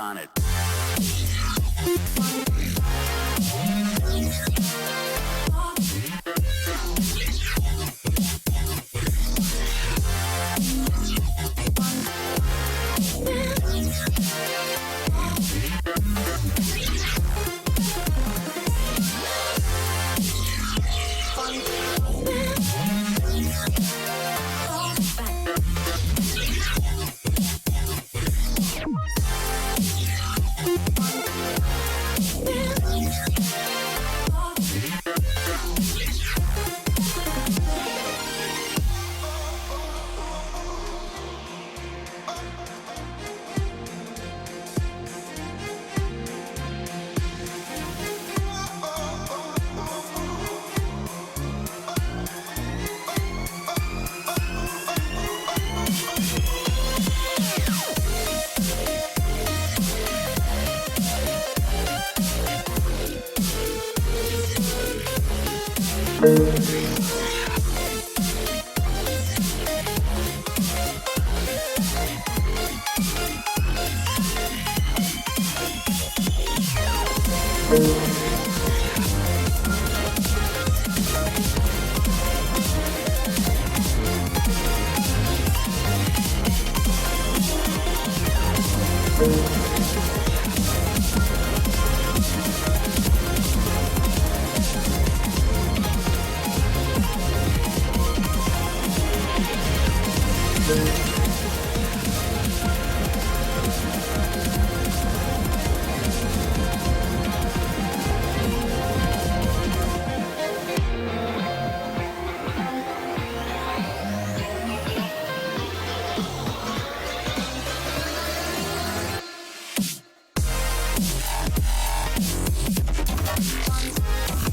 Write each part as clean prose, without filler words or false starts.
on it.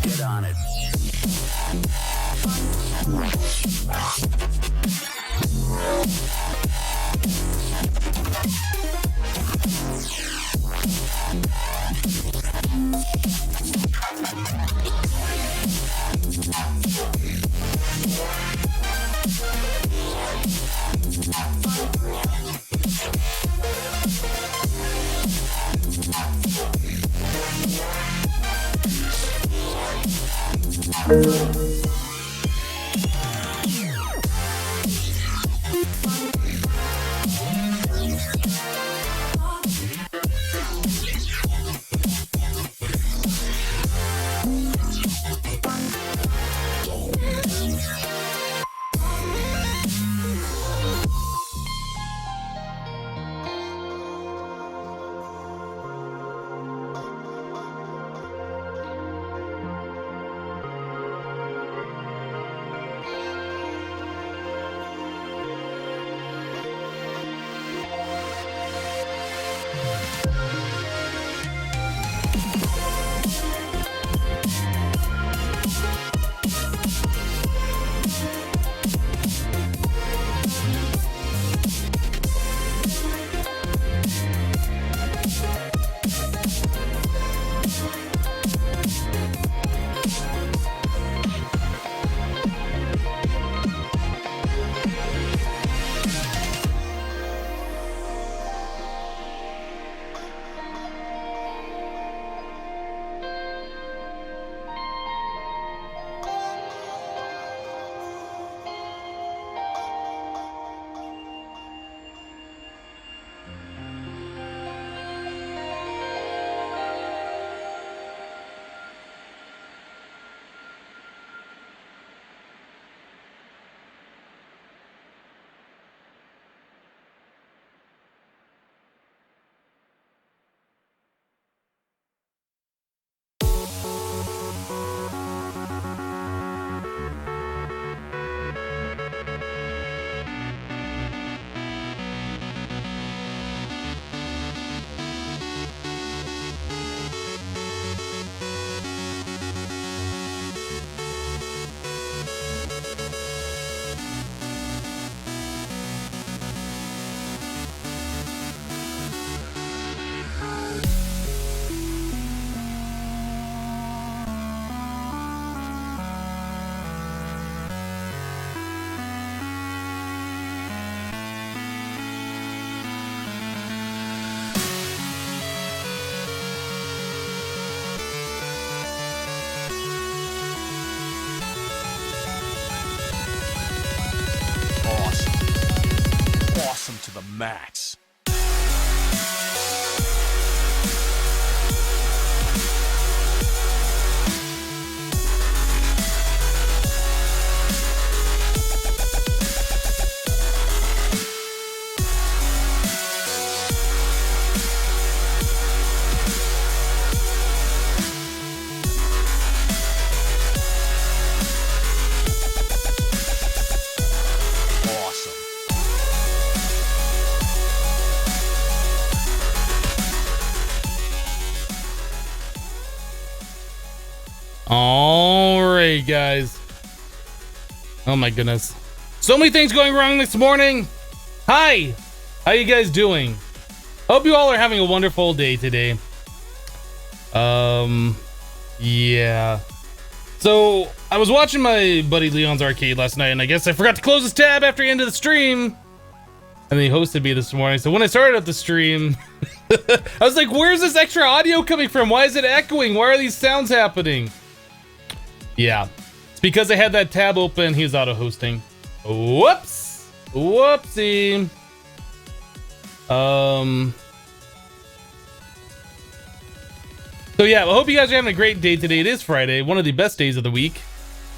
Get on it. max. All right, guys. Oh my goodness. So many things going wrong this morning. Hi. How you guys doing? Hope you all are having a wonderful day today. Yeah. So I was watching my buddy Leon's arcade last night, and I guess I forgot to close this tab after the end of the stream. And he hosted me this morning. So when I started up the stream, I was like, where's this extra audio coming from? Why is it echoing? Why are these sounds happening? Yeah, it's because I had that tab open. He was auto hosting. Whoops. Whoopsie. So yeah, I hope you guys are having a great day today. It is Friday, one of the best days of the week.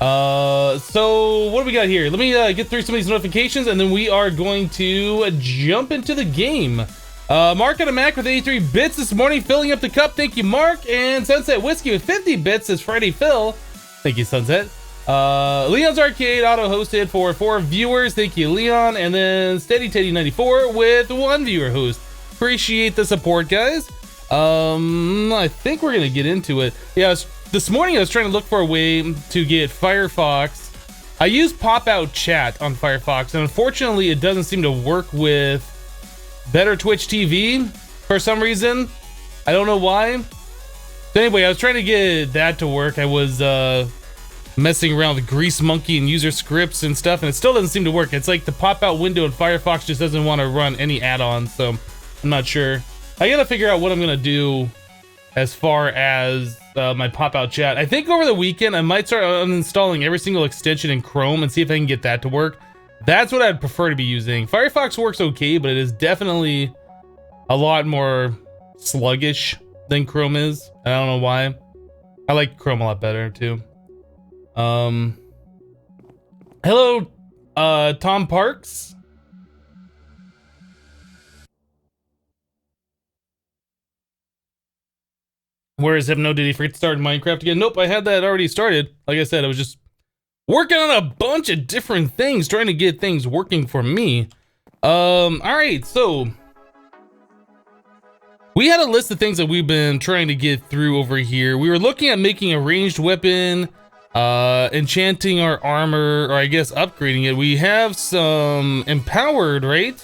So what do we got here? Let me get through some of these notifications, and then we are going to jump into the game. Mark on a Mac with 83 bits this morning, filling up the cup. Thank you, Mark. And Sunset Whiskey with 50 bits is Friday Phil. Thank you, Sunset. Leon's Arcade auto hosted for 4 viewers. Thank you, Leon. And then Steady Teddy 94 with 1 viewer host. Appreciate the support, guys. I think we're gonna get into it. Yeah, this morning I was trying to look for a way to get Firefox. I use pop-out chat on Firefox, and unfortunately it doesn't seem to work with Better Twitch TV for some reason. I don't know why. So anyway, I was trying to get that to work. I was messing around with Grease Monkey and user scripts and stuff, and it still doesn't seem to work. It's like the pop-out window in Firefox just doesn't want to run any add-ons, so I'm not sure. I gotta figure out what I'm gonna do as far as my pop-out chat. I think over the weekend I might start uninstalling every single extension in Chrome and see if I can get that to work. That's what I'd prefer to be using. Firefox works okay, but it is definitely a lot more sluggish than Chrome is. I don't know why. I like Chrome a lot better too. Hello, Tom Parks. Where is Hypno? Did he forget to start Minecraft again? Nope, I had that already started. Like I said, I was just working on a bunch of different things, trying to get things working for me. All right, so we had a list of things that we've been trying to get through over here. We were looking at making a ranged weapon, enchanting our armor, or I guess upgrading it. We have some empowered, right?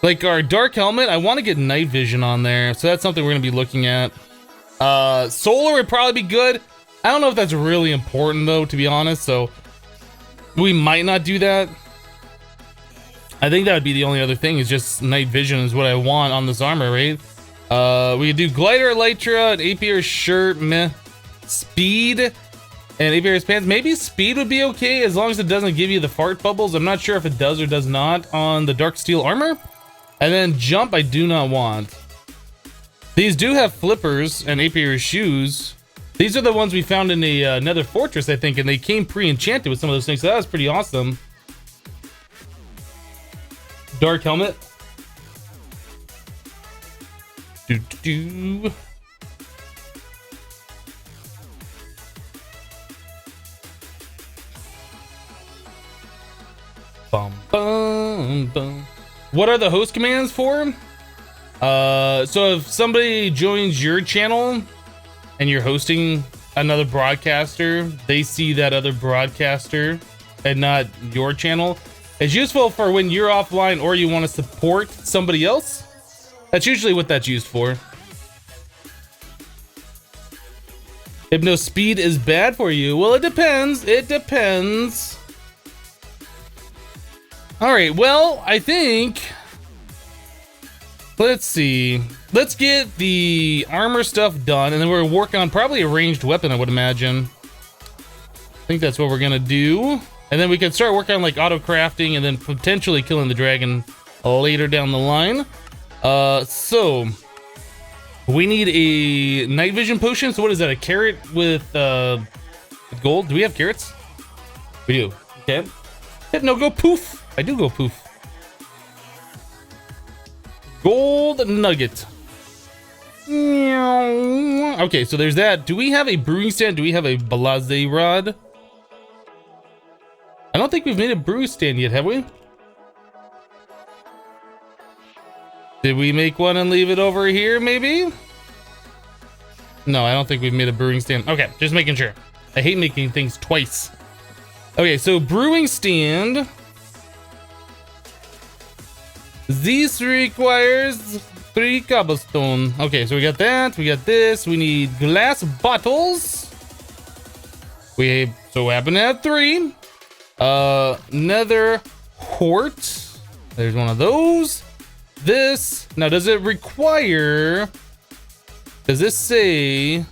Like our dark helmet, I want to get night vision on there, so that's something we're going to be looking at. Solar would probably be good. I don't know if that's really important though, to be honest, so we might not do that. I think that would be the only other thing, is just night vision is what I want on this armor, right? We could do glider, elytra, an apiary shirt, meh. Speed and apiary pants. Maybe speed would be okay as long as it doesn't give you the fart bubbles. I'm not sure if it does or does not on the dark steel armor. And then jump, I do not want. These do have flippers and apiary shoes. These are the ones we found in the Nether Fortress, I think, and they came pre-enchanted with some of those things, so that was pretty awesome. Dark helmet. Do. Bum, bum, bum. What are the host commands for? So if somebody joins your channel and you're hosting another broadcaster, they see that other broadcaster and not your channel. It's useful for when you're offline or you want to support somebody else. That's usually what that's used for. Hypno speed is bad for you. Well, it depends. It depends. All right, well, I think, let's see. Let's get the armor stuff done, and then we're working on probably a ranged weapon, I would imagine. I think that's what we're gonna do. And then we can start working on like auto crafting and then potentially killing the dragon later down the line. So we need a night vision potion. So what is that? A carrot with gold? Do we have carrots? We do. Okay. Yeah, no, go poof. I do go poof. Gold nugget. Okay, so there's that. Do we have a brewing stand? Do we have a blase rod? I don't think we've made a brew stand yet, have we? Did we make one and leave it over here, maybe? No, I don't think we've made a brewing stand. Okay, just making sure. I hate making things twice. Okay, so brewing stand. This requires 3 cobblestone. Okay, so we got that. We got this. We need glass bottles. We so happen to have 3. Nether hort. There's one of those. This. Now, does it require... Does this say...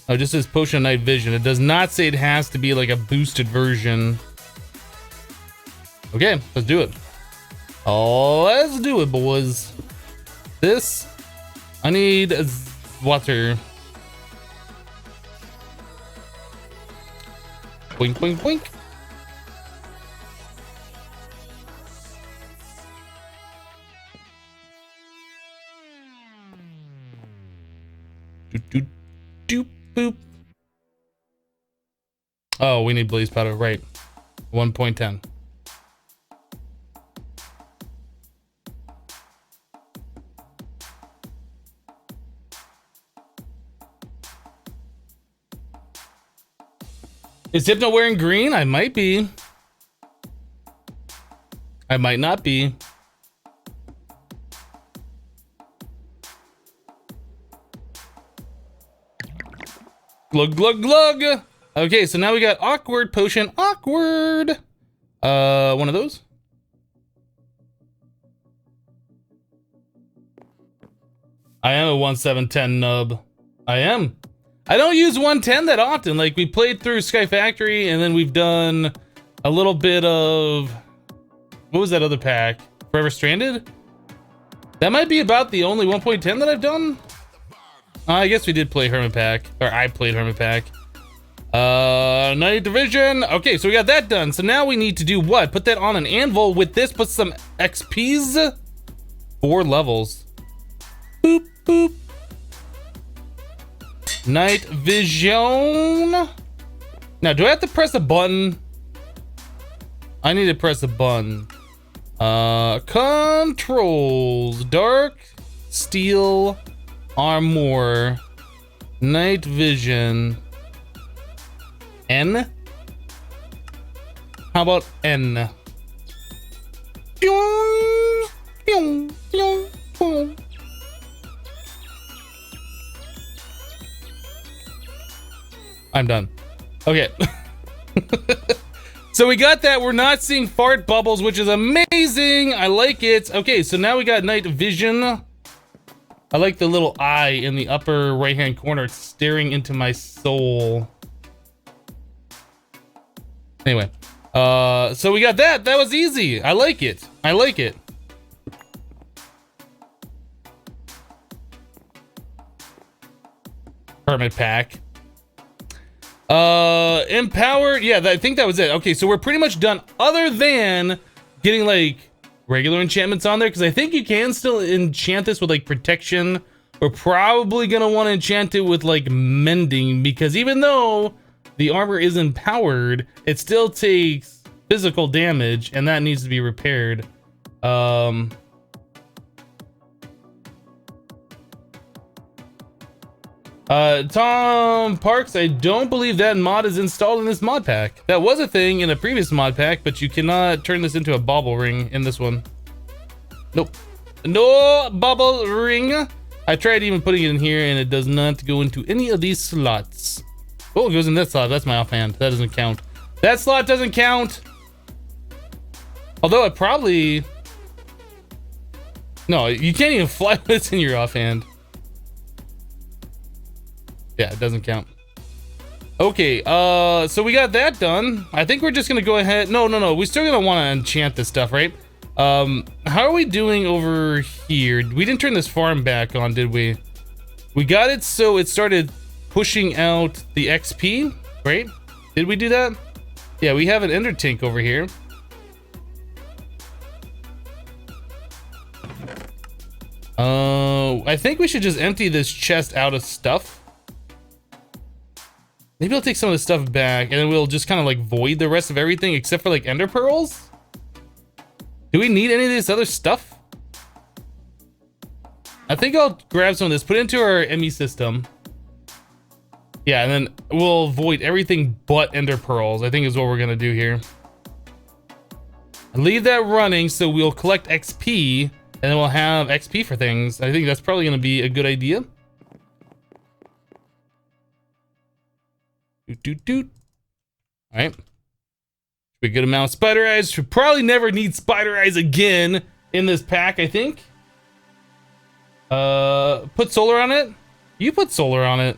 Oh, it just says potion of night vision. It does not say it has to be like a boosted version. Okay, let's do it. Oh, let's do it, boys. This, I need water. Boink, boink, boink. Doop, doop, doop, boop. Oh, we need blaze powder, right. 1.10. Is Hypno wearing green? I might be. I might not be. Glug, glug, glug. Okay, so now we got awkward potion. Awkward. One of those. I am a 1710 nub. I am. I don't use 110 that often. Like, we played through Sky Factory, and then we've done a little bit of... What was that other pack? Forever Stranded? That might be about the only 1.10 that I've done. I guess we did play Hermit Pack. Or I played Hermit Pack. Night Division. Okay, so we got that done. So now we need to do what? Put that on an anvil with this. Put some XPs. 4 levels. Boop, boop. Night vision. Now, do I have to press a button? I need to press a button. Controls. Dark steel armor. Night vision. N? How about N? Pew, pew, pew, pew. I'm done. Okay. So we got that. We're not seeing fart bubbles, which is amazing. I like it. Okay, so now we got night vision. I like the little eye in the upper right-hand corner. It's staring into my soul. Anyway, so we got that. That was easy. I like it. I like it. Hermit Pack. Empowered. Yeah, I think that was it. Okay, so we're pretty much done other than getting like regular enchantments on there, because I think you can still enchant this with like protection. We're probably gonna want to enchant it with like mending, because even though the armor is empowered, it still takes physical damage, and that needs to be repaired. Tom Parks, I don't believe that mod is installed in this mod pack. That was a thing in a previous mod pack, but you cannot turn this into a bauble ring in this one. Nope. No bubble ring. I tried even putting it in here, and it does not go into any of these slots. Oh, it goes in that slot. That's my offhand. That doesn't count. That slot doesn't count. Although it probably... No, you can't even fly with this in your offhand. Yeah, it doesn't count. Okay, so we got that done. I think we're just gonna go ahead. No. We're still gonna want to enchant this stuff, right? How are we doing over here? We didn't turn this farm back on, did we? We got it so it started pushing out the XP, right? Did we do that? Yeah, we have an ender tank over here. I think we should just empty this chest out of stuff. Maybe I'll take some of this stuff back and then we'll just kind of like void the rest of everything except for like ender pearls. Do we need any of this other stuff? I think I'll grab some of this, put it into our ME system. Yeah, and then we'll void everything but ender pearls, I think is what we're gonna do here. Leave that running so we'll collect XP and then we'll have XP for things. I think that's probably gonna be a good idea. Doot. All right. A good amount of spider eyes. Should probably never need spider eyes again in this pack, I think. Put solar on it. You put solar on it.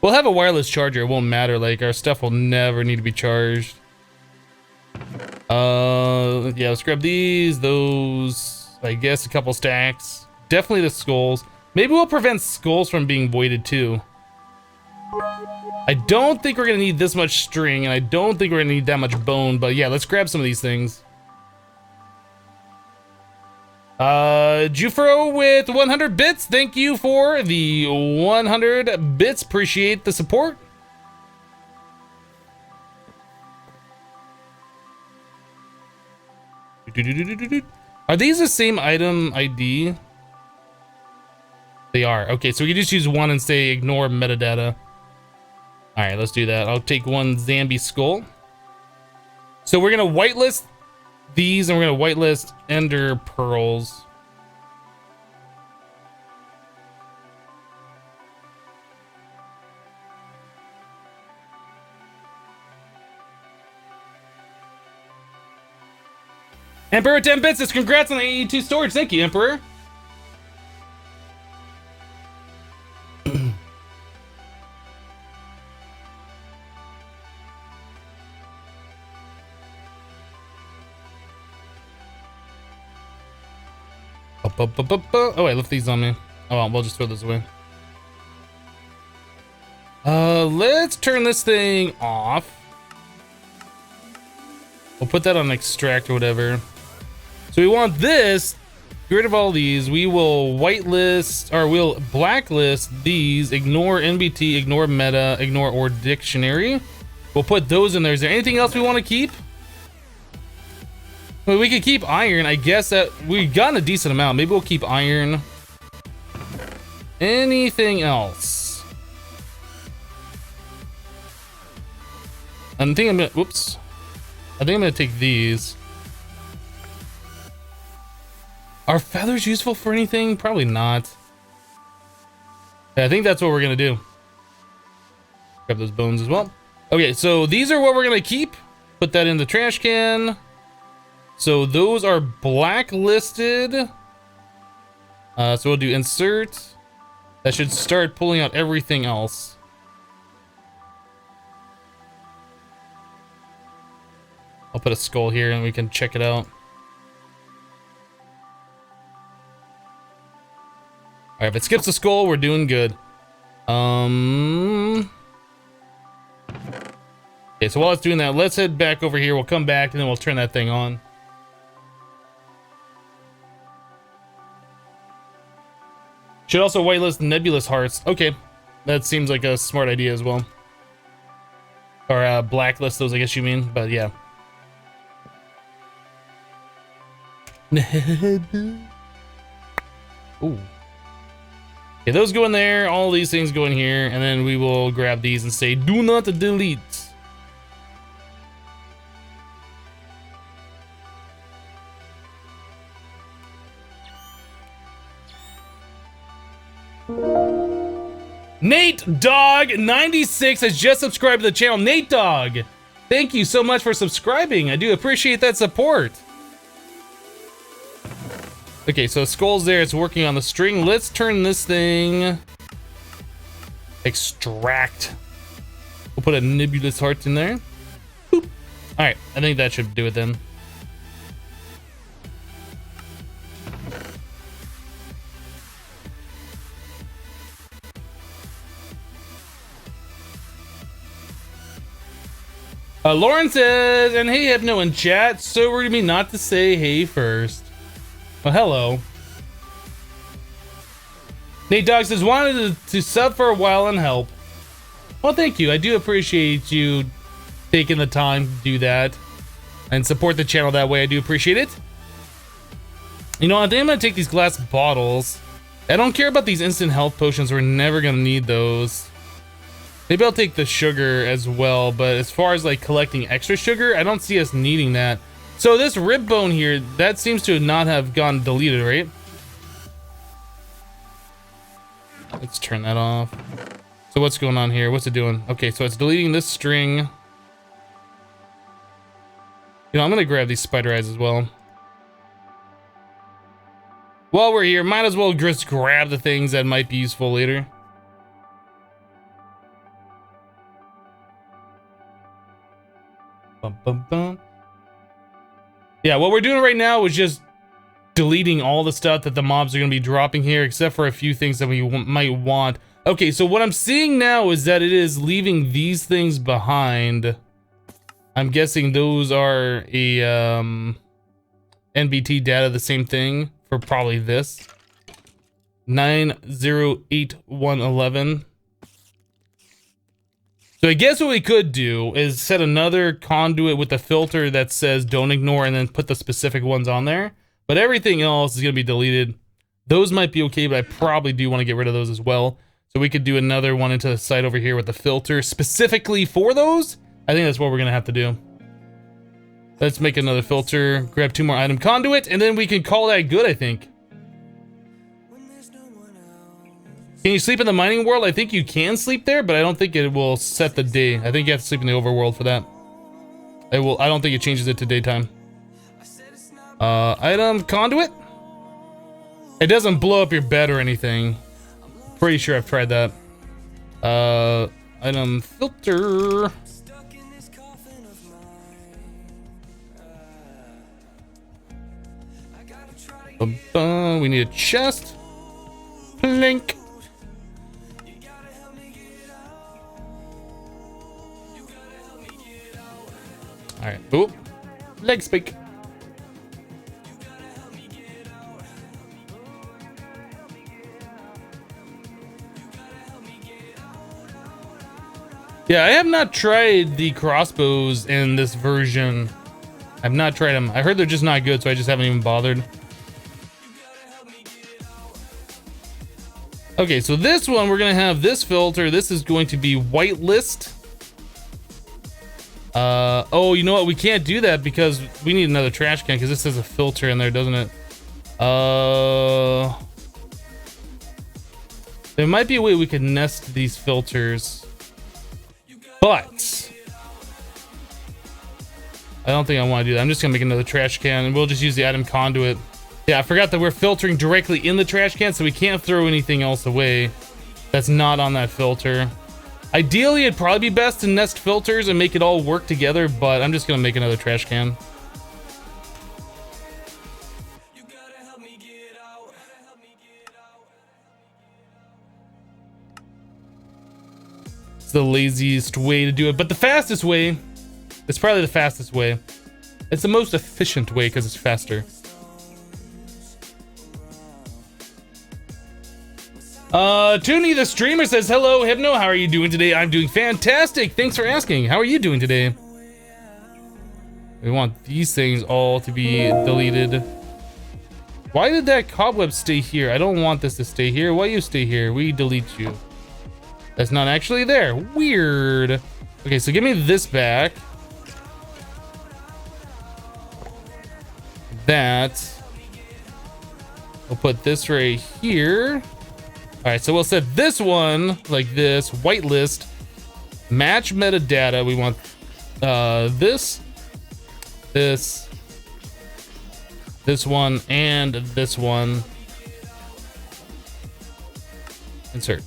We'll have a wireless charger. It won't matter. Like our stuff will never need to be charged. Yeah, let's grab these, those, I guess a couple stacks. Definitely the skulls. Maybe we'll prevent skulls from being voided too. I don't think we're gonna need this much string, and I don't think we're gonna need that much bone, but yeah, let's grab some of these things. Jufro with 100 bits, thank you for the 100 bits, appreciate the support. Are these the same item ID? They are. Okay, so we can just use one and say ignore metadata. All right, let's do that. I'll take one Zambi skull. So we're gonna whitelist these and we're gonna whitelist ender pearls. Emperor 10 bits, it's congrats on the AE2 storage. Thank you, Emperor. Oh, I left these on me. Oh, well, we'll just throw those away. Let's turn this thing off. We'll put that on extract or whatever. So we want this. Get rid of all these. We will whitelist, or we'll blacklist these. Ignore NBT, ignore meta, ignore or dictionary. We'll put those in there. Is there anything else we want to keep? Well, we could keep iron. I guess that we've gotten a decent amount. Maybe we'll keep iron. Anything else? I think I'm gonna, whoops. I think I'm gonna take these. Are feathers useful for anything? Probably not. Yeah, I think that's what we're gonna do. Grab those bones as well. Okay, so these are what we're gonna keep. Put that in the trash can. So those are blacklisted. So we'll do insert. That should start pulling out everything else. I'll put a skull here and we can check it out. All right, if it skips a skull, we're doing good. Okay, so while it's doing that, let's head back over here. We'll come back and then we'll turn that thing on. Should also whitelist nebulous hearts. Okay, that seems like a smart idea as well. Or blacklist those, I guess you mean, but yeah. Ooh. Okay, those go in there, all these things go in here, and then we will grab these and say, do not delete. Nate Dog 96 has just subscribed to the channel. Nate Dog, thank you so much for subscribing. I do appreciate that support. Okay, so skull's there. It's working on the string. Let's turn this thing extract. We'll put a nebulous heart in there. Boop. All right, I think that should do it then. Lauren says, and hey, Hypno in chat, so rude of me not to say hey first. Well, hello. Nate Dog says, wanted to sub for a while and help. Well, thank you. I do appreciate you taking the time to do that and support the channel that way. I do appreciate it. You know, I think I'm going to take these glass bottles. I don't care about these instant health potions. We're never going to need those. Maybe I'll take the sugar as well, but as far as like collecting extra sugar, I don't see us needing that. So this rib bone here, that seems to not have gone deleted, right? Let's turn that off. So what's going on here? What's it doing? Okay, so it's deleting this string. You know, I'm gonna grab these spider eyes as well. While we're here, might as well just grab the things that might be useful later. Bum, bum, bum. Yeah, what we're doing right now is just deleting all the stuff that the mobs are going to be dropping here, except for a few things that we might want. Okay, so what I'm seeing now is that it is leaving these things behind. I'm guessing those are a NBT data, the same thing for probably this. 908111. So I guess what we could do is set another conduit with a filter that says don't ignore and then put the specific ones on there. But everything else is going to be deleted. Those might be okay, but I probably do want to get rid of those as well. So we could do another one into the site over here with the filter specifically for those. I think that's what we're going to have to do. Let's make another filter, grab 2 more item conduit, and then we can call that good, I think. Can you sleep in the mining world? I think you can sleep there, but I don't think it will set the day. I think you have to sleep in the overworld for that. I don't think it changes it to daytime. Item conduit. It doesn't blow up your bed or anything. Pretty sure I've tried that. Item filter. We need a chest. Plink. All right. Oop. Leg speak. Yeah, I have not tried the crossbows in this version. I've not tried them. I heard they're just not good, so I just haven't even bothered. Okay, so this one, we're gonna have this filter. This is going to be whitelist. Oh, you know what? We can't do that because we need another trash can because this has a filter in there, doesn't it? There might be a way we could nest these filters, but I don't think I want to do that. I'm just gonna make another trash can and we'll just use the item conduit. Yeah, I forgot that we're filtering directly in the trash can, so we can't throw anything else away that's not on that filter. Ideally, it'd probably be best to nest filters and make it all work together, but I'm just gonna make another trash can. It's the laziest way to do it, but the fastest way. It's probably the fastest way. It's the most efficient way because it's faster. Toonie the streamer says, hello, Hypno, how are you doing today? I'm doing fantastic. Thanks for asking. How are you doing today? We want these things all to be deleted. Why did that cobweb stay here? I don't want this to stay here. Why you stay here? We delete you. That's not actually there. Weird. Okay, so give me this back. That. We'll put this right here. All right, so we'll set this one like this, whitelist, match metadata. We want this one, and this one. Insert.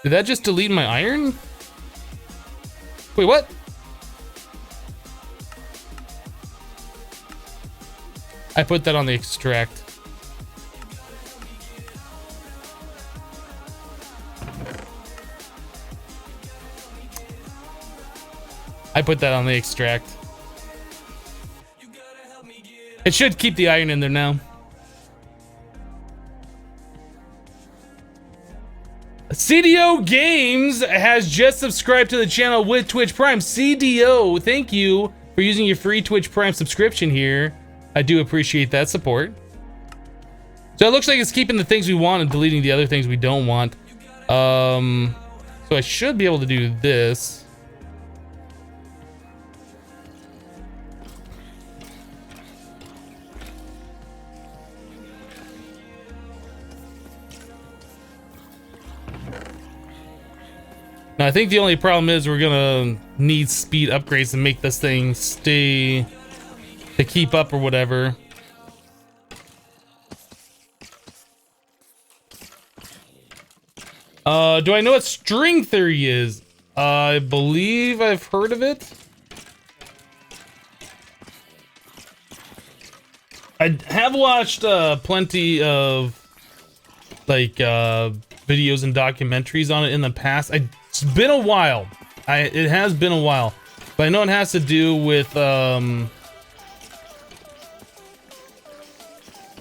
Did that just delete my iron? Wait, what? I put that on the extract. I put that on the extract. It should keep the iron in there now. CDO Games has just subscribed to the channel with Twitch Prime. CDO, thank you for using your free Twitch Prime subscription here. I do appreciate that support. So it looks like it's keeping the things we want and deleting the other things we don't want. So I should be able to do this. Now, I think the only problem is we're gonna need speed upgrades to make this thing stay, to keep up or whatever. Do I know what string theory is? I believe I've heard of it. I have watched plenty of like videos and documentaries on it in the past. It's been a while. It has been a while, but I know it has to do with doesn't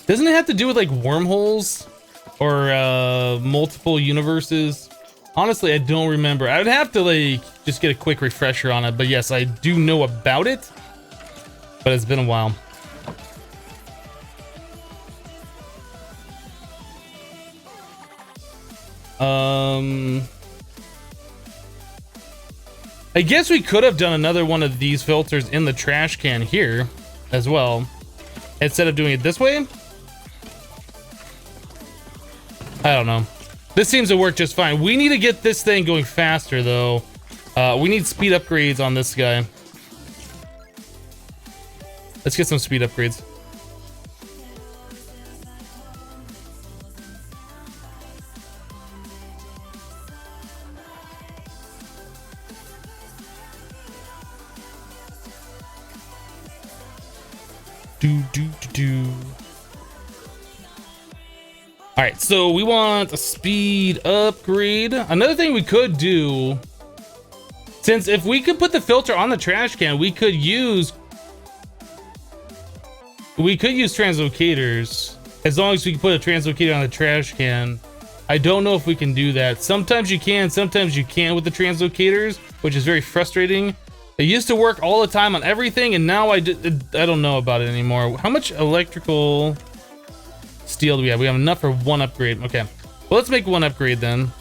it have to do with like wormholes or multiple universes? Honestly, I don't remember. I would have to like just get a quick refresher on it, but yes, I do know about it, but it's been a while. I guess we could have done another one of these filters in the trash can here as well, instead of doing it this way. I don't know. This seems to work just fine. We need to get this thing going faster though. We need speed upgrades on this guy. Let's get some speed upgrades. All right, so we want a speed upgrade. Another thing we could do, since if we could put the filter on the trash can, we could use translocators. As long as we can put a translocator on the trash can. I don't know if we can do that. Sometimes you can, sometimes you can't with the translocators, which is very frustrating. It used to work all the time on everything, and now I don't know about it anymore. How much electrical steel do we have? We have enough for one upgrade. Okay, well, let's make one upgrade then.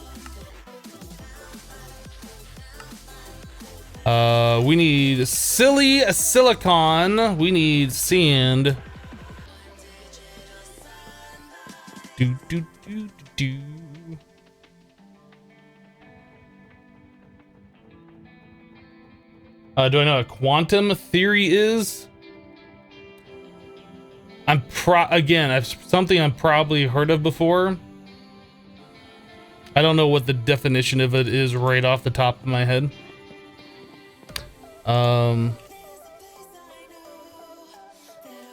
We need silicon. We need sand. Do. Do I know what quantum theory is? Again, something I've probably heard of before. I don't know what the definition of it is right off the top of my head.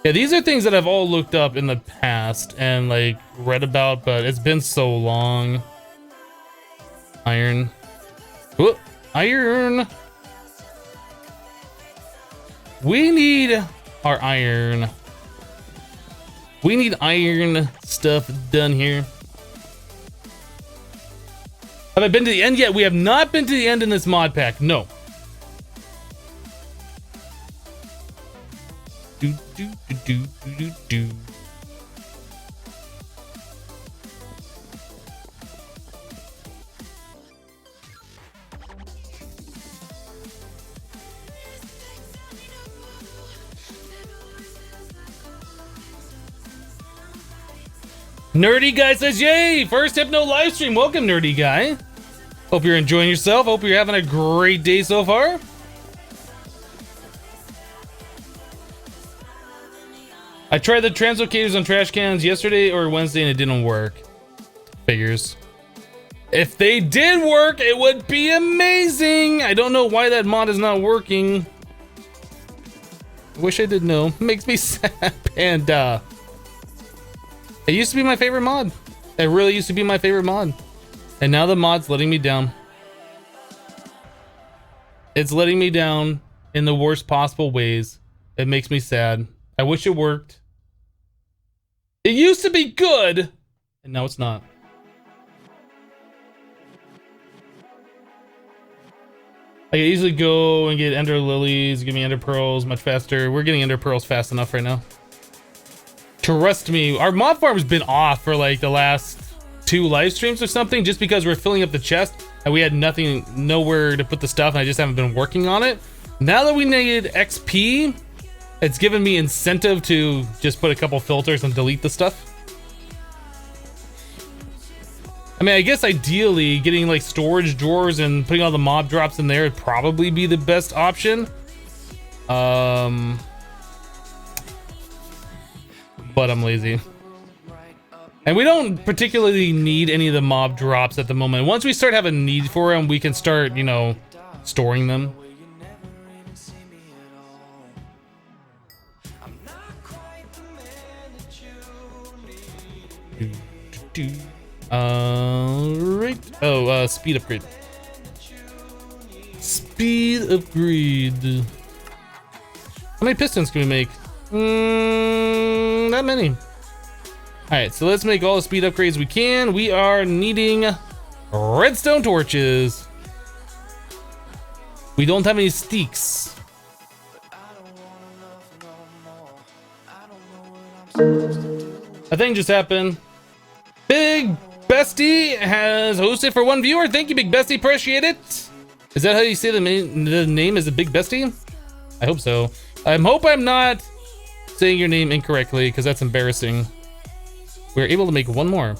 Yeah, these are things that I've all looked up in the past and like read about, but it's been so long. Iron. Ooh, iron. We need our iron. We need iron stuff done here. Have I been to the end yet? We have not been to the end in this mod pack. No. Do. Nerdy Guy says, yay! First Hypno live stream. Welcome, Nerdy Guy. Hope you're enjoying yourself. Hope you're having a great day so far. I tried the translocators on trash cans yesterday or Wednesday and it didn't work. Figures. If they did work, it would be amazing. I don't know why that mod is not working. I wish I did know. Makes me sad. And it used to be my favorite mod. It really used to be my favorite mod. And now the mod's letting me down. It's letting me down in the worst possible ways. It makes me sad. I wish it worked. It used to be good, and now it's not. I can easily go and get ender lilies, give me ender pearls much faster. We're getting ender pearls fast enough right now. Trust me, our mod farm's been off for like the last 2 live streams or something, just because we're filling up the chest and we had nowhere to put the stuff, and I just haven't been working on it. Now that we need XP, it's given me incentive to just put a couple filters and delete the stuff. I mean, I guess ideally getting like storage drawers and putting all the mob drops in there would probably be the best option. But I'm lazy. And we don't particularly need any of the mob drops at the moment. Once we start having a need for them, we can start, you know, storing them. Right. Oh, speed upgrade. Speed upgrade. How many pistons can we make? Not many. All right, so let's make all the speed upgrades we can. We are needing redstone torches. We don't have any sticks. A thing just happened. Big Bestie has hosted for 1 viewer. Thank you, Big Bestie. Appreciate it. Is that how you say the name is a Big Bestie? I hope so. I hope I'm not saying your name incorrectly, because that's embarrassing. We're able to make 1 more.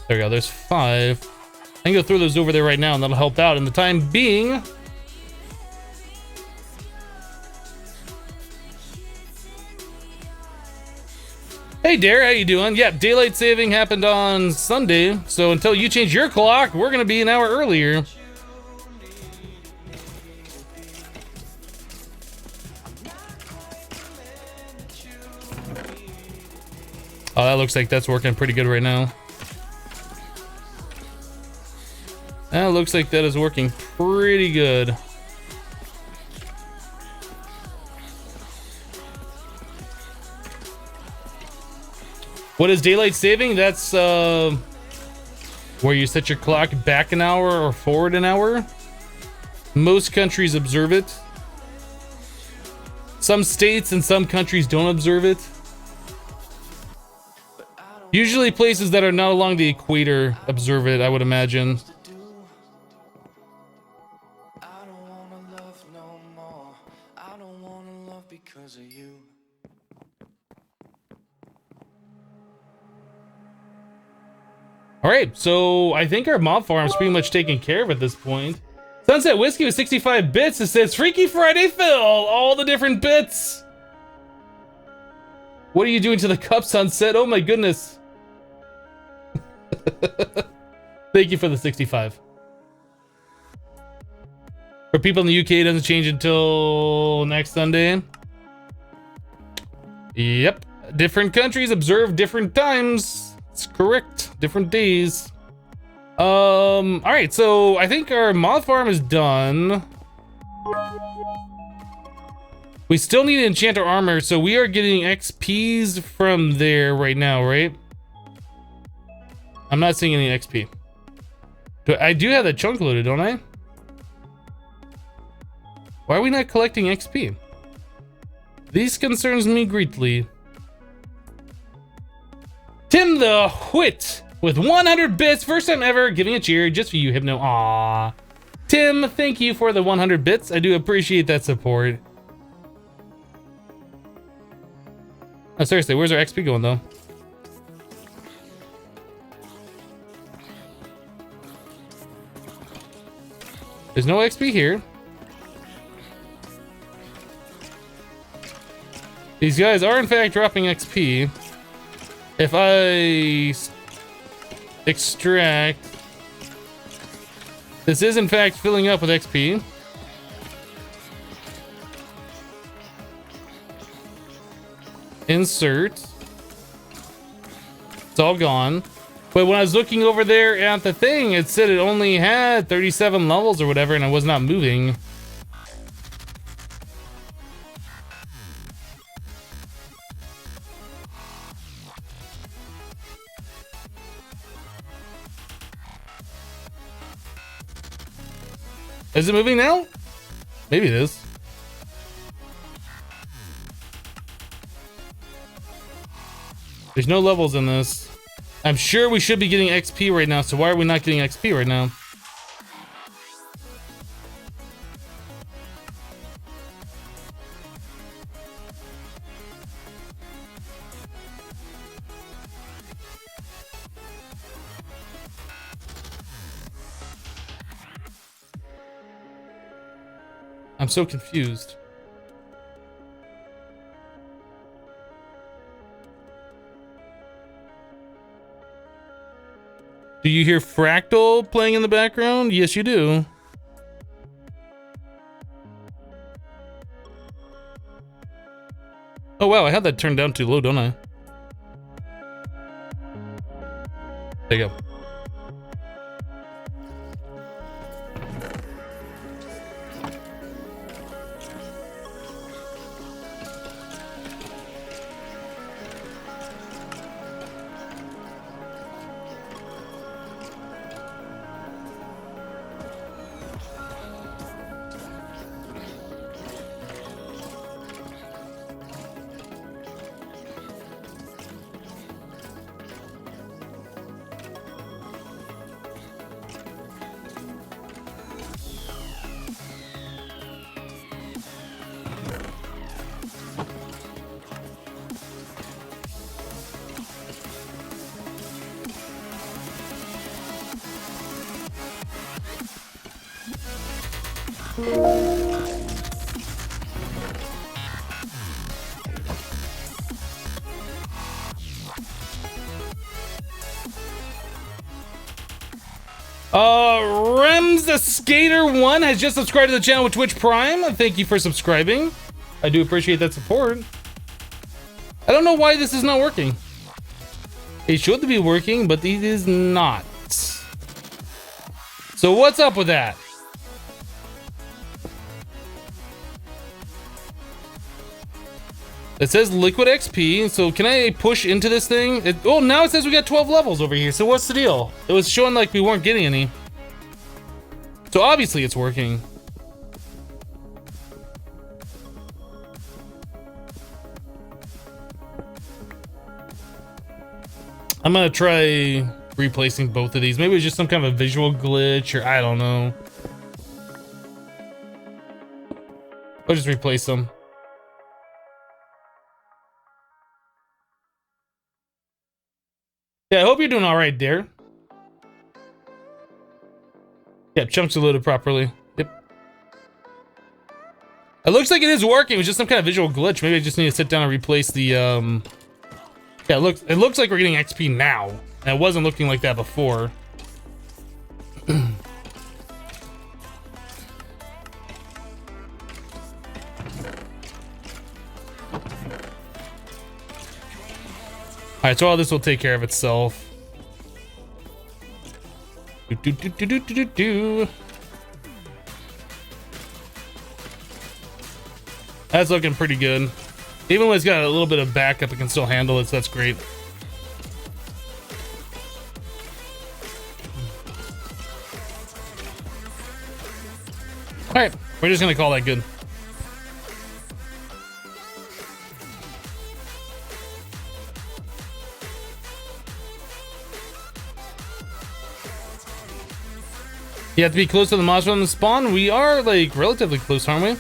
There we go. There's 5. I can go throw those over there right now, and that'll help out in the time being. Hey Dare, how you doing? Yep, daylight saving happened on Sunday, so until you change your clock, we're gonna be an hour earlier. Oh, that looks like that's working pretty good right now. That looks like that is working pretty good. What is daylight saving? That's where you set your clock back an hour or forward an hour. Most countries observe it. Some states and some countries don't observe it. Usually places that are not along the equator observe it, I would imagine. All right, so I think our mob farm's pretty much taken care of at this point. Sunset Whiskey with 65 bits. It says Freaky Friday Phil, all the different bits. What are you doing to the cup, Sunset? Oh my goodness. Thank you for the 65. For people in the UK, it doesn't change until next Sunday. Yep, different countries observe different times. It's correct. Different days. All right, so I think our mob farm is done. We still need to enchant our armor, so we are getting XPs from there right now, right? I'm not seeing any XP. I do have that chunk loaded, don't I? Why are we not collecting XP? This concerns me greatly. Tim the Whit with 100 bits. First time ever giving a cheer just for you, Hypno. Aww. Tim, thank you for the 100 bits. I do appreciate that support. Oh, seriously, where's our XP going, though? There's no XP here. These guys are, in fact, dropping XP. If I Extract. This is in fact filling up with XP. Insert. It's all gone. But when I was looking over there at the thing, it said it only had 37 levels or whatever, and I was not moving. Is it moving now? Maybe it is. There's no levels in this. I'm sure we should be getting XP right now, so why are we not getting XP right now? I'm so confused. Do you hear Fractal playing in the background? Yes, you do. Oh wow, I had that turned down too low, don't I? There you go. Rems the Skater 1 has just subscribed to the channel with Twitch Prime. Thank you for subscribing. I do appreciate that support. I don't know why this is not working. It should be working, but it is not. So what's up with that? It says liquid XP, so can I push into this thing? Oh, now it says we got 12 levels over here, so what's the deal? It was showing like we weren't getting any. So obviously it's working. I'm gonna try replacing both of these. Maybe it's just some kind of a visual glitch, or I don't know. I'll just replace them. Yeah, I hope you're doing all right there. Yep, chunks are loaded properly. Yep. It looks like it is working. It was just some kind of visual glitch. Maybe I just need to sit down and replace the, Yeah, it looks like we're getting XP now. And it wasn't looking like that before. Alright, so all this will take care of itself. That's looking pretty good. Even when it's got a little bit of backup, it can still handle it, so that's great. Alright, we're just gonna call that good. You have to be close to the monster on the spawn. We are like relatively close, aren't we?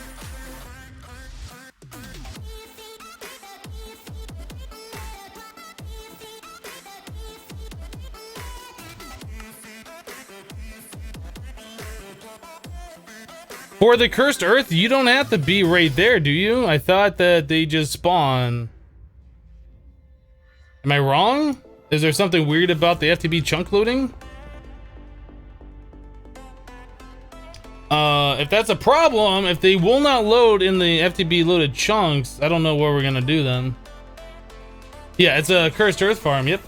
For the cursed earth, you don't have to be right there, do you? I thought that they just spawn. Am I wrong? Is there something weird about the FTB chunk loading? If that's a problem, if they will not load in the FTB loaded chunks, I don't know what we're gonna do then. Yeah, it's a cursed earth farm, yep.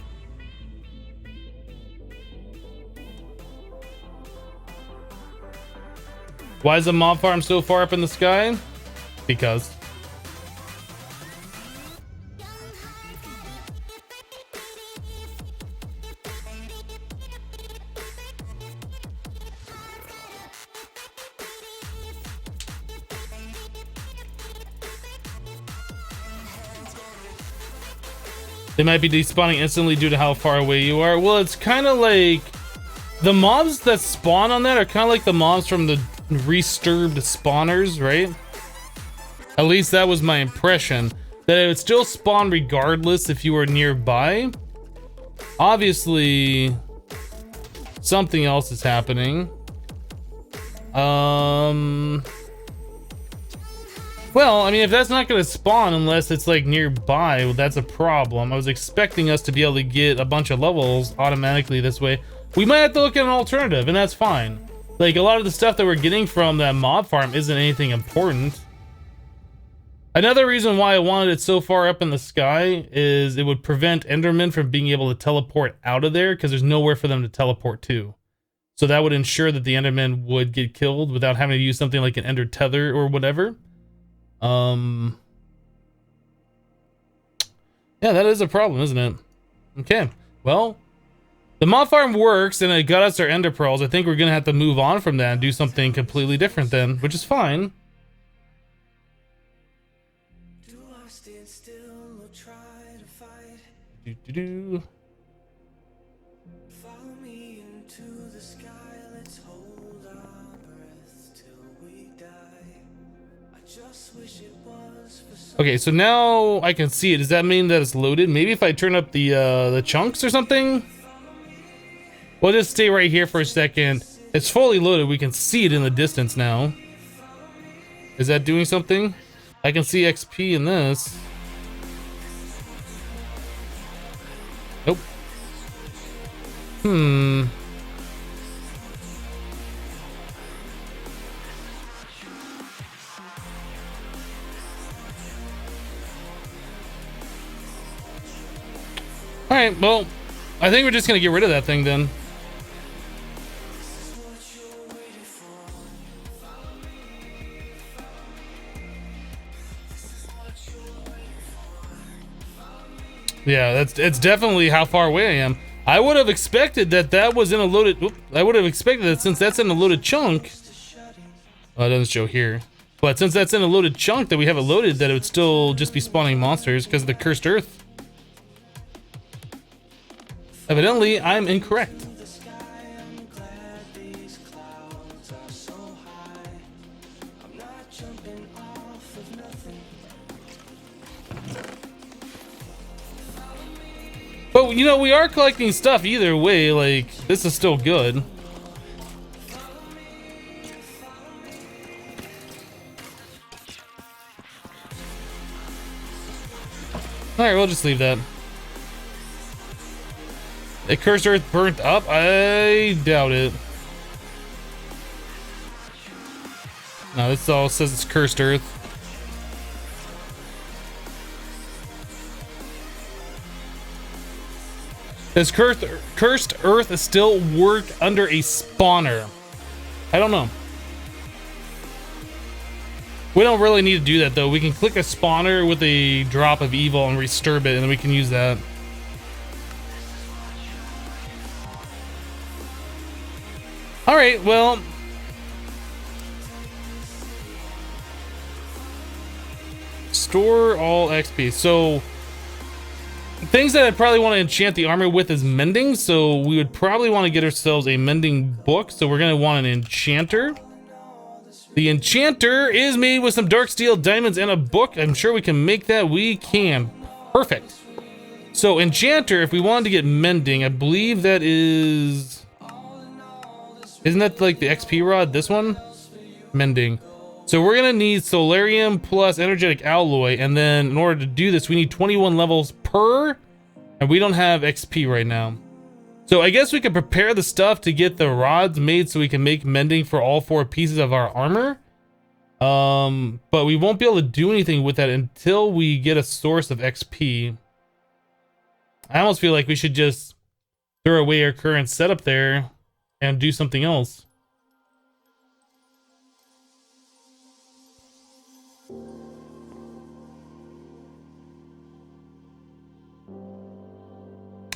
Why is the mob farm so far up in the sky? Because. They might be despawning instantly due to how far away you are. Well, it's kind of like the mobs that spawn on that are kind of like the mobs from the resturbed spawners, right? At least that was my impression, that it would still spawn regardless if you were nearby. Obviously, something else is happening. Well, I mean, if that's not going to spawn unless it's like nearby, well, that's a problem. I was expecting us to be able to get a bunch of levels automatically this way. We might have to look at an alternative, and that's fine. Like, a lot of the stuff that we're getting from that mob farm isn't anything important. Another reason why I wanted it so far up in the sky is it would prevent Endermen from being able to teleport out of there, because there's nowhere for them to teleport to. So that would ensure that the Endermen would get killed without having to use something like an Ender Tether or whatever. Yeah, that is a problem, isn't it? Okay, well, the mob farm works and it got us our ender pearls. I think we're gonna have to move on from that and do something completely different then, which is fine. Do I stand still or try to fight? Follow me into the sky, let's hold our breath till we die. I just wish it was for some. Okay, so now I can see it. Does that mean that it's loaded? Maybe if I turn up the chunks or something? We'll just stay right here for a second. It's fully loaded. We can see it in the distance now. Is that doing something? I can see XP in this. Nope. Alright, well, I think we're just gonna get rid of that thing then. Yeah, it's definitely how far away I am. I would have expected that was in a loaded. I would have expected that since that's in a loaded chunk. Oh, it doesn't show here. But since that's in a loaded chunk that we have it loaded, that it would still just be spawning monsters because of the cursed earth. Evidently, I'm incorrect. But, you know, we are collecting stuff either way, like, this is still good. Alright, we'll just leave that. A cursed earth burnt up? I doubt it. No, this all says it's cursed earth. Does cursed earth still work under a spawner? I don't know. We don't really need to do that though. We can click a spawner with a drop of evil and resturb it, and then we can use that. All right, well. Store all XP. So things that I probably want to enchant the armor with is mending, so we would probably want to get ourselves a mending book. So we're going to want an enchanter. The enchanter is made with some dark steel, diamonds, and a book. I'm sure we can make that. We can. Perfect. So enchanter, if we wanted to get mending, I believe that is... Isn't that like the XP rod? This one? Mending. So we're going to need solarium plus energetic alloy, and then in order to do this, we need 21 levels per, and And we don't have XP right now. So I guess we could prepare the stuff to get the rods made so we can make mending for all 4 pieces of our armor. But we won't be able to do anything with that until we get a source of XP. I almost feel like we should just throw away our current setup there and do something else.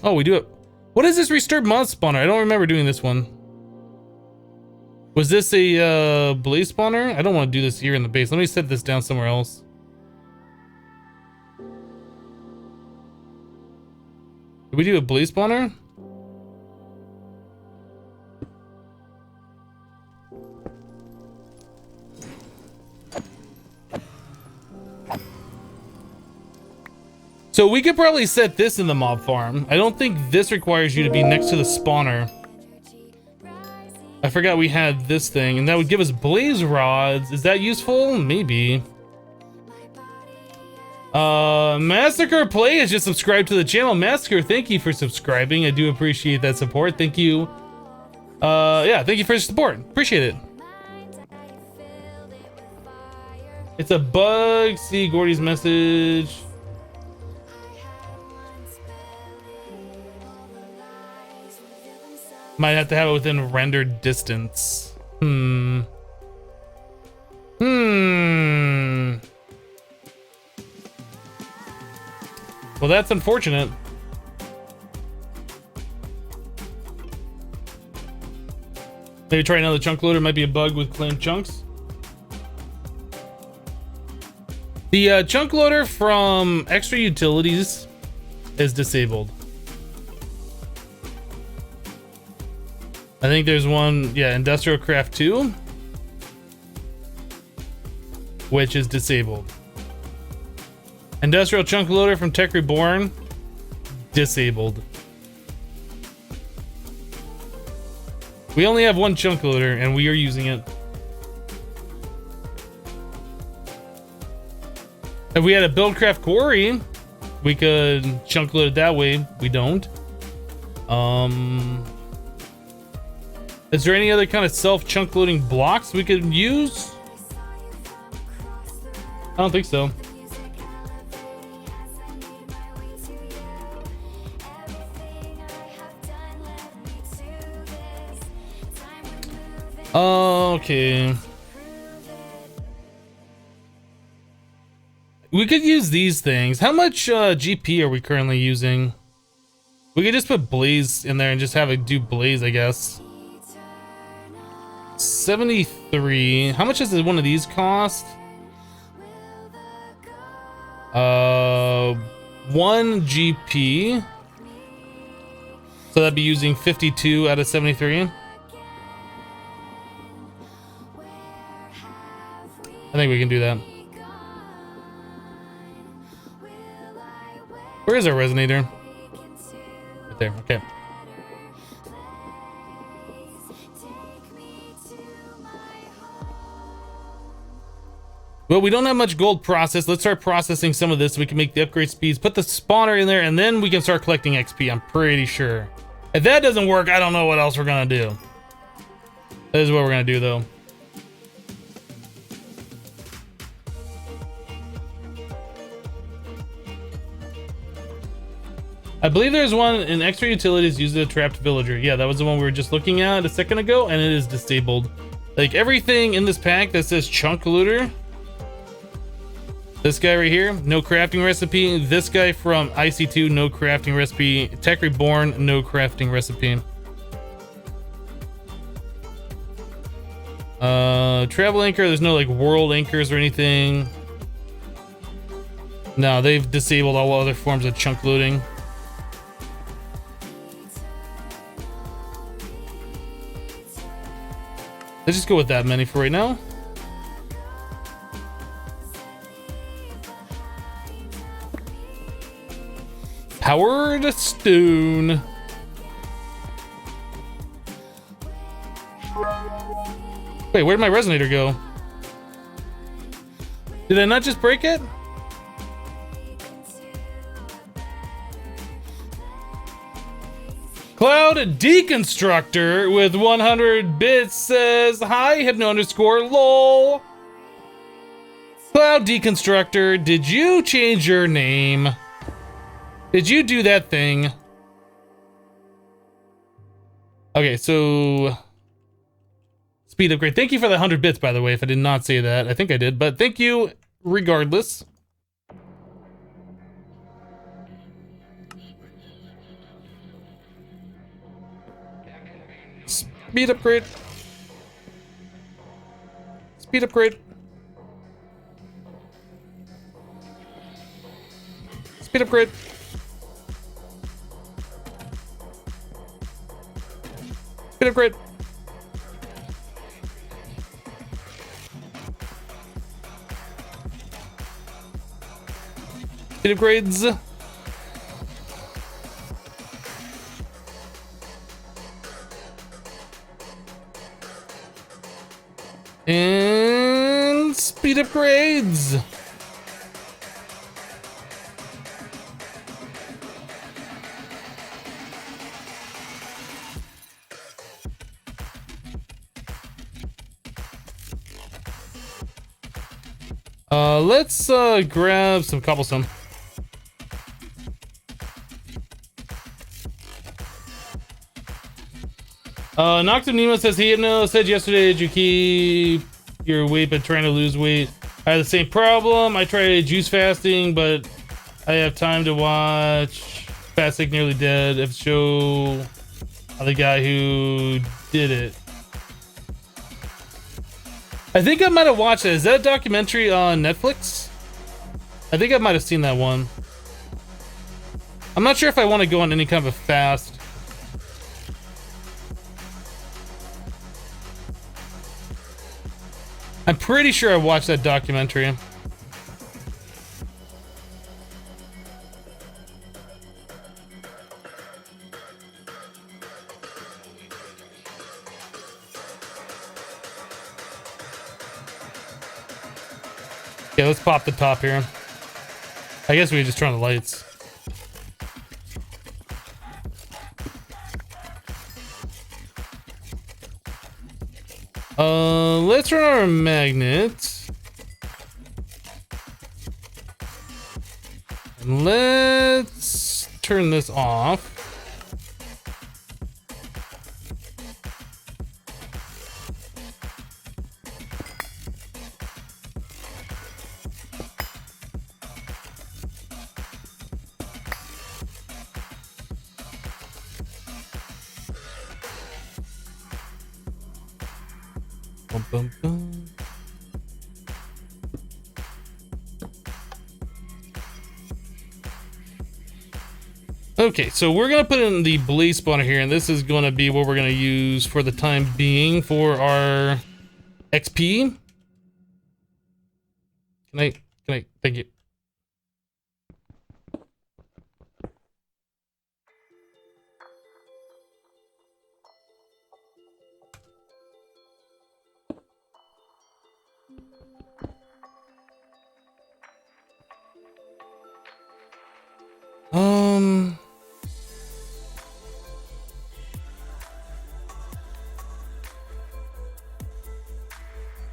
Oh, we do it. What is this restart mod spawner? I don't remember doing this one. Was this a blaze spawner? I don't want to do this here in the base. Let me set this down somewhere else. Did we do a blaze spawner? So we could probably set this in the mob farm. I don't think this requires you to be next to the spawner. I forgot we had this thing, and that would give us blaze rods. Is that useful? Maybe. Massacre Play has just subscribed to the channel. Massacre, thank you for subscribing. I do appreciate that support. Thank you. Yeah, thank you for your support. Appreciate it. It's a bug. See Gordy's message. Might have to have it within rendered distance. Well, that's unfortunate. Maybe try another chunk loader. Might be a bug with claimed chunks. The chunk loader from extra utilities is disabled. I think there's one, yeah, Industrial Craft 2, which is disabled. Industrial Chunk Loader from Tech Reborn, disabled. We only have one chunk loader and we are using it. If we had a Buildcraft Quarry, we could chunk load it that way. We don't. Is there any other kind of self-chunk loading blocks we could use? I don't think so. Okay. We could use these things. How much GP are we currently using? We could just put Blaze in there and just have it do Blaze, I guess. 73. How much does one of these cost? 1 GP. So that'd be using 52 out of 73. I think we can do that. Where is our resonator? Right there, okay. Well, we don't have much gold processed. Let's start processing some of this so we can make the upgrade speeds. Put the spawner in there, and then we can start collecting XP, I'm pretty sure. If that doesn't work, I don't know what else we're gonna do. That is what we're gonna do, though. I believe there's one in extra utilities used as a trapped villager. Yeah, that was the one we were just looking at a second ago, and it is disabled. Like, everything in this pack that says chunk looter. This guy right here, no crafting recipe. This guy from IC2, no crafting recipe. Tech Reborn, no crafting recipe. Travel anchor, there's no like world anchors or anything. No, they've disabled all other forms of chunk looting. Let's just go with that many for right now. Powered stone. Wait, where'd my resonator go? Did I not just break it? Cloud Deconstructor with 100 bits says, hi, Hypno _ lol. Cloud Deconstructor, did you change your name? Did you do that thing? Okay, so speed upgrade. Thank you for the 100 bits, by the way, if I did not say that. I think I did, but thank you regardless. Speed upgrade. Speed upgrade. Speed upgrade. Speed upgrade. Speed upgrades. And speed upgrades. Let's grab some cobblestone. Noctum Nemo says, he said yesterday, did you keep your weight but trying to lose weight? I had the same problem. I tried juice fasting, but I have time to watch Fasting Nearly Dead. If show the guy who did it. I think I might have watched it. Is that a documentary on Netflix? I think I might have seen that one. I'm not sure if I want to go on any kind of a fast. I'm pretty sure I watched that documentary. Okay, let's pop the top here. I guess we just turn on the lights. Let's run our magnet. And let's turn this off. Bum, bum, bum. Okay, so we're gonna put in the blaze spawner here, and this is gonna be what we're gonna use for the time being for our XP. Can I, thank you.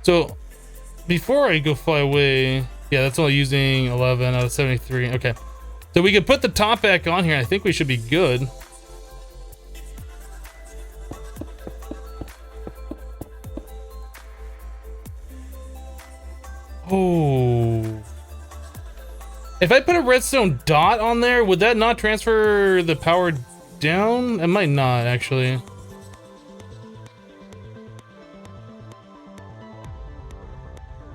So before I go fly away, yeah, that's only using 11 out of 73. Okay, so we could put the top back on here. I think we should be good. Oh, if I put a redstone dot on there, would that not transfer the power down? It might not, actually.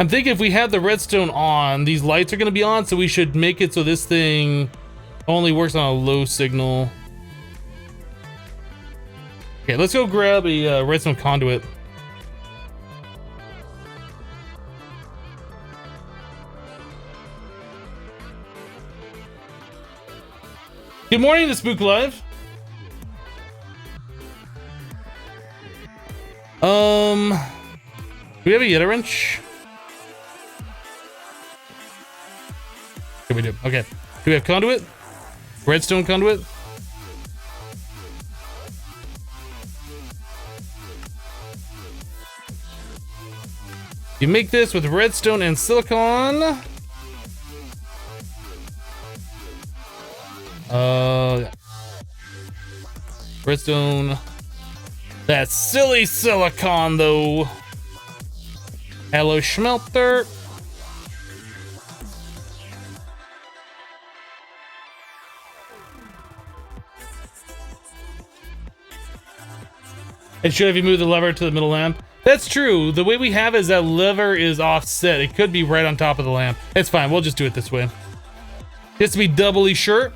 I'm thinking if we have the redstone on, these lights are going to be on, so we should make it so this thing only works on a low signal. Okay, let's go grab a redstone conduit. Good morning to Spook Live. Do we have a Yeti wrench? Okay, we do. Okay. Do we have conduit? Redstone conduit? You make this with redstone and silicon. Redstone. That silly silicon though. Hello, smelter. It should have you moved the lever to the middle lamp. That's true. The way we have is that lever is offset. It could be right on top of the lamp. It's fine. We'll just do it this way. Just to be doubly sure.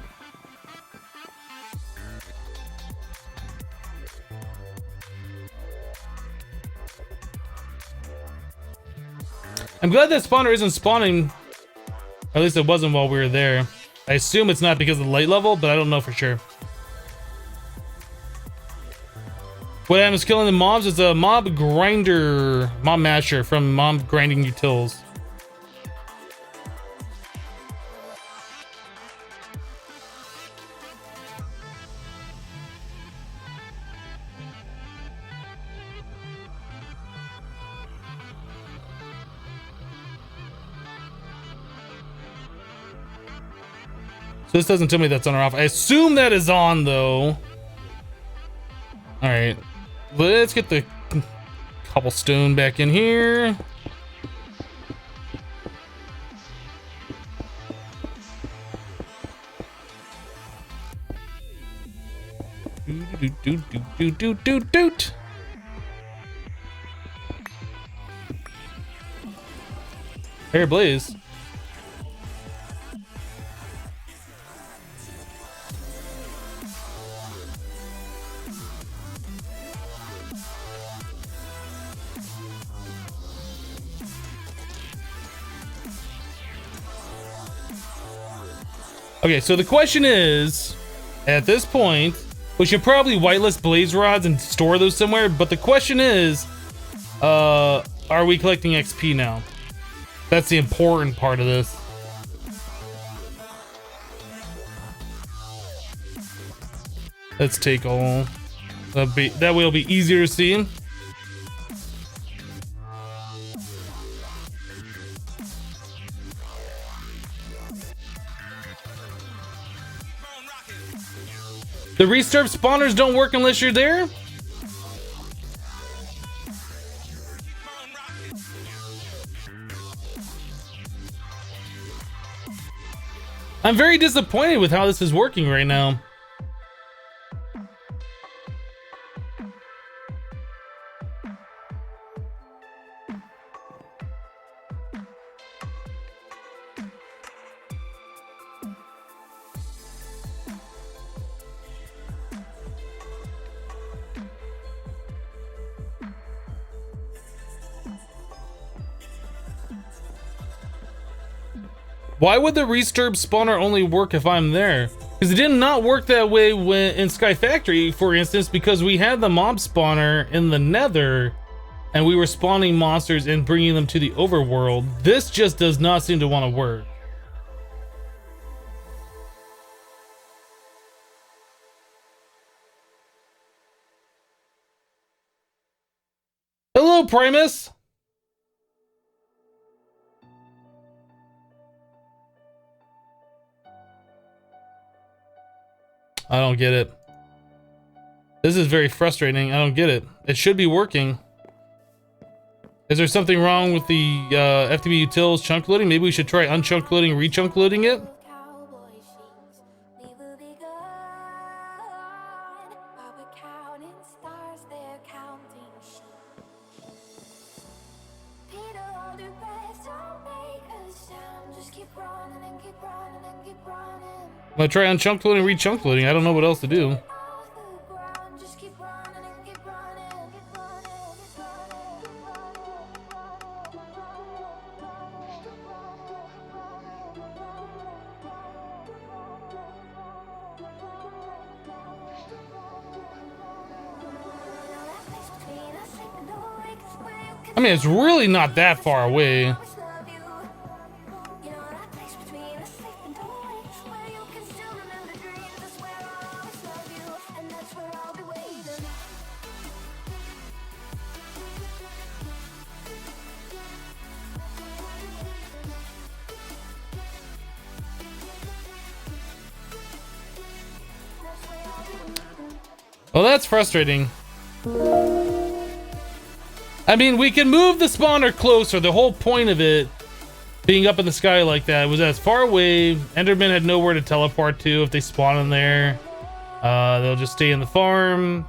I'm glad that spawner isn't spawning. Or at least it wasn't while we were there. I assume it's not because of the light level, but I don't know for sure. What happens killing the mobs is a mob grinder, mob masher from mob grinding utils. So this doesn't tell me that's on or off. I assume that is on though. All right. Let's get the cobblestone back in here. Doot. Hair blaze. Okay, so the question is, at this point, we should probably whitelist blaze rods and store those somewhere, but the question is, are we collecting XP now? That's the important part of this. Let's take all. That way it'll be easier to see. The restart spawners don't work unless you're there? I'm very disappointed with how this is working right now. Why would the resturb spawner only work if I'm there? Because it did not work that way when in Sky Factory, for instance, because we had the mob spawner in the nether and we were spawning monsters and bringing them to the overworld. This just does not seem to want to work. Hello, Primus! I don't get it. This is very frustrating. I don't get it. It should be working. Is there something wrong with the FTB utils chunk loading? Maybe we should try unchunk loading, rechunk loading it? I'm gonna try unchunk loading, rechunk loading. I don't know what else to do. I mean, it's really not that far away. Well, that's frustrating. I mean, we can move the spawner closer. The whole point of it being up in the sky like that was as far away. Endermen had nowhere to teleport to if they spawn in there. They'll just stay in the farm.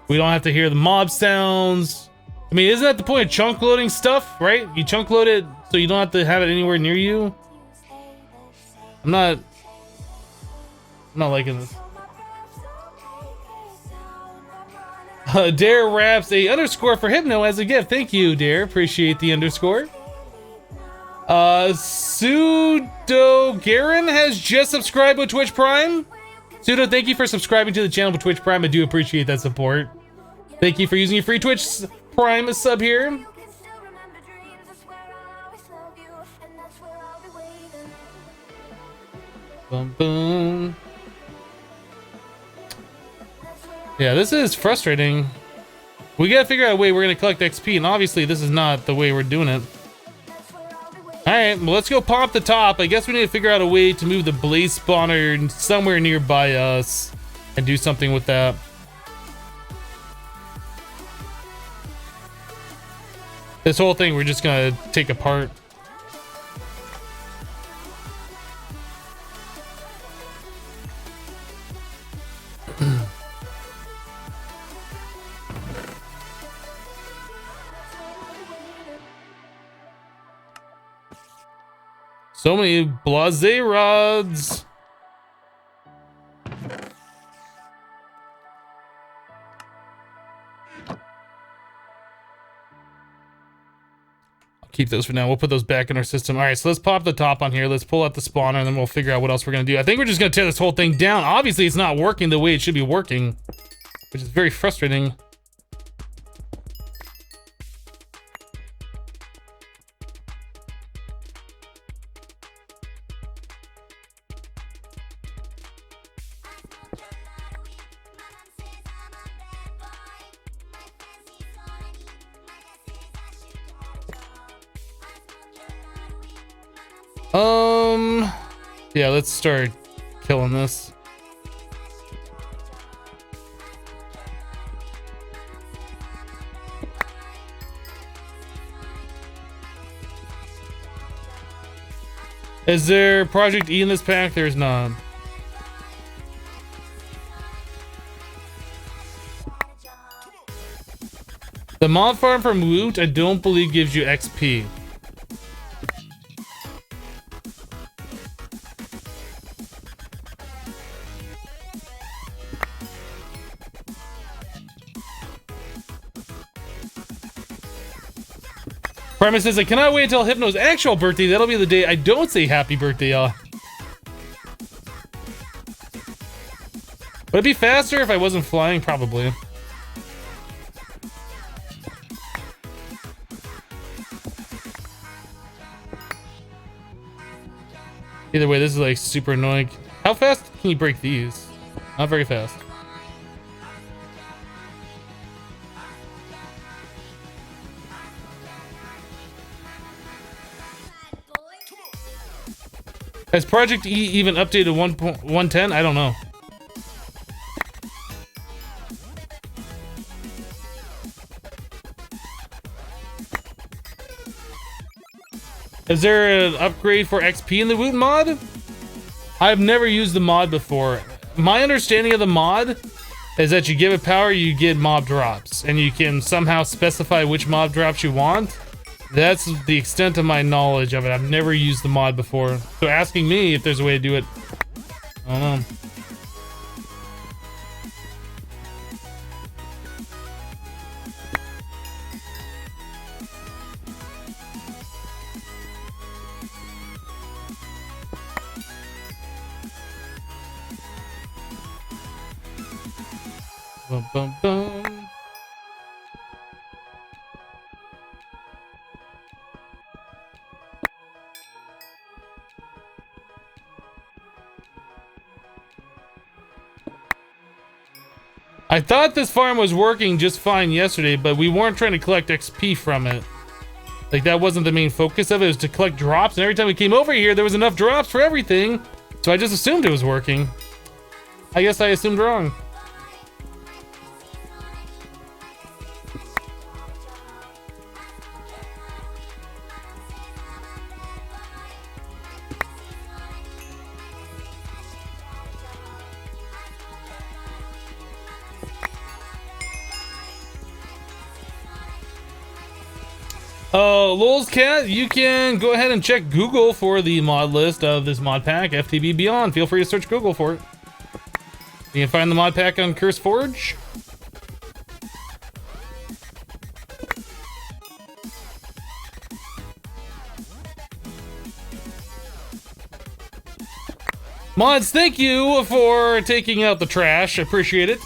We don't have to hear the mob sounds. I mean, isn't that the point of chunk loading stuff, right? You chunk load it so you don't have to have it anywhere near you. I'm not liking this. Dare raps a underscore for Hypno as a gift. Thank you, Dare. Appreciate the underscore. Pseudo Garen has just subscribed with Twitch Prime. Pseudo, thank you for subscribing to the channel with Twitch Prime. I do appreciate that support. Thank you for using your free Twitch Prime sub here. Boom, boom. Yeah, this is frustrating. We gotta figure out a way we're gonna collect XP, and obviously this is not the way we're doing it. Alright, well, let's go pop the top. I guess we need to figure out a way to move the blaze spawner somewhere nearby us and do something with that. This whole thing we're just gonna take apart. So many blase rods. Keep those for now. We'll put those back in our system. All right, so let's pop the top on here. Let's pull out the spawner, and then we'll figure out what else we're gonna do. I think we're just gonna tear this whole thing down. Obviously, it's not working the way it should be working, which is very frustrating. Yeah, let's start killing this. Is there Project E in this pack? There's none. The mob farm from Woot, I don't believe gives you XP. Primus says, I cannot wait until Hypno's actual birthday. That'll be the day I don't say happy birthday, y'all. Would it be faster if I wasn't flying? Probably. Either way, this is like super annoying. How fast can you break these? Not very fast. Has Project E even updated 1.110? I don't know. Is there an upgrade for XP in the Woot mod? I've never used the mod before. My understanding of the mod is that you give it power, you get mob drops, and you can somehow specify which mob drops you want. That's the extent of my knowledge of it. I've never used the mod before. So asking me if there's a way to do it, I don't know. Bum, bum, bum. I thought this farm was working just fine yesterday, but we weren't trying to collect XP from it. Like, that wasn't the main focus of it. It was to collect drops, and every time we came over here, there was enough drops for everything. So I just assumed it was working. I guess I assumed wrong. Lol's Cat, you can go ahead and check Google for the mod list of this mod pack, FTB Beyond. Feel free to search Google for it. You can find the mod pack on Curse Forge. Mods, thank you for taking out the trash. I appreciate it.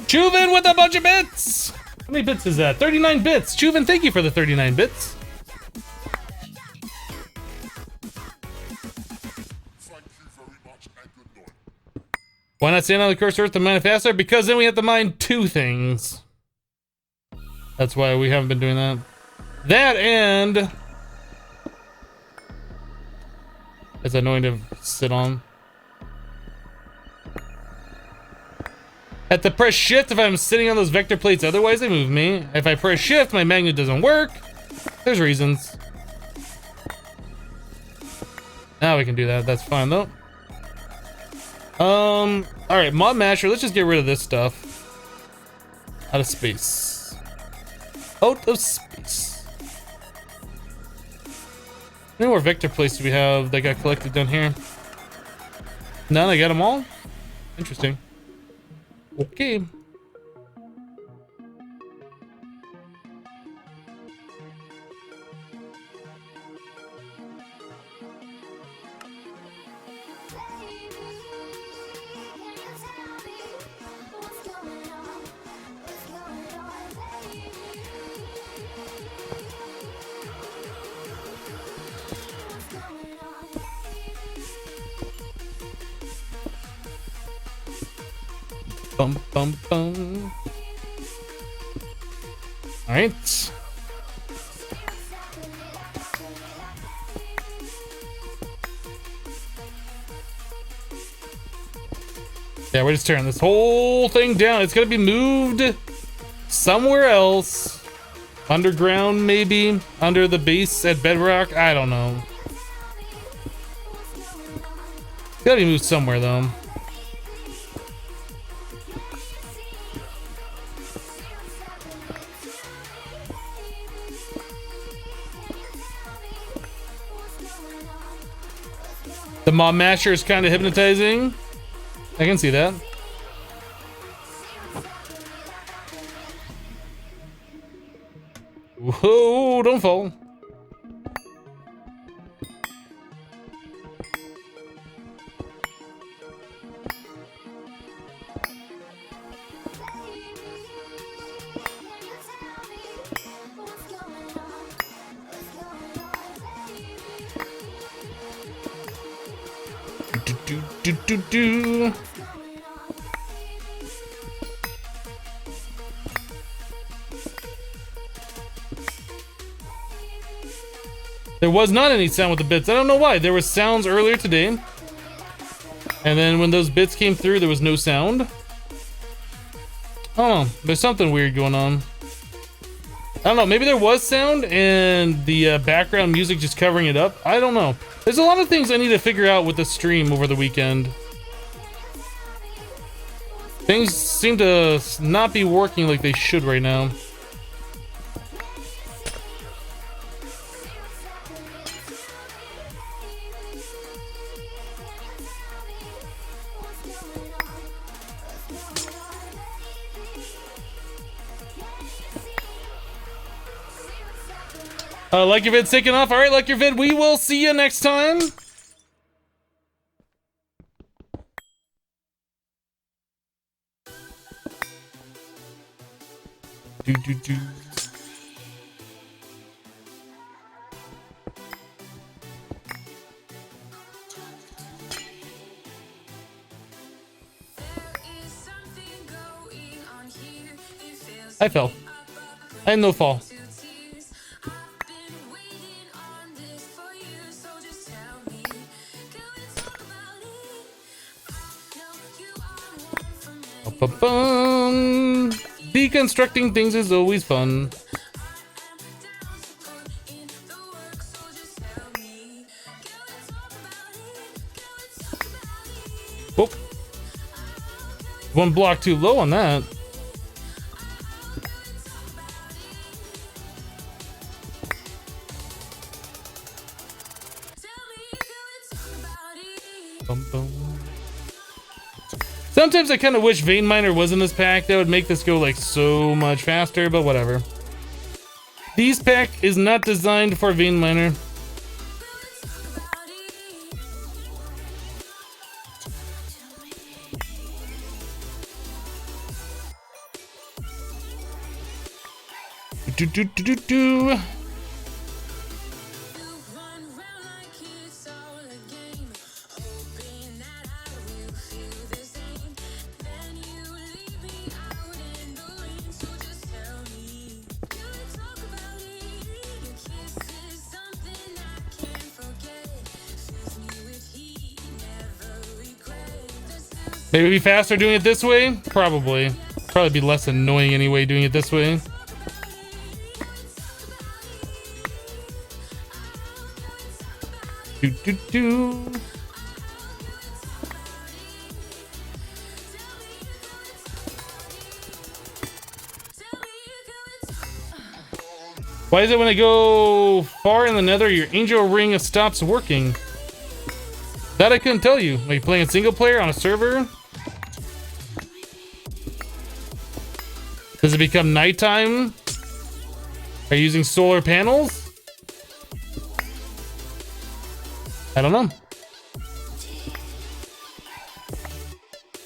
Chuven with a bunch of bits! How many bits is that? 39 bits! Chuven, thank you for the 39 bits. Why not stand on the cursor Earth to mine it faster? Because then we have to mine two things. That's why we haven't been doing that. That and... it's annoying to sit on. Have to press shift if I'm sitting on those vector plates, otherwise they move me. If I press shift, my magnet doesn't work. There's reasons. Now we can do that, that's fine though. Alright, Mod Masher, let's just get rid of this stuff. Out of space. Out of space. How many more vector plates do we have that got collected down here? None, I got them all? Interesting. Okay. Bum, bum, bum. All right. Yeah, we're just tearing this whole thing down. It's gonna be moved somewhere else. Underground, maybe? Under the base at Bedrock? I don't know. It's gotta be moved somewhere, though. The Mob Masher is kind of hypnotizing. I can see that. Whoa, don't fall. Do. There was not any sound with the bits. I don't know why. There was sounds earlier today. And then when those bits came through, there was no sound. Oh, there's something weird going on. I don't know. Maybe there was sound and the background music just covering it up. I don't know. There's a lot of things I need to figure out with the stream over the weekend. Things seem to not be working like they should right now. Like your vid's taking off. All right, like your vid. We will see you next time. Do. I fell. I had no fall. Ba-bum. Deconstructing things is always fun. One block too low on that. Bum, bum. Sometimes I kind of wish Vein Miner was in this pack. That would make this go like so much faster, but whatever. These pack is not designed for Vein Miner. Do. Maybe be faster doing it this way? Probably. Probably be less annoying anyway doing it this way. Do. Why is it when I go far in the nether, your angel ring stops working? That I couldn't tell you. Are you playing a single player on a server? Does it become nighttime? Are you using solar panels? I don't know.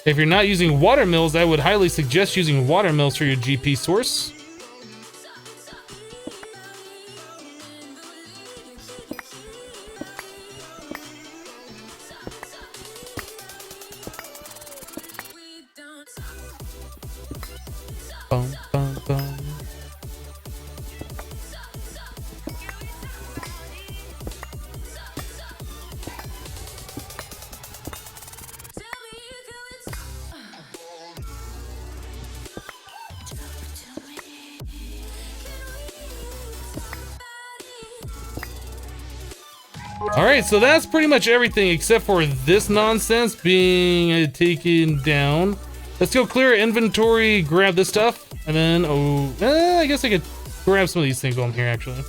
If you're not using water mills, I would highly suggest using water mills for your GP source. Bum, bum, bum. Alright, so that's pretty much everything except for this nonsense being taken down. Let's go clear inventory, grab this stuff, and then, I guess I could grab some of these things while I'm here, actually.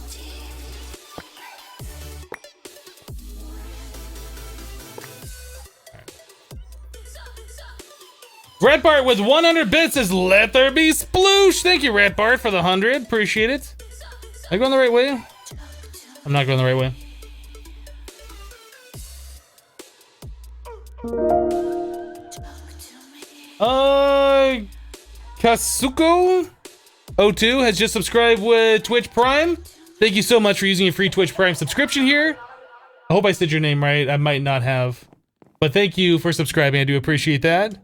Red Bart with 100 bits says, "Let there be sploosh." Thank you, Red Bart, for the 100. Appreciate it. Am I going the right way? I'm not going the right way. Kasuko02 has just subscribed with Twitch Prime. Thank you so much for using your free Twitch Prime subscription here. I hope I said your name right. I might not have. But thank you for subscribing. I do appreciate that.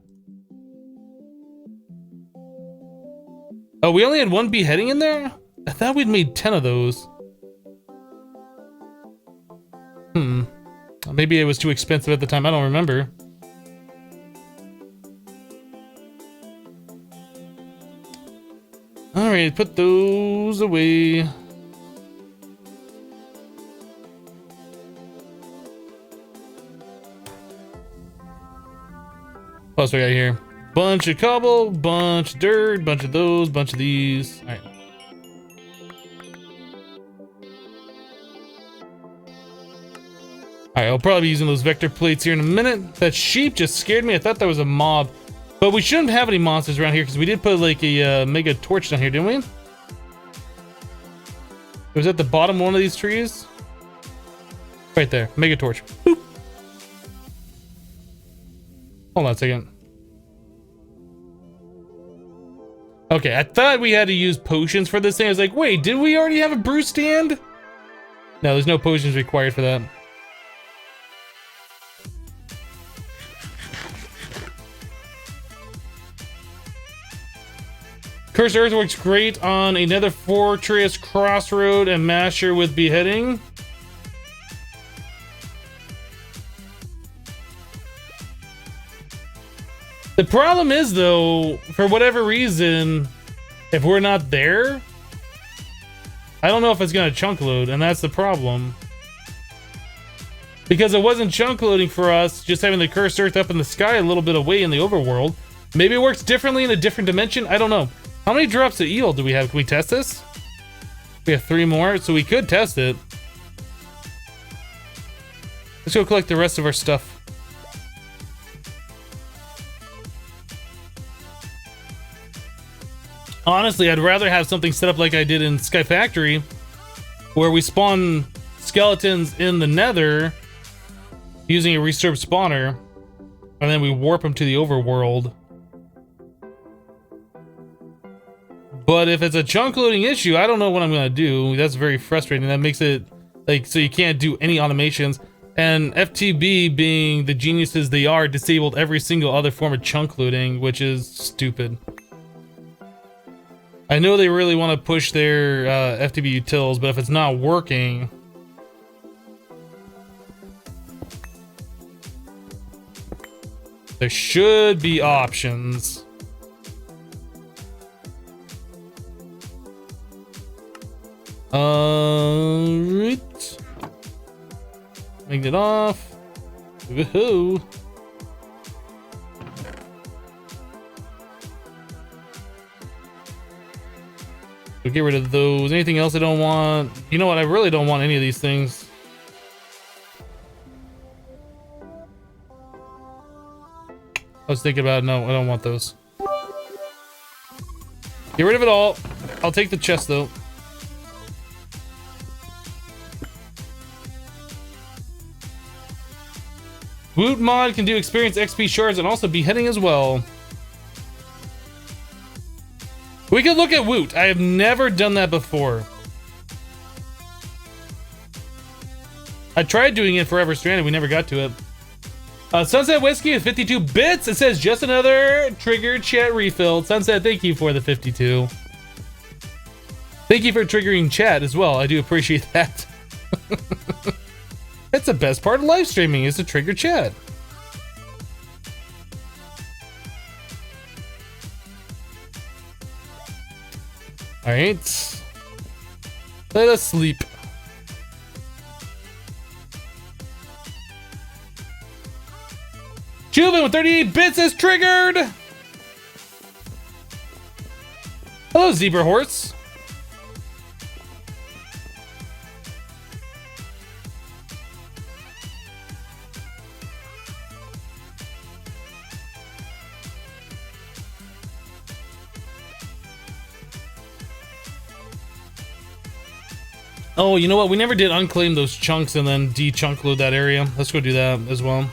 Oh, we only had one beheading in there? I thought we'd made 10 of those. Maybe it was too expensive at the time. I don't remember. Alright, put those away. What else we got here? Bunch of cobble, bunch of dirt, bunch of those, bunch of these. Alright. Alright, I'll probably be using those vector plates here in a minute. That sheep just scared me. I thought that was a mob. But we shouldn't have any monsters around here because we did put like a mega torch down here, didn't we? It was at the bottom of one of these trees. Right there, mega torch. Boop. Hold on a second. Okay, I thought we had to use potions for this thing. I was like, wait, did we already have a brew stand? No, there's no potions required for that. Cursed Earth works great on a Nether Fortress, Crossroad, and Masher with beheading. The problem is, though, for whatever reason, if we're not there, I don't know if it's going to chunk load, and that's the problem. Because it wasn't chunk loading for us, just having the Cursed Earth up in the sky a little bit away in the overworld. Maybe it works differently in a different dimension. I don't know. How many drops of eel do we have? Can we test this? We have 3 more, so we could test it. Let's go collect the rest of our stuff. Honestly, I'd rather have something set up like I did in Sky Factory, where we spawn skeletons in the nether using a reserved spawner, and then we warp them to the overworld. But if it's a chunk loading issue, I don't know what I'm gonna do. That's very frustrating. That makes it like so you can't do any automations. And FTB, being the geniuses they are, disabled every single other form of chunk looting, which is stupid. I know they really want to push their FTB utils, but if it's not working... there should be options. Right. Make it off. Woohoo. So get rid of those. Anything else I don't want? You know what? I really don't want any of these things. I was thinking about, no, I don't want those. Get rid of it all. I'll take the chest though. Woot mod can do experience XP shards and also beheading as well. We could look at Woot. I have never done that before. I tried doing it Forever Stranded. We never got to it. Sunset Whiskey is 52 bits. It says just another trigger chat refilled. Sunset, thank you for the 52. Thank you for triggering chat as well. I do appreciate that. That's the best part of live streaming is to trigger chat. All right. Let us sleep. Juven with 38 bits is triggered. Hello, Zebra Horse. Oh, you know what? We never did unclaim those chunks and then de-chunk load that area. Let's go do that as well.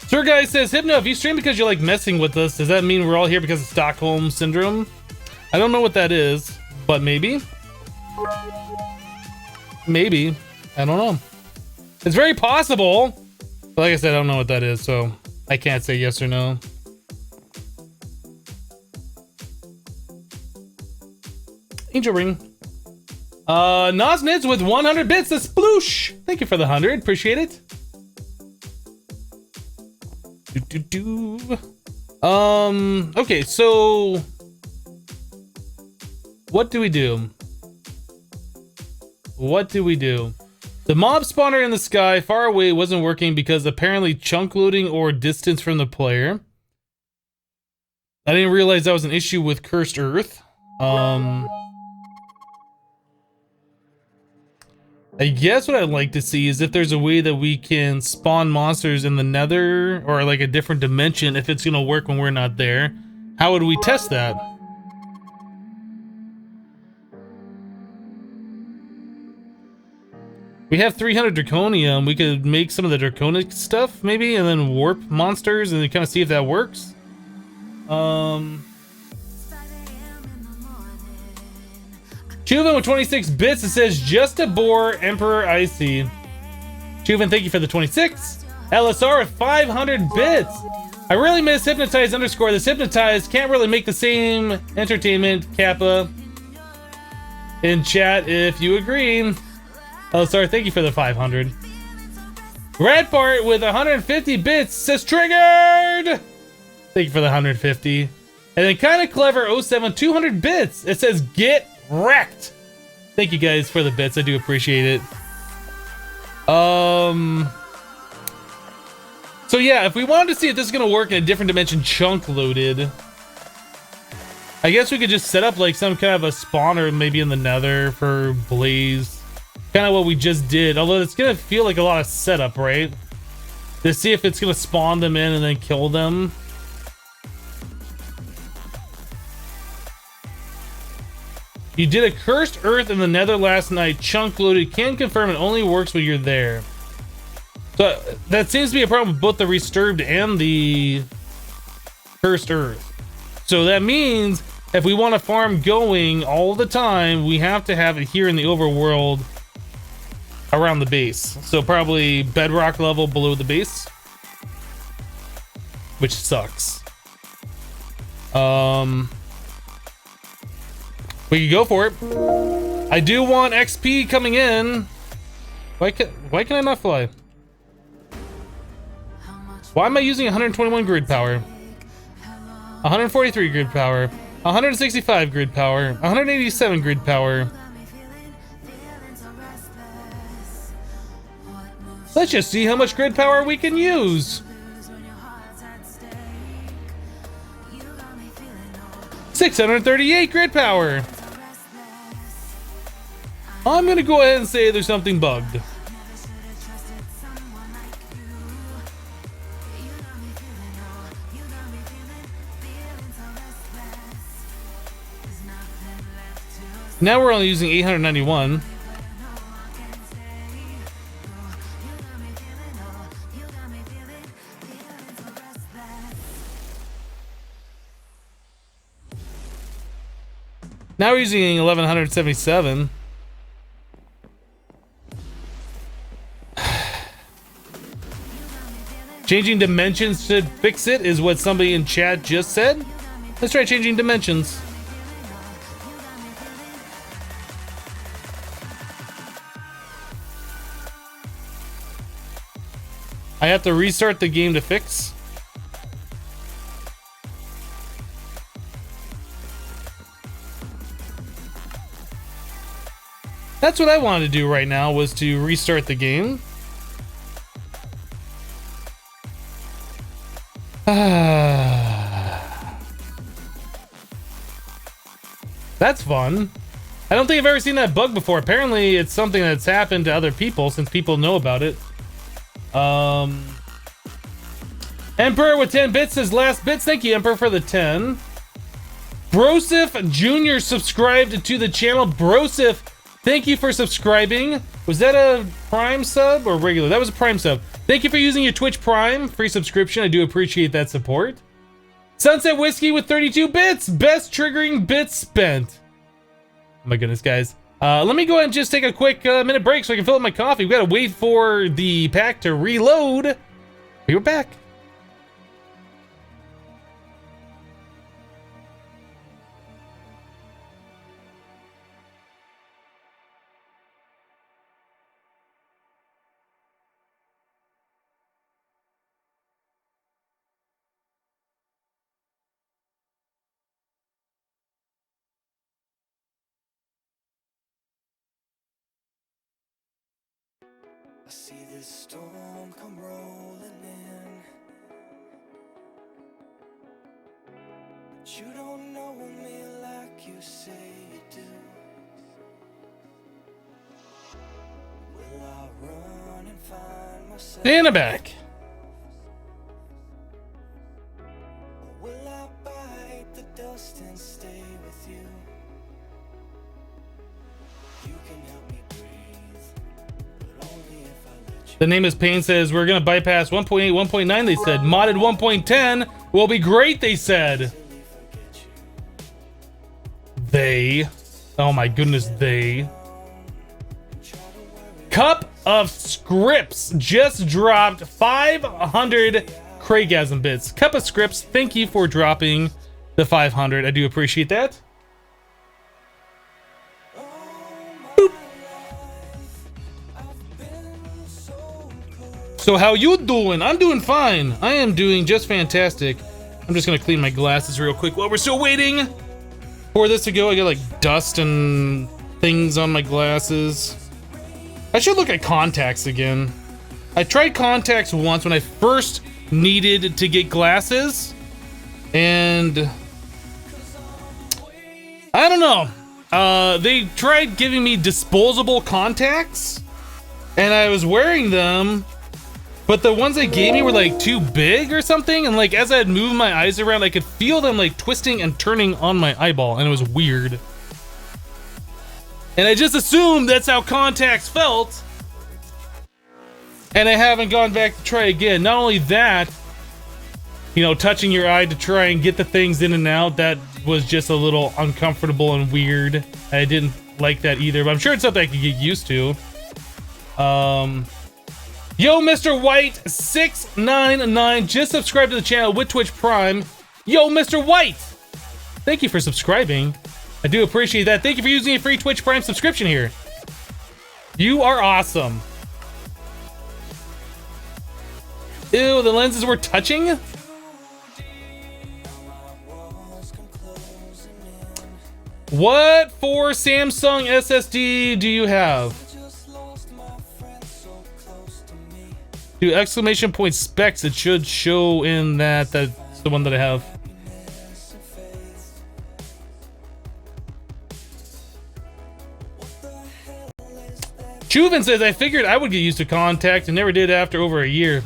Sir Guy says, Hypno, if you stream because you like messing with us, does that mean we're all here because of Stockholm Syndrome? I don't know what that is, but maybe. Maybe. I don't know. It's very possible. But like I said, I don't know what that is, so I can't say yes or no. Angel Ring. Nosnids with 100 bits. The sploosh. Thank you for the 100. Appreciate it. Okay, so what do we do? What do we do? The mob spawner in the sky far away wasn't working because apparently chunk loading or distance from the player. I didn't realize that was an issue with Cursed Earth. I guess what I'd like to see is if there's a way that we can spawn monsters in the nether or like a different dimension if it's gonna work when we're not there. How would we test that? We have 300 draconium. We could make some of the draconic stuff maybe and then warp monsters and then kind of see if that works. Chuven with 26 bits. It says just a bore Emperor Icy. Chuven, thank you for the 26. LSR with 500 bits. I really miss Hypnotize underscore. This Hypnotize can't really make the same entertainment Kappa in chat if you agree. Oh, sorry. Thank you for the 500. Red part with 150 bits says triggered. Thank you for the 150. And then kind of clever 07 200 bits. It says get wrecked. Thank you guys for the bits. I do appreciate it. So yeah, if we wanted to see if this is gonna work in a different dimension chunk loaded, I guess we could just set up like some kind of a spawner maybe in the nether for Blaze. Kind of what we just did, although it's gonna feel like a lot of setup, right? To see if it's gonna spawn them in and then kill them. You did a cursed earth in the nether last night, chunk loaded, can confirm it only works when you're there. So that seems to be a problem with both the resturbed and the cursed earth. So that means if we want to farm going all the time, we have to have it here in the overworld around the base. So probably bedrock level below the base, which sucks. We could go for it. I do want XP coming in. Why can I not fly? Why am I using 121 grid power? 143 grid power, 165 grid power, 187 grid power. Let's just see how much grid power we can use. 638 grid power. I'm gonna go ahead and say there's something bugged. Now we're only using 891. Now we're using 1177. Changing dimensions should fix it, is what somebody in chat just said. Let's try changing dimensions. I have to restart the game to fix. That's what I wanted to do right now, was to restart the game. That's fun. I don't think I've ever seen that bug before. Apparently it's something that's happened to other people, since people know about it. Emperor with 10 bits says last bits. Thank you, Emperor, for the 10. Brosif Jr. subscribed to the channel. Brosif, thank you for subscribing. Was that a Prime sub or regular? That was a Prime sub. Thank you for using your Twitch Prime free subscription. I do appreciate that support. Sunset Whiskey with 32 bits. Best triggering bits spent. Oh my goodness, guys. Let me go ahead and just take a quick minute break so I can fill up my coffee. We gotta wait for the pack to reload. Be right back. I see this storm come rolling in, but you don't know me like you say you do. Will I run and find myself? And I'm back. Or will I bite the dust and stay with you? You can help me breathe, but only if I let you. The name is Pain says we're gonna bypass 1.8, 1.9. They said modded 1.10 will be great. They said. They. Oh my goodness, they. Cup of Scripts just dropped 500 Craigasm bits. Cup of Scripts, thank you for dropping the 500. I do appreciate that. Boop. So how you doing? I'm doing fine. I am doing just fantastic. I'm just gonna clean my glasses real quick while we're still waiting for this to go. I got like dust and things on my glasses. I should look at contacts again. I tried contacts once when I first needed to get glasses, and I don't know. They tried giving me disposable contacts, and I was wearing them, but the ones they gave me were like too big or something, and like as I'd move my eyes around, I could feel them like twisting and turning on my eyeball, and it was weird. And I just assumed that's how contacts felt, and I haven't gone back to try again. Not only that, you know, touching your eye to try and get the things in and out, that was just a little uncomfortable and weird. I didn't like that either, but I'm sure it's something I could get used to. Yo, Mr. White 699 just subscribed to the channel with Twitch Prime. Yo, Mr. White, thank you for subscribing. I do appreciate that. Thank you for using a free Twitch Prime subscription here. You are awesome. Ew, the lenses were touching? What for Samsung SSD do you have? Do exclamation point specs, it should show in that. That's the one that I have. Chuven says, I figured I would get used to contact and never did after over a year.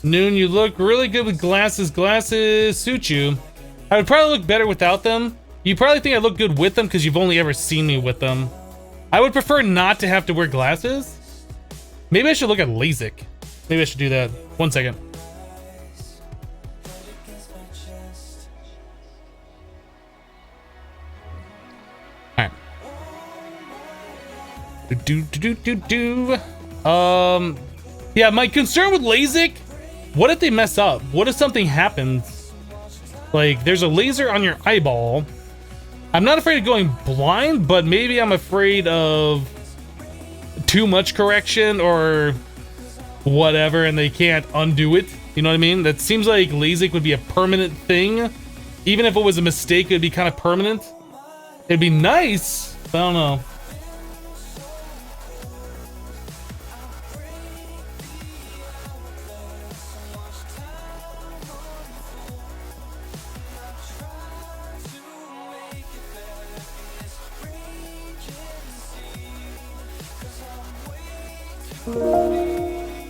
Noon, you look really good with glasses. Glasses suit you. I would probably look better without them. You probably think I look good with them because you've only ever seen me with them. I would prefer not to have to wear glasses. Maybe I should look at LASIK. Maybe I should do that. 1 second. Alright. Yeah, my concern with LASIK, what if they mess up? What if something happens? Like, there's a laser on your eyeball. I'm not afraid of going blind, but maybe I'm afraid of too much correction or whatever, and they can't undo it. You know what I mean? That seems like LASIK would be a permanent thing. Even if it was a mistake, it'd be kind of permanent. It'd be nice, but I don't know.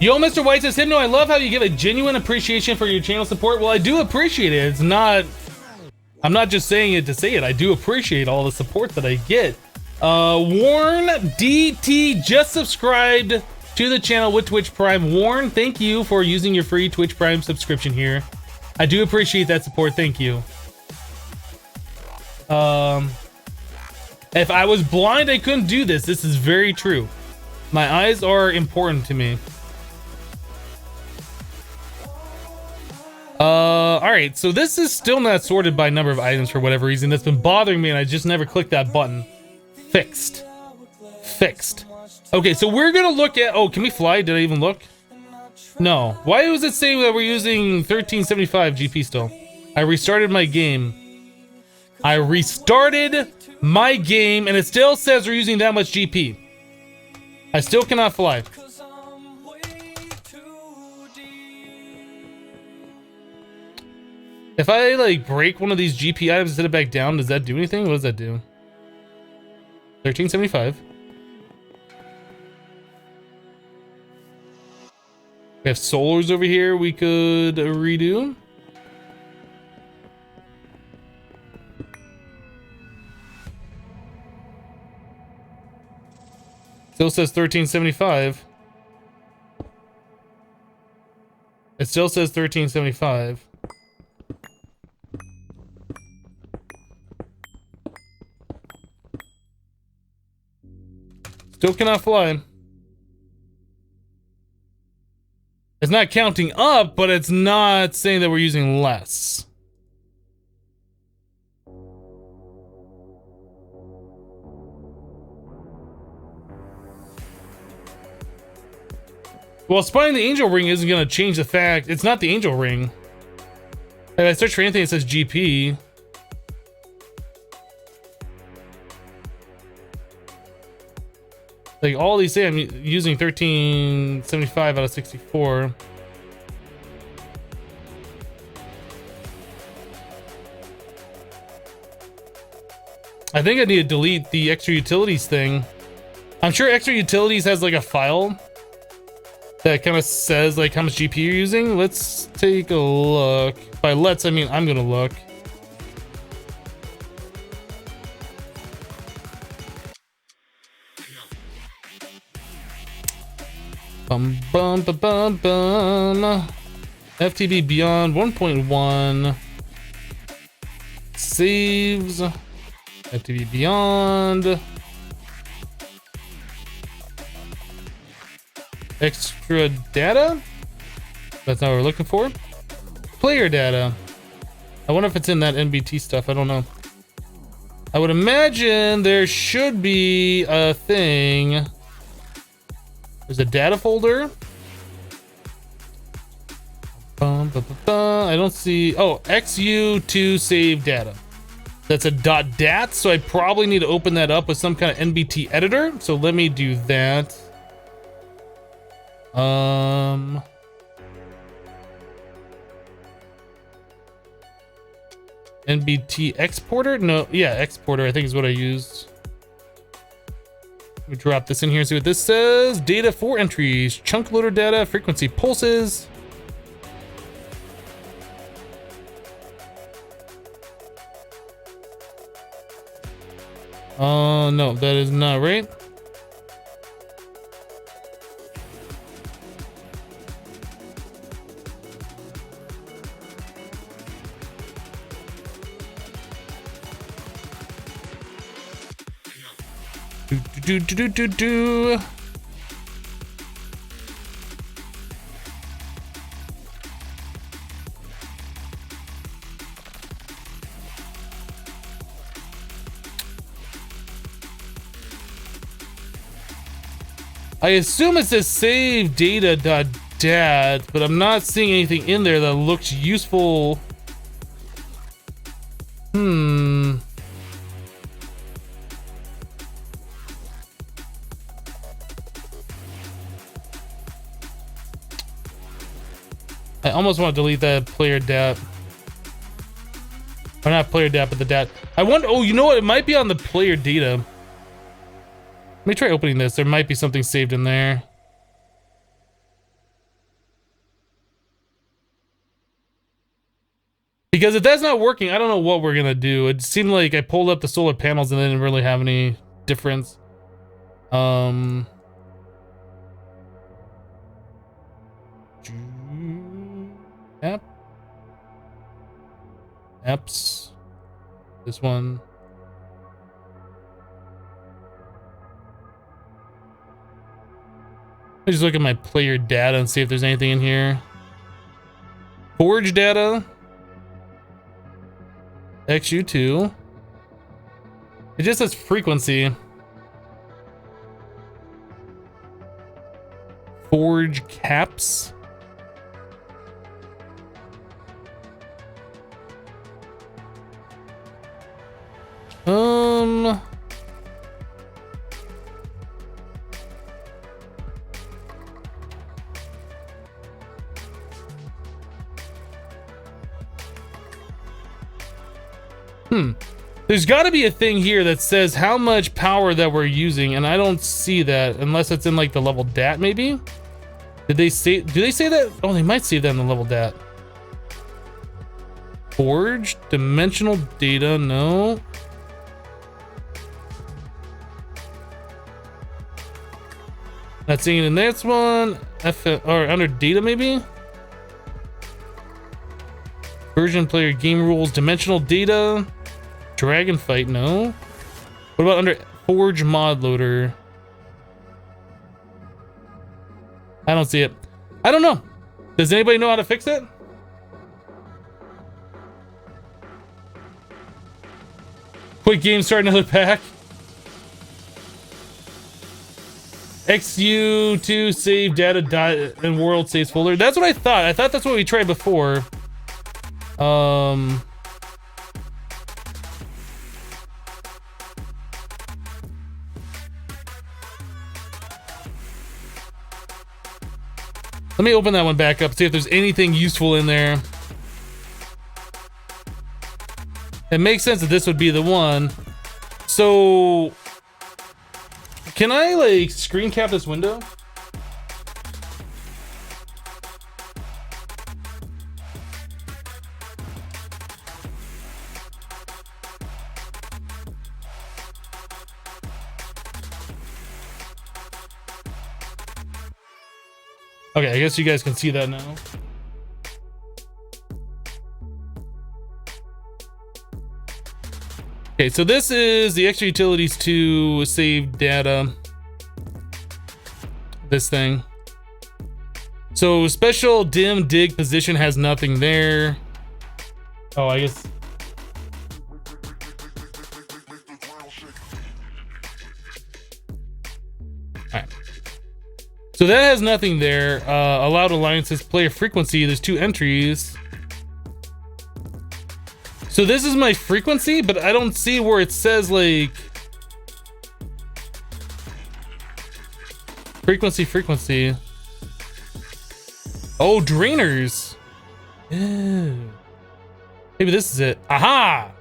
Yo, Mr. White says, Hypno, I love how you give a genuine appreciation for your channel support. Well, I do appreciate it. It's not, I'm not just saying it to say it. I do appreciate all the support that I get. Warren DT just subscribed to the channel with Twitch Prime. Warren, thank you for using your free Twitch Prime subscription here. I do appreciate that support. Thank you. If I was blind, I couldn't do this. This is very true. My eyes are important to me. Alright, so this is still not sorted by number of items for whatever reason. That's been bothering me and I just never clicked that button. Fixed. Fixed. Okay, so we're gonna look at, oh, can we fly? Did I even look? No. Why was it saying that we're using 1375 GP still? I restarted my game. I restarted my game and it still says we're using that much GP. I still cannot fly. If I like break one of these GP items and set it back down, does that do anything? What does that do? 1375. We have solars over here we could redo. Still says 1375. It still says 1375. Still cannot fly. It's not counting up, but it's not saying that we're using less. Well, spotting the angel ring isn't going to change the fact it's not the angel ring. If I search for anything that says GP, like all these say I'm using 1375 out of 64. I think I need to delete the extra utilities thing. I'm sure extra utilities has like a file that kind of says like how much GP you're using. Let's take a look. By let's, I mean I'm gonna look. Bum bum bum bum bum. FTB Beyond 1.1 saves. FTB Beyond. Extra data? That's not what we're looking for. Player data. I wonder if it's in that NBT stuff. I don't know. I would imagine there should be a thing. There's a data folder. I don't see. Oh, XU2 save data. That's a .dat. So I probably need to open that up with some kind of NBT editor. So let me do that. NBT exporter? No, yeah, exporter I think is what I used. Let me drop this in here and see what this says. Data 4 entries, chunk loader data, frequency pulses. Oh, no, that is not right. Do. I assume it says save data.dat, but I'm not seeing anything in there that looks useful. I almost want to delete that player dat. Or not player dat, but the dat. I wonder, oh, you know what? It might be on the player data. Let me try opening this. There might be something saved in there. Because if that's not working, I don't know what we're gonna do. It seemed like I pulled up the solar panels and they didn't really have any difference. App. Apps. This one. I just look at my player data and see if there's anything in here. Forge data. XU2. It just says frequency. Forge caps. There's got to be a thing here that says how much power that we're using, and I don't see that unless it's in like the level dat maybe. Did they say? Do they say that? Oh, they might say that in the level dat. Forge dimensional data, no. Not seeing it in this one. Or under data maybe. Version player game rules dimensional data. Dragon fight, no. What about under Forge mod loader? I don't see it. I don't know. Does anybody know how to fix it? Quick game, start another pack. XU2 save data and world saves folder. That's what I thought. I thought that's what we tried before. Let me open that one back up, see if there's anything useful in there. It makes sense that this would be the one. So, can I like screen cap this window? Okay, I guess you guys can see that now. Okay, so this is the extra utilities to save data. This thing. So special dim dig position has nothing there. Oh, I guess. Alright. So that has nothing there. Allowed alliances, player frequency. There's 2 entries. So this is my frequency, but I don't see where it says like frequency. Oh, drainers. Ew. Maybe this is it. Aha.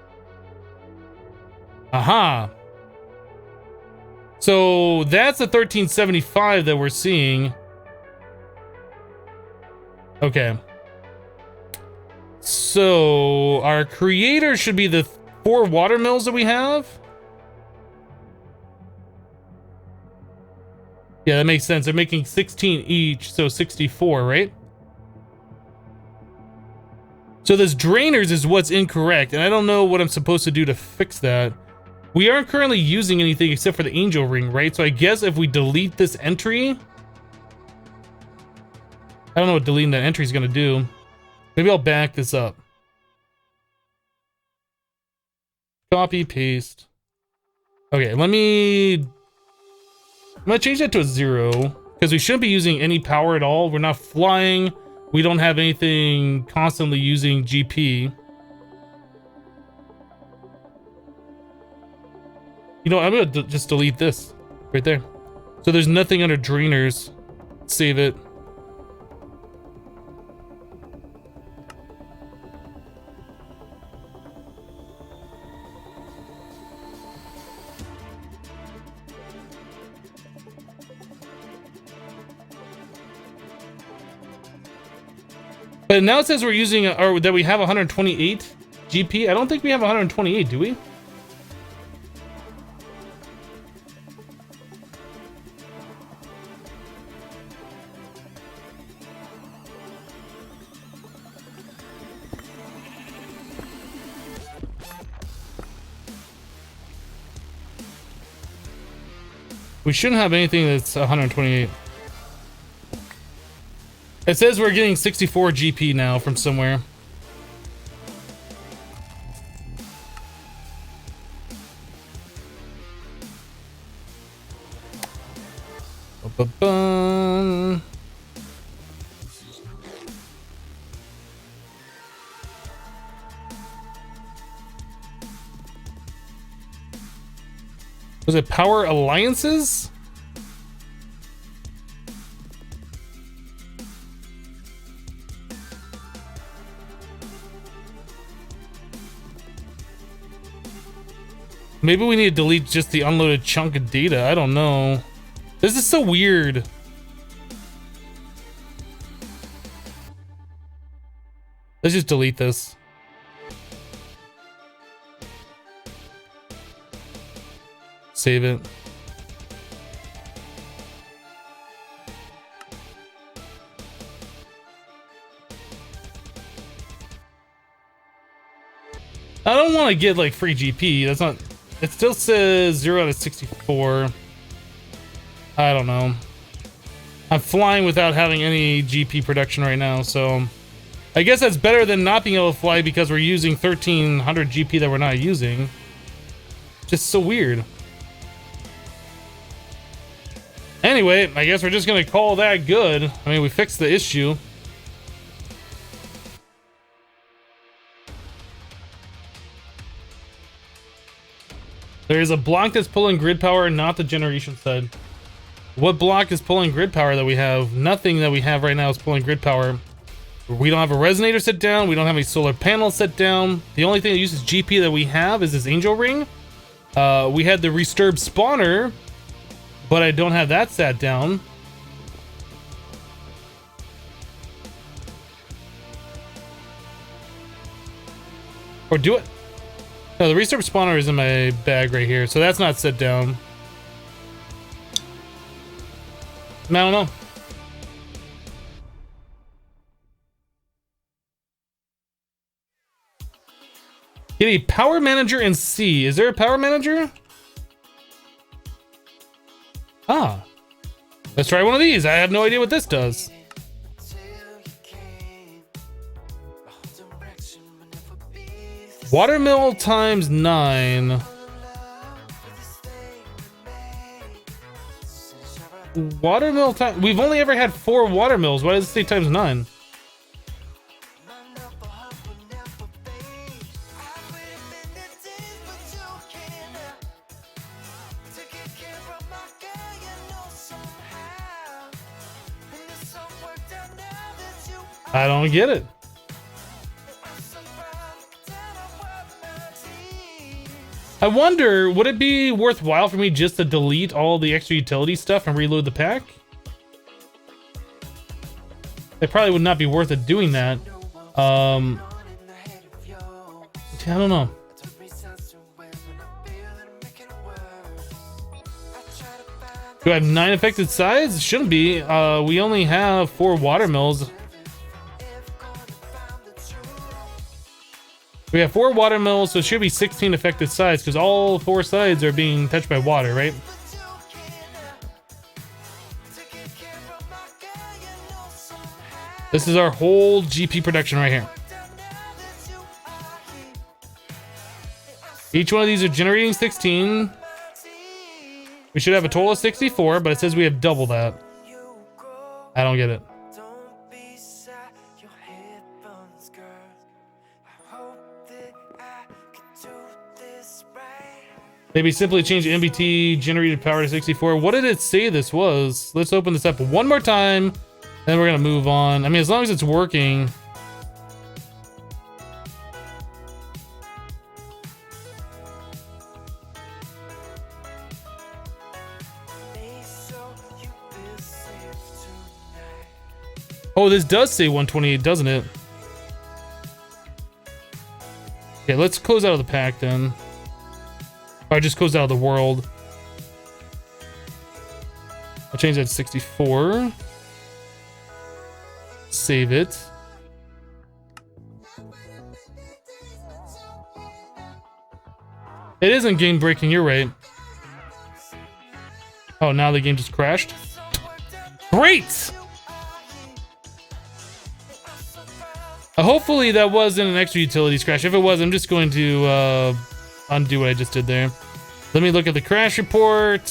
So that's the 1375 that we're seeing. Okay. So our creator should be the 4 water mills that we have. Yeah, that makes sense. They're making 16 each, so 64, right? So this drainers is what's incorrect, and I don't know what I'm supposed to do to fix that. We aren't currently using anything except for the angel ring, right? So I guess if we delete this entry, I don't know what deleting that entry is going to do. Maybe I'll back this up. Copy, paste. Okay, I'm gonna change that to a 0 because we shouldn't be using any power at all. We're not flying. We don't have anything constantly using GP. You know, I'm gonna just delete this right there. So there's nothing under drainers. Save it. But now it says we're using, or that we have 128 GP. I don't think we have 128, do we? We shouldn't have anything that's 128. It says we're getting 64 GP now from somewhere. Ba-ba-bum. Was it power alliances? Maybe we need to delete just the unloaded chunk of data. I don't know. This is so weird. Let's just delete this. Save it. I don't want to get like free GP. That's not. It still says 0 out of 64. I don't know. I'm flying without having any GP production right now, so I guess that's better than not being able to fly because we're using 1300 GP that we're not using. Just so weird. Anyway, I guess we're just gonna call that good. I mean, we fixed the issue. There is a block that's pulling grid power, not the generation side. What block is pulling grid power that we have? Nothing that we have right now is pulling grid power. We don't have a resonator set down. We don't have any solar panels set down. The only thing that uses GP that we have is this angel ring. We had the Resturb spawner, but I don't have that set down. Or do it. No, the Resturb spawner is in my bag right here, so that's not set down. I don't know. Get a power manager in C. Is there a power manager? Ah. Let's try one of these. I have no idea what this does. Watermill times 9. Watermill time. We've only ever had 4 watermills. Why does it say times 9? I don't get it. I wonder, would it be worthwhile for me just to delete all the extra utility stuff and reload the pack? It probably would not be worth it doing that. I don't know. Do I have 9 affected sides? It shouldn't be. We only have 4 watermills. We have 4 watermills, so it should be 16 affected sides because all 4 sides are being touched by water, right? This is our whole GP production right here. Each one of these are generating 16. We should have a total of 64, but it says we have double that. I don't get it. Maybe simply change MBT generated power to 64. What did it say this was? Let's open this up one more time, then we're gonna move on. I mean, as long as it's working. Oh, this does say 128, doesn't it? Okay, let's close out of the pack then. Or just close out of the world. I'll change that to 64. Save it. It isn't game breaking, you're right. Oh, now the game just crashed. Great! Hopefully that wasn't an extra utilities crash. If it was, I'm just going to undo what I just did there. Let me look at the crash report.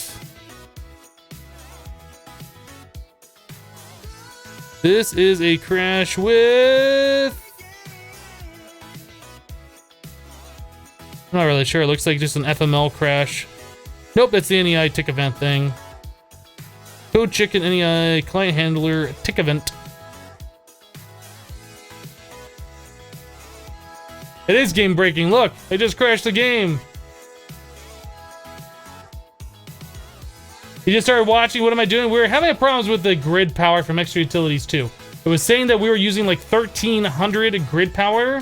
This is a crash with... I'm not really sure. It looks like just an FML crash. Nope, that's the NEI tick event thing. Code Chicken NEI client handler tick event. It is game breaking. Look, I just crashed the game. You just started watching. What am I doing? We were having problems with the grid power from extra utilities too. It was saying that we were using like 1300 grid power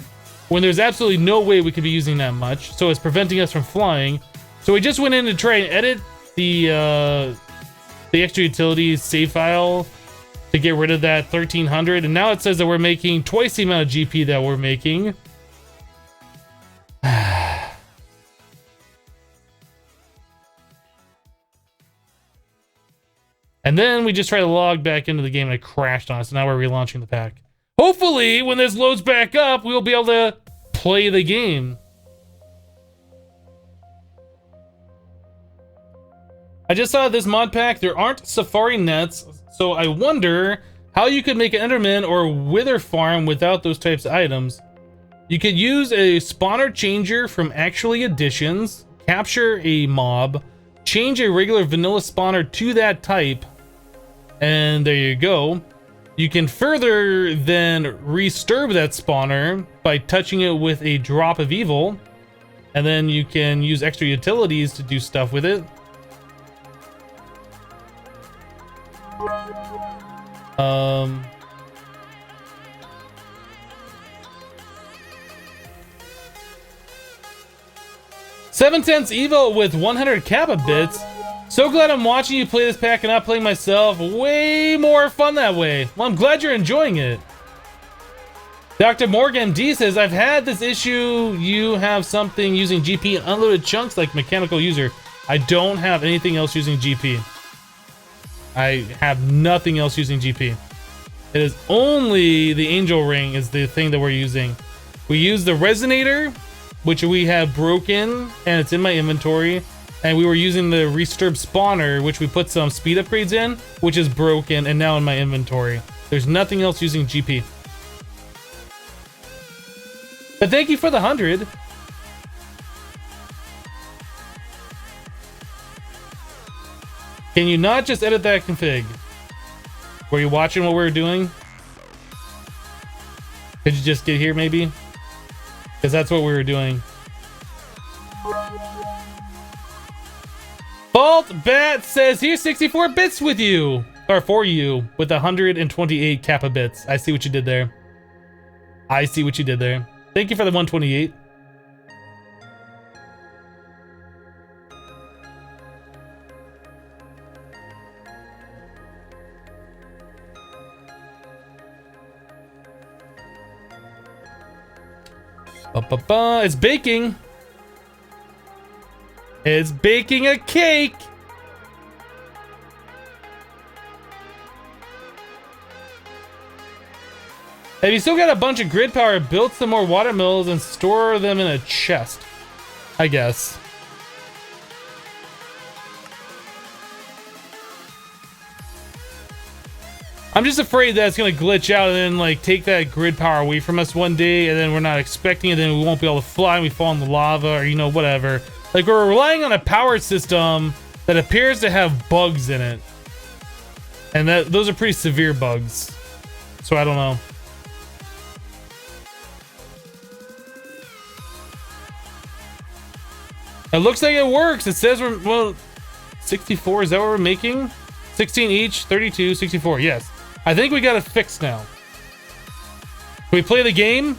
when there's absolutely no way we could be using that much. So it's preventing us from flying. So we just went in to try and edit the extra utilities save file to get rid of that 1300. And now it says that we're making twice the amount of GP that we're making. And then we just tried to log back into the game and it crashed on us. Now we're relaunching the pack. Hopefully, when this loads back up, we'll be able to play the game. I just saw this mod pack. There aren't safari nets, so I wonder how you could make an Enderman or Wither farm without those types of items. You could use a spawner changer from Actually Additions, capture a mob, change a regular vanilla spawner to that type, and there you go. You can further then resturb that spawner by touching it with a drop of evil, and then you can use extra utilities to do stuff with it. $0.07 Evo with 100 Kappa bits. So glad I'm watching you play this pack and not playing myself. Way more fun that way. Well, I'm glad you're enjoying it. Dr. Morgan D says, I've had this issue. You have something using GP and unloaded chunks like mechanical user. I don't have anything else using GP. I have nothing else using GP. It is only the angel ring is the thing that we're using. We use the resonator, which we have broken, and it's in my inventory. And we were using the Resturb spawner, which we put some speed upgrades in, which is broken and now in my inventory. There's nothing else using GP. But thank you for the 100. Can you not just edit that config? Were you watching what we were doing? Could you just get here maybe? Because that's what we were doing. Vault Bat says, here's 64 bits with you. Or for you, with 128 Kappa bits. I see what you did there. I see what you did there. Thank you for the 128. It's baking. It's baking a cake. Have you still got a bunch of grid power? Build some more water mills and store them in a chest, I guess. I'm just afraid that it's gonna glitch out and then like take that grid power away from us one day, and then we're not expecting it, then we won't be able to fly and we fall in the lava, or you know, whatever. Like, we're relying on a power system that appears to have bugs in it. And those are pretty severe bugs. So I don't know. It looks like it works. It says we're, well, 64, is that what we're making? 16 each, 32, 64, yes. I think we got it fixed now. Can we play the game?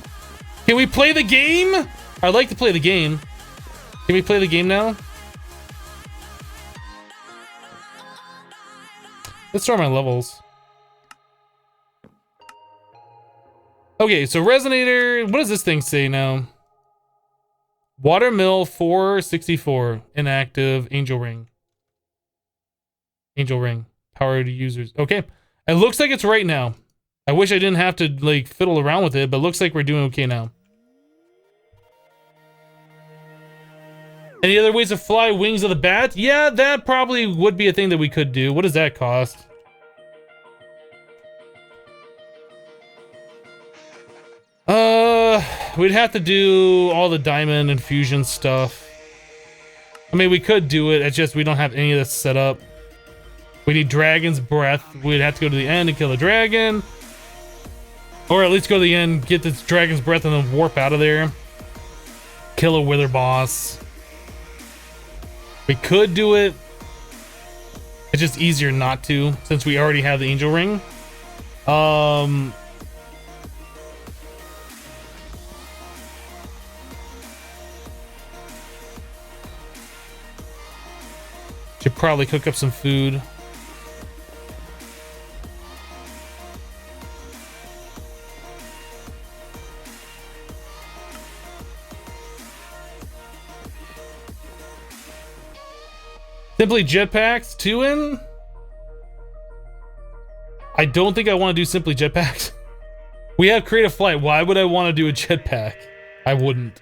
Can we play the game? I'd like to play the game. Can we play the game now? Let's start my levels. Okay, so Resonator, what does this thing say now? Watermill 464, inactive, Angel Ring. Angel Ring, power to users. Okay, it looks like it's right now. I wish I didn't have to like fiddle around with it, but it looks like we're doing okay now. Any other ways to fly Wings of the Bat? Yeah, that probably would be a thing that we could do. What does that cost? We'd have to do all the diamond and fusion stuff. I mean, we could do it. It's just we don't have any of this set up. We need Dragon's Breath. We'd have to go to the end and kill the dragon. Or at least go to the end, get this Dragon's Breath, and then warp out of there. Kill a Wither boss. We could do it. It's just easier not to, since we already have the Angel Ring. Should probably cook up some food. Simply jetpacks, 2 in? I don't think I want to do simply jetpacks. We have creative flight. Why would I want to do a jetpack? I wouldn't.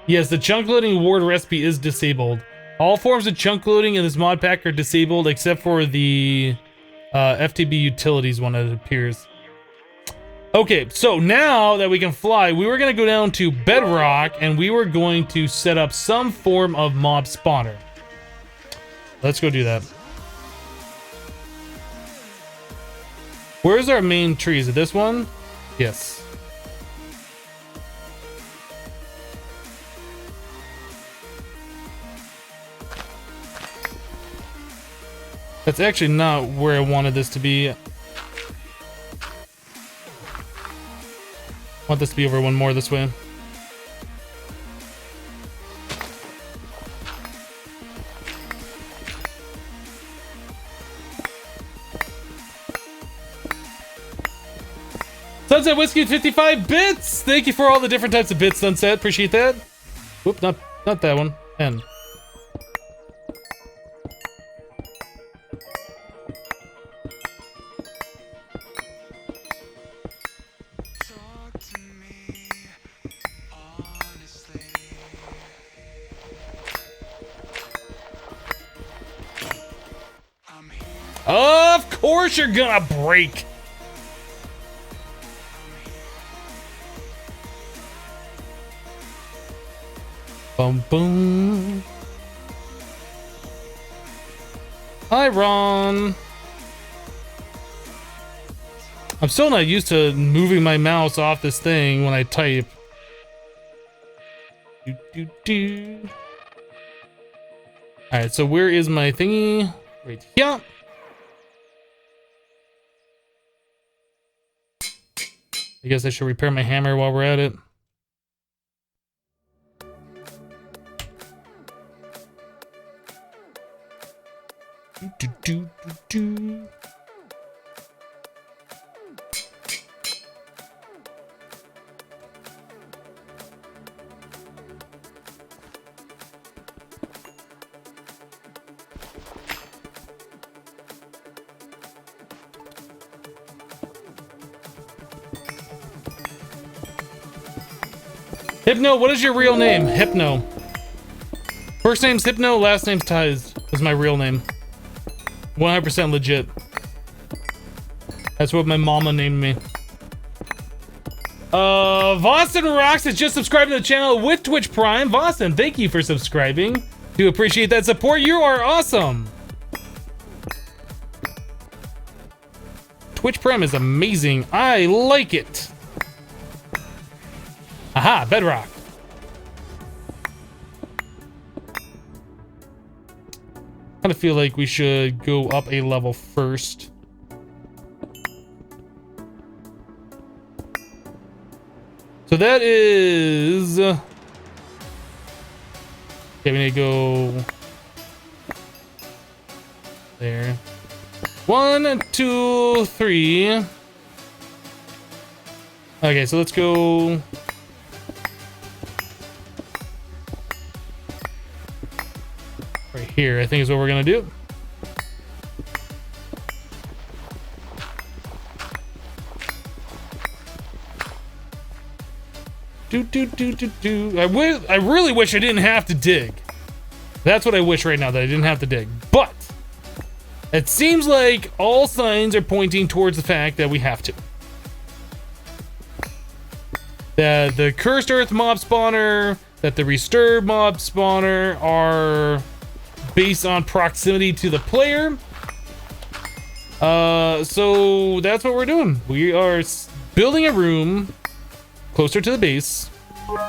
Yes, the chunk loading award recipe is disabled. All forms of chunk loading in this mod pack are disabled except for the FTB utilities one that appears. Okay, so now that we can fly, we were going to go down to Bedrock and we were going to set up some form of mob spawner. Let's go do that. Where's our main tree? Is it this one? Yes. That's actually not where I wanted this to be. I want this to be over one more this way. Sunset Whiskey 55 bits! Thank you for all the different types of bits, Sunset. Appreciate that. Whoop, not that one. N. Of course you're gonna break. Boom, boom. Hi, Ron. I'm still not used to moving my mouse off this thing when I type. All right, so where is my thingy? Right here. I guess I should repair my hammer while we're at it. Hypno, what is your real name? Hypno. First name's Hypno, last name's Tiz is my real name. 100% legit. That's what my mama named me. Boston Rocks has just subscribed to the channel with Twitch Prime. Boston, thank you for subscribing. Do appreciate that support. You are awesome. Twitch Prime is amazing. I like it. Aha, Bedrock. Kind of feel like we should go up a level first. So that is... okay, we need to go... there. 1, 2, 3. Okay, so let's go... right here, I think is what we're gonna do. I really wish I didn't have to dig. That's what I wish right now, that I didn't have to dig. But it seems like all signs are pointing towards the fact that we have to. That the Cursed Earth mob spawner, that the Restored mob spawner are based on proximity to the player. So that's what we're doing. We are building a room closer to the base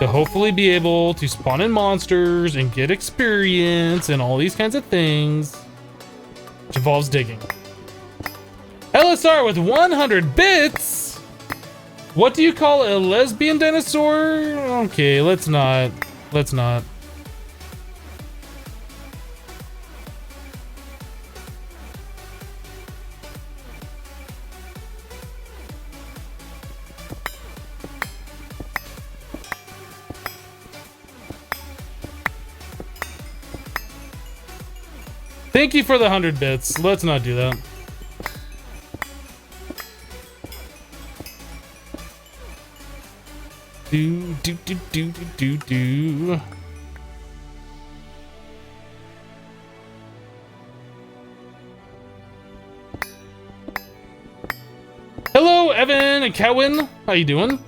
to hopefully be able to spawn in monsters and get experience and all these kinds of things, which involves digging. LSR with 100 bits. What do you call a lesbian dinosaur? Okay, let's not. Thank you for the 100 bits. Let's not do that. Do do do do do do. Hello, Evan and Cowan. How you doing?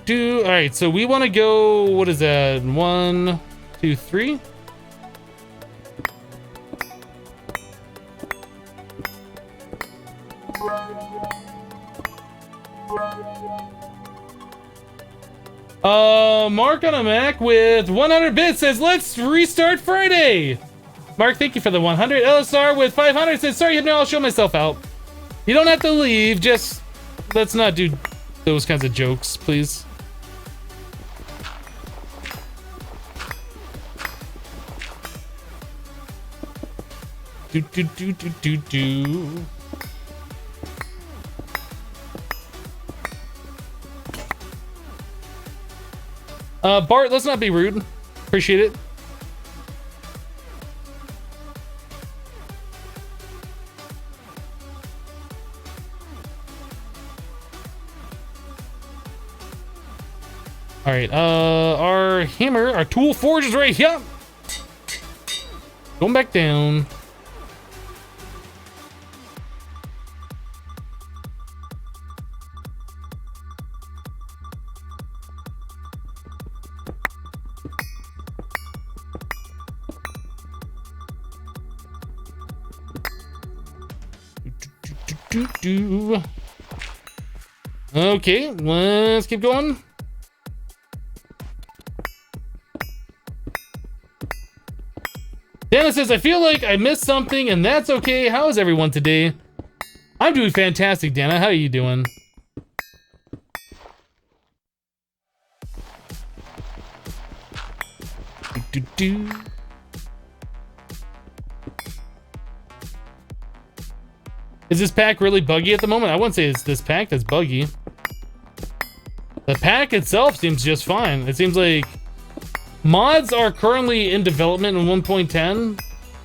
Do. All right, so we want to go. What is that? 1, 2, 3. Mark on a Mac with 100 bits says, let's restart Friday. Mark, thank you for the 100. LSR with 500 says, sorry, Hypno, I'll show myself out. You don't have to leave, just let's not do those kinds of jokes, please. Do. Bart, let's not be rude. Appreciate it. All right, our hammer, our tool forge is right here. Going back down. Do. Okay, let's keep going. Dana says, I feel like I missed something, and that's okay. How is everyone today? I'm doing fantastic, Dana. How are you doing? Do. Is this pack really buggy at the moment? I wouldn't say it's this pack that's buggy. The pack itself seems just fine. It seems like mods are currently in development in 1.10.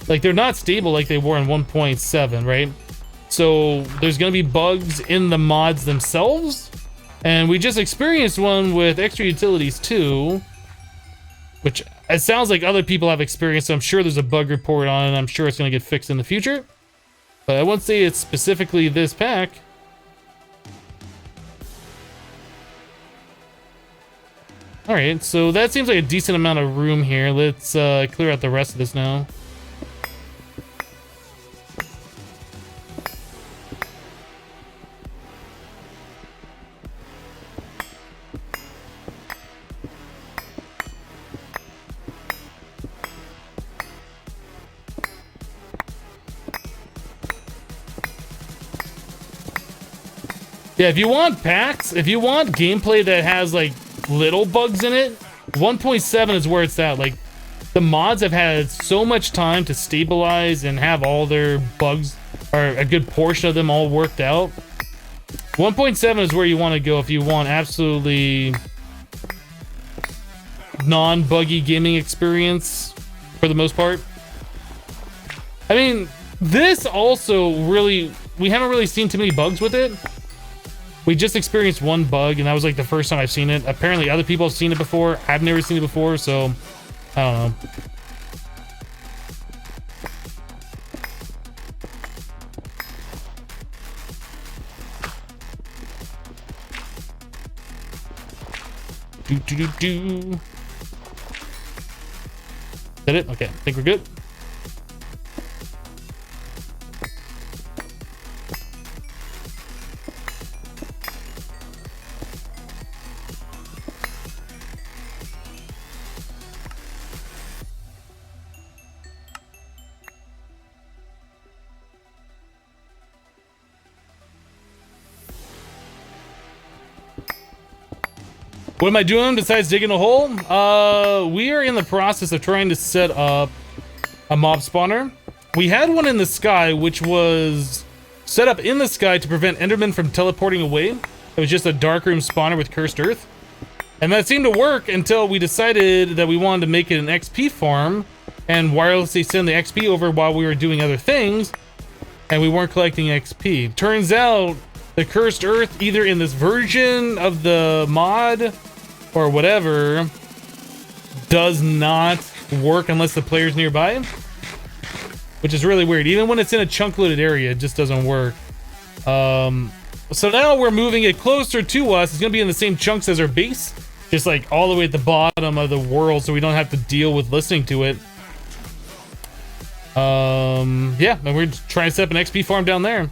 Like, they're not stable like they were in 1.7, right? So there's gonna be bugs in the mods themselves. And we just experienced one with Extra Utilities 2, which it sounds like other people have experienced. So I'm sure there's a bug report on it. I'm sure it's gonna get fixed in the future. But I won't say it's specifically this pack. All right, so that seems like a decent amount of room here. Let's clear out the rest of this now. Yeah, if you want packs, if you want gameplay that has like little bugs in it, 1.7 is where it's at. Like, the mods have had so much time to stabilize and have all their bugs, or a good portion of them, all worked out. 1.7 is where you want to go if you want absolutely non-buggy gaming experience for the most part. I mean, this also really, we haven't really seen too many bugs with it. We just experienced one bug, and that was like the first time I've seen it. Apparently other people have seen it before. I've never seen it before, so I don't know. Do. Is that it? Okay, I think we're good. What am I doing besides digging a hole? We are in the process of trying to set up a mob spawner. We had one in the sky, which was set up in the sky to prevent Endermen from teleporting away. It was just a darkroom spawner with cursed earth. And that seemed to work until we decided that we wanted to make it an XP farm and wirelessly send the XP over while we were doing other things, and we weren't collecting XP. Turns out the cursed earth, either in this version of the mod or whatever, does not work unless the player's nearby, which is really weird. Even when it's in a chunk loaded area, it just doesn't work. So now we're moving it closer to us. It's gonna be in the same chunks as our base, just like all the way at the bottom of the world, so we don't have to deal with listening to it. Yeah, and we're trying to set up an XP farm down there.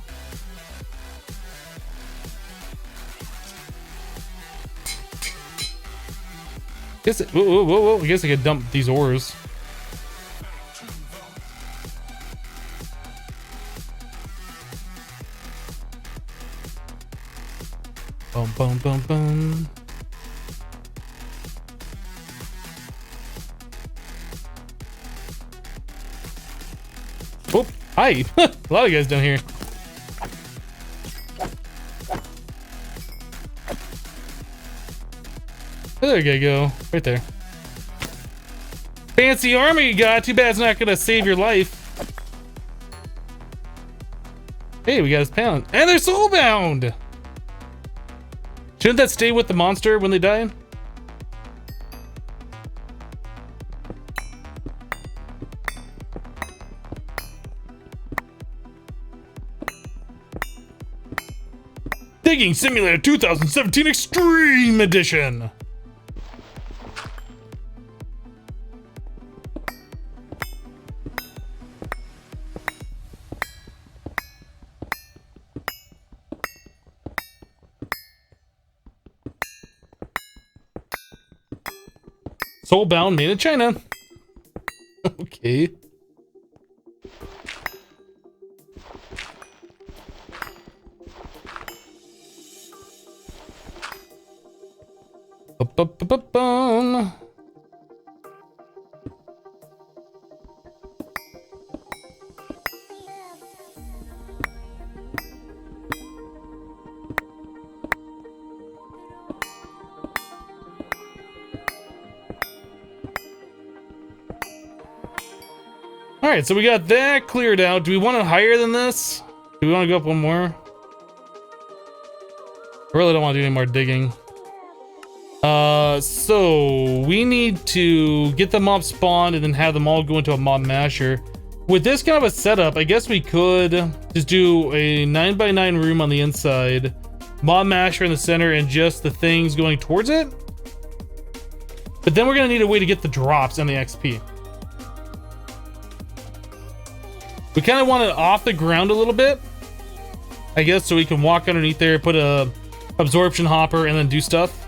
Whoa, I guess I could dump these ores. Boom, boom, boom, boom. Oh, hi. A lot of guys down here. There you go. Right there. Fancy armor you got. Too bad it's not gonna save your life. Hey, we got his pound. And they're soulbound! Shouldn't that stay with the monster when they die? Digging Simulator 2017 Extreme Edition! Soulbound, made in China. Okay. Ba-ba-ba-ba-bum. All right, so we got that cleared out. Do we want it higher than this? Do we want to go up one more? I really don't want to do any more digging. So we need to get the mob spawned and then have them all go into a mob masher. With this kind of a setup, I guess we could just do a 9x9 room on the inside, mob masher in the center, and just the things going towards it. But then we're gonna need a way to get the drops and the XP. We kind of want it off the ground a little bit, I guess, so we can walk underneath there, put a absorption hopper, and then do stuff.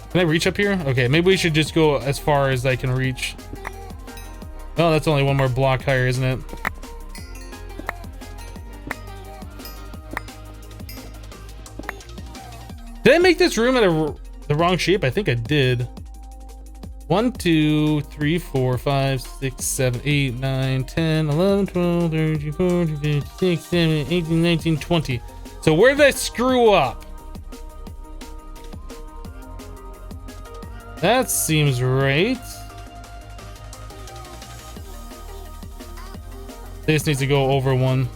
Can I reach up here? Okay, maybe we should just go as far as I can reach. Oh, that's only one more block higher, isn't it? Did I make this room at the wrong shape? I think I did. 1, 2, 3, 4, 5, 6, 7, 8, 9, 10, 11, 12, 13, 14, 15, 16, 17, 18, 19, 20. So where did I screw up? That seems right. This needs to go over one.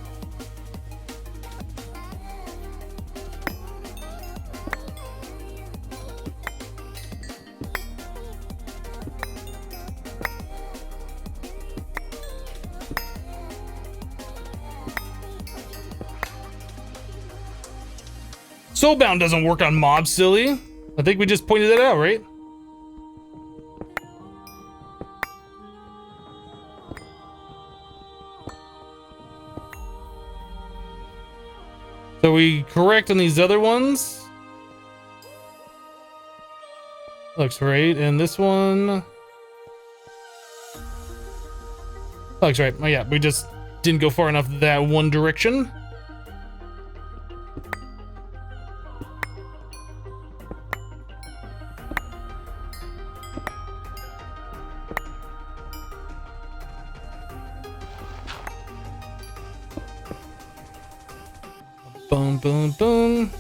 Soulbound doesn't work on mobs, silly. I think we just pointed that out, right? So we correct on these other ones. Looks right. And this one looks right. Oh yeah, we just didn't go far enough that one direction. Boom. Boom, boom, boom.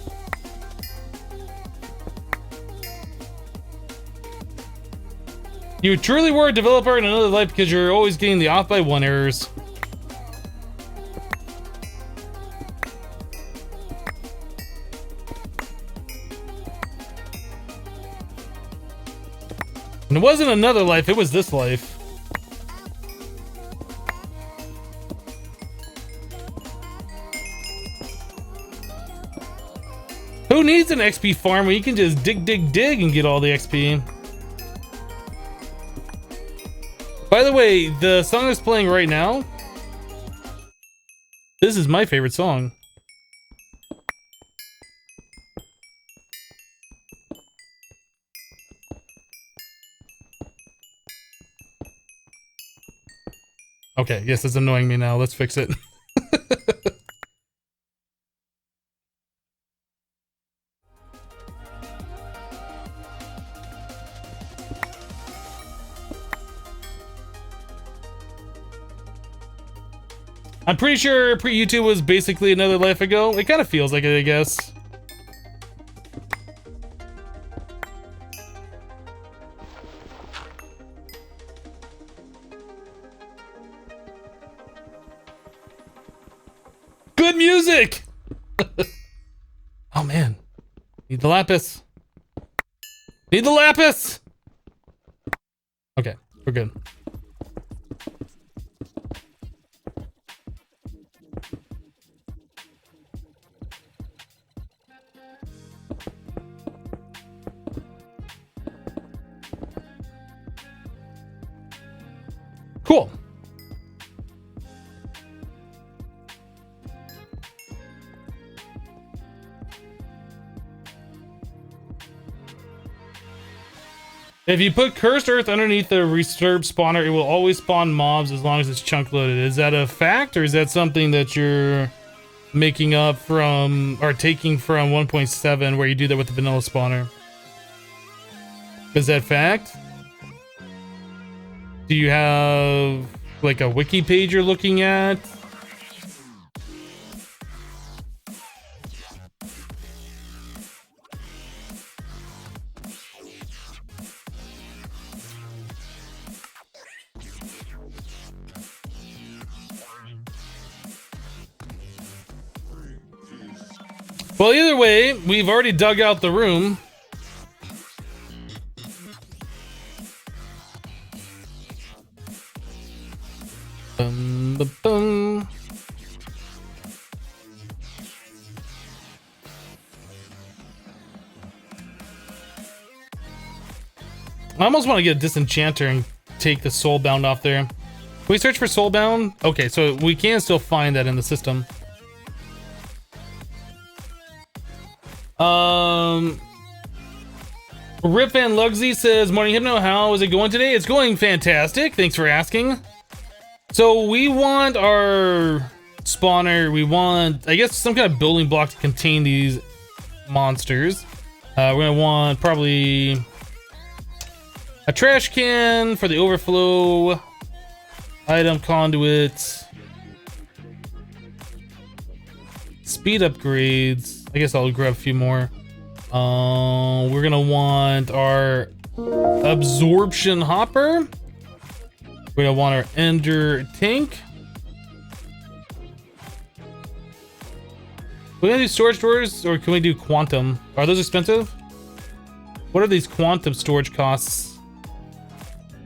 You truly were a developer in another life because you're always getting the off by one errors. And it wasn't another life, it was this life. Who needs an XP farm where you can just dig, dig, dig and get all the XP? By the way, the song that's playing right now, this is my favorite song. Okay, yes, it's annoying me now. Let's fix it. I'm pretty sure pre-YouTube was basically another life ago. It kind of feels like it, I guess. Good music! Oh man. Need the lapis. Need the lapis! Okay, we're good. Cool. If you put cursed earth underneath the reserve spawner, it will always spawn mobs as long as it's chunk loaded. Is that a fact, or is that something that you're making up from, or taking from 1.7 where you do that with the vanilla spawner? Is that fact? Do you have like a wiki page you're looking at? Well, either way, we've already dug out the room. Bum, bum, bum. I almost want to get a disenchanter and take the soulbound off there. Can we search for soulbound? Okay, so we can still find that in the system. Rip Van Lugsy says, "Morning Hypno, how is it going today?" It's going fantastic. Thanks for asking. So we want our spawner, we want, I guess, some kind of building block to contain these monsters. We're gonna want probably a trash can for the overflow, item conduit, speed upgrades. I guess I'll grab a few more. We're gonna want our absorption hopper. We're gonna want our ender tank. We're gonna do storage doors, or can we do quantum? Are those expensive? What are these quantum storage costs?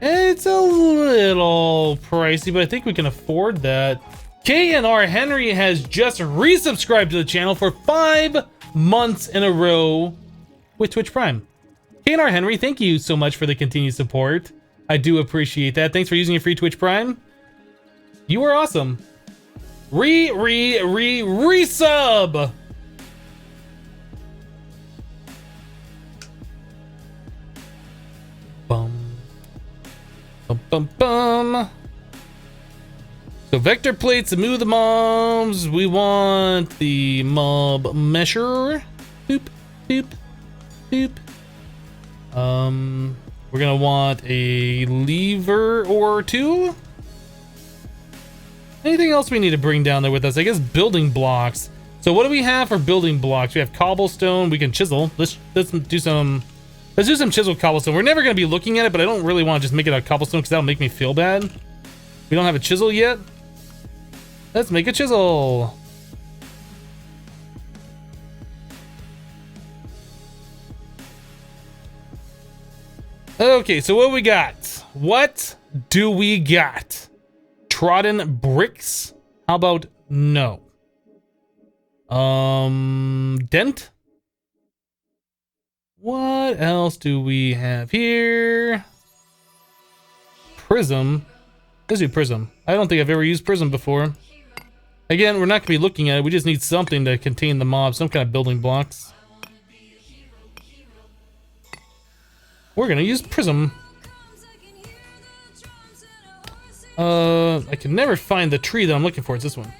It's a little pricey, but I think we can afford that. KNR Henry has just resubscribed to the channel for 5 months in a row with Twitch Prime. KNR Henry, thank you so much for the continued support. I do appreciate that. Thanks for using your free Twitch Prime. You are awesome. Resub. Bum. Bum, bum, bum. So vector plates to move the mobs. We want the mob measure. Boop, boop, boop. We're gonna want a lever or two. Anything else we need to bring down there with us? I guess building blocks. So what do we have for building blocks? We have cobblestone. We can chisel. Let's do some chiseled cobblestone. We're never going to be looking at it, but I don't really want to just make it a cobblestone because that'll make me feel bad. We don't have a chisel yet. Let's make a chisel. Okay, so what we got? What do we got? Trodden bricks? How about no? Dent? What else do we have here? Prism? Let's do prism. I don't think I've ever used prism before. Again, we're not gonna be looking at it. We just need something to contain the mob, some kind of building blocks. We're gonna use prism. I can never find the tree that I'm looking for. It's this one.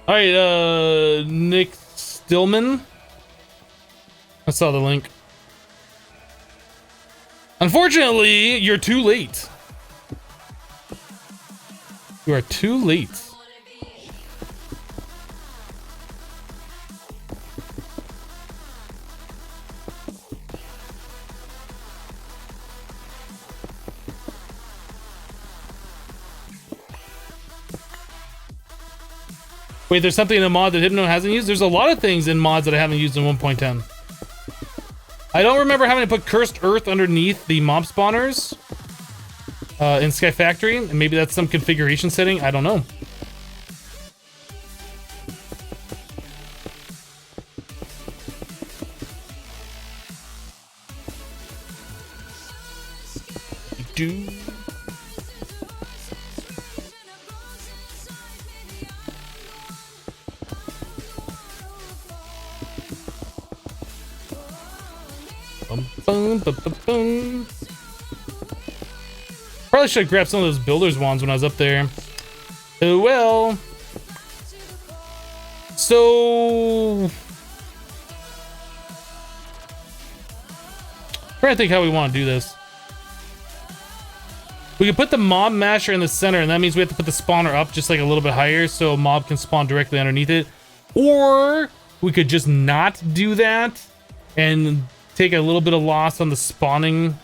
All right, Nick Stillman. I saw the link. Unfortunately, you're too late. You are too late. Wait, there's something in a mod that Hypno hasn't used? There's a lot of things in mods that I haven't used in 1.10. I don't remember having to put Cursed Earth underneath the mob spawners in Sky Factory, and maybe that's some configuration setting. I don't know. Probably should have grabbed some of those builder's wands when I was up there. Oh well. So trying to think how we want to do this. We could put the mob masher in the center, and that means we have to put the spawner up just like a little bit higher so a mob can spawn directly underneath it. Or we could just not do that and take a little bit of loss on the spawning.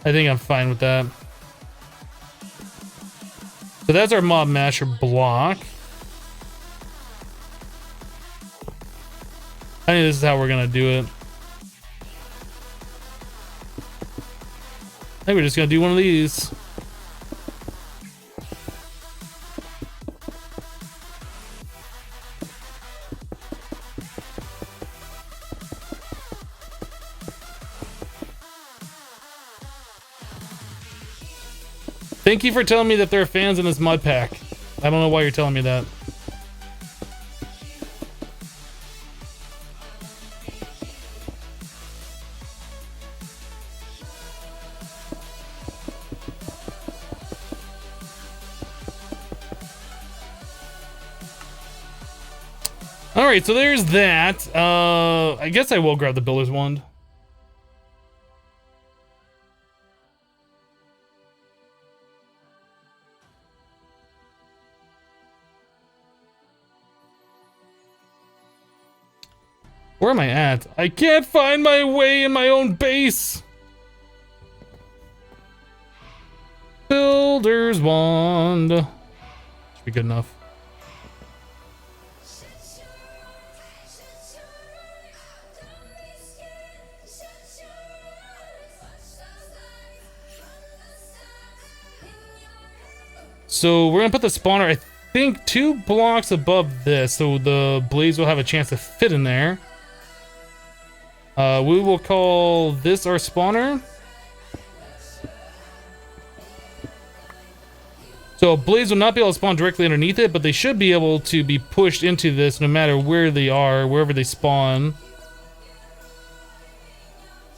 I think I'm fine with that. So that's our mob masher block. I think this is how we're gonna do it. I think we're just gonna do one of these. Thank you for telling me that there are fans in this mod pack. I don't know why you're telling me that. All right, so there's that. I guess I will grab the builder's wand. Where am I at? I can't find my way in my own base. Builder's wand. Should be good enough. So we're gonna put the spawner, I think, 2 blocks above this, so the blaze will have a chance to fit in there. We will call this our spawner. So blades will not be able to spawn directly underneath it, but they should be able to be pushed into this no matter where they are, wherever they spawn.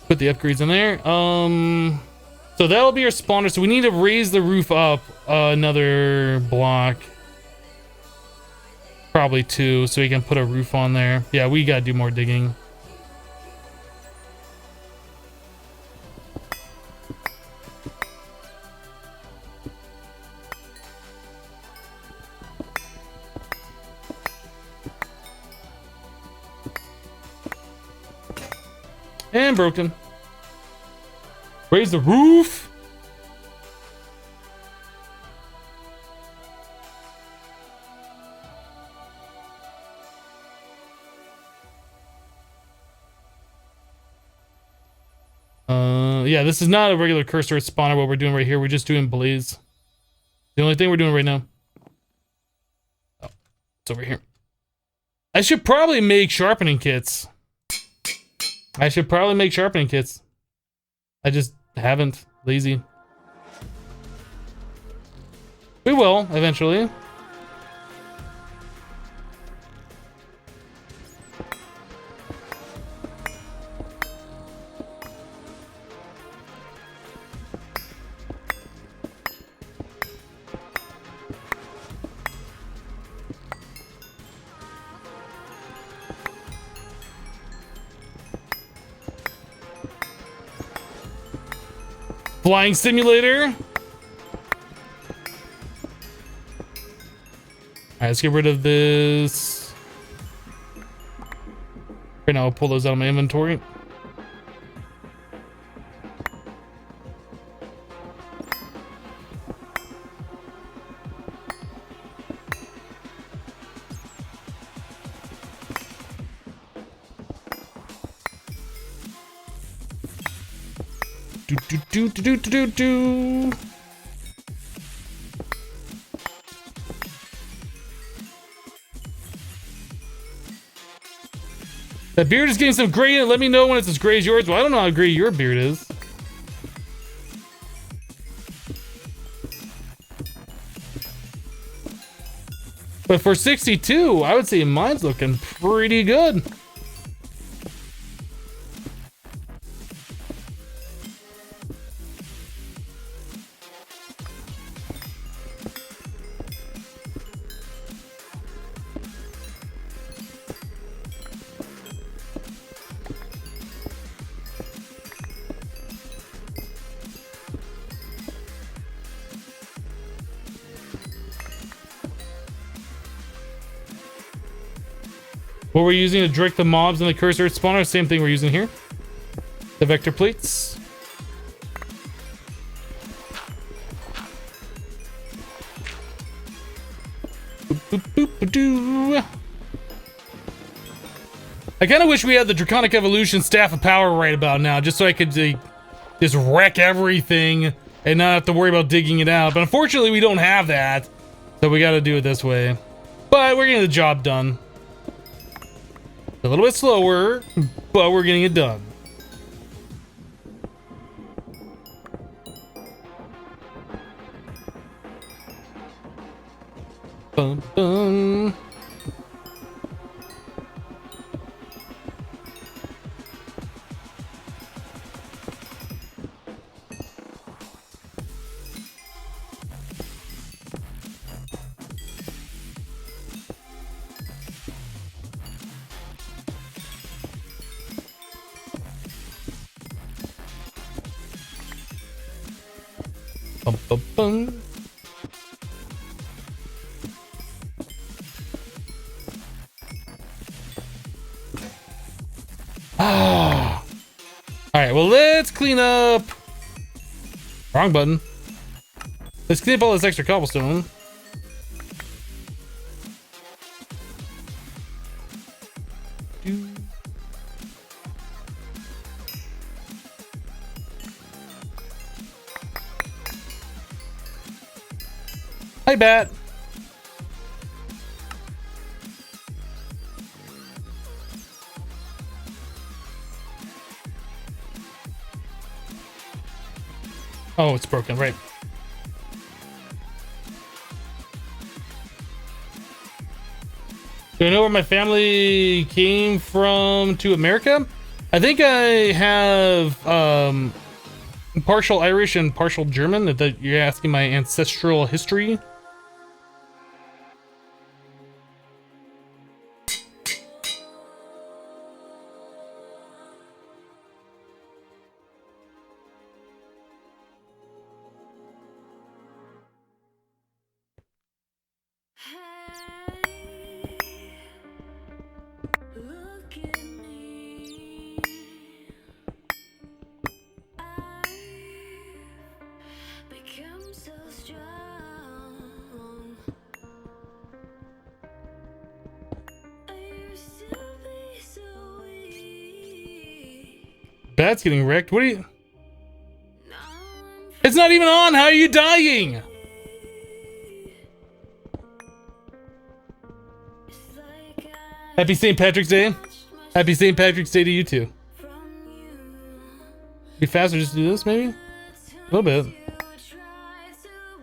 Put the upgrades in there. So that'll be our spawner. So we need to raise the roof up another block. Probably 2, so we can put a roof on there. Yeah, we gotta do more digging. And broken. Raise the roof. Yeah, this is not a regular cursor spawner. What we're doing right here, we're just doing blaze. The only thing we're doing right now. Oh, it's over here. I should probably make sharpening kits. I just haven't. Lazy. We will eventually. Flying simulator. All right, let's get rid of this. Right now, I'll pull those out of my inventory. Do. That beard is getting some gray in it. Let me know when it's as gray as yours. Well, I don't know how gray your beard is. But for 62, I would say mine's looking pretty good. What we're using to direct the mobs and the cursor spawner, same thing we're using here. The vector plates. I kind of wish we had the Draconic Evolution Staff of Power right about now, just so I could just wreck everything and not have to worry about digging it out. But unfortunately, we don't have that, so we got to do it this way. But we're getting the job done. A little bit slower, but we're getting it done. Bum, bum. Bum, bum, bum. Ah. All right, well, let's clean up. Wrong button. Let's clean up all this extra cobblestone. Hi, Bat. Oh, it's broken, right. Do I know where my family came from to America? I think I have partial Irish and partial German. That you're asking my ancestral history. Look at me. I've become so strong. I used to be so weak. Bat's getting wrecked. What are you? Now I'm It's not even on. How are you dying? It's like I Happy St. Patrick's Day. touched Happy St. Patrick's Day to you too. from you. Be faster just to do this, maybe? A little bit. You try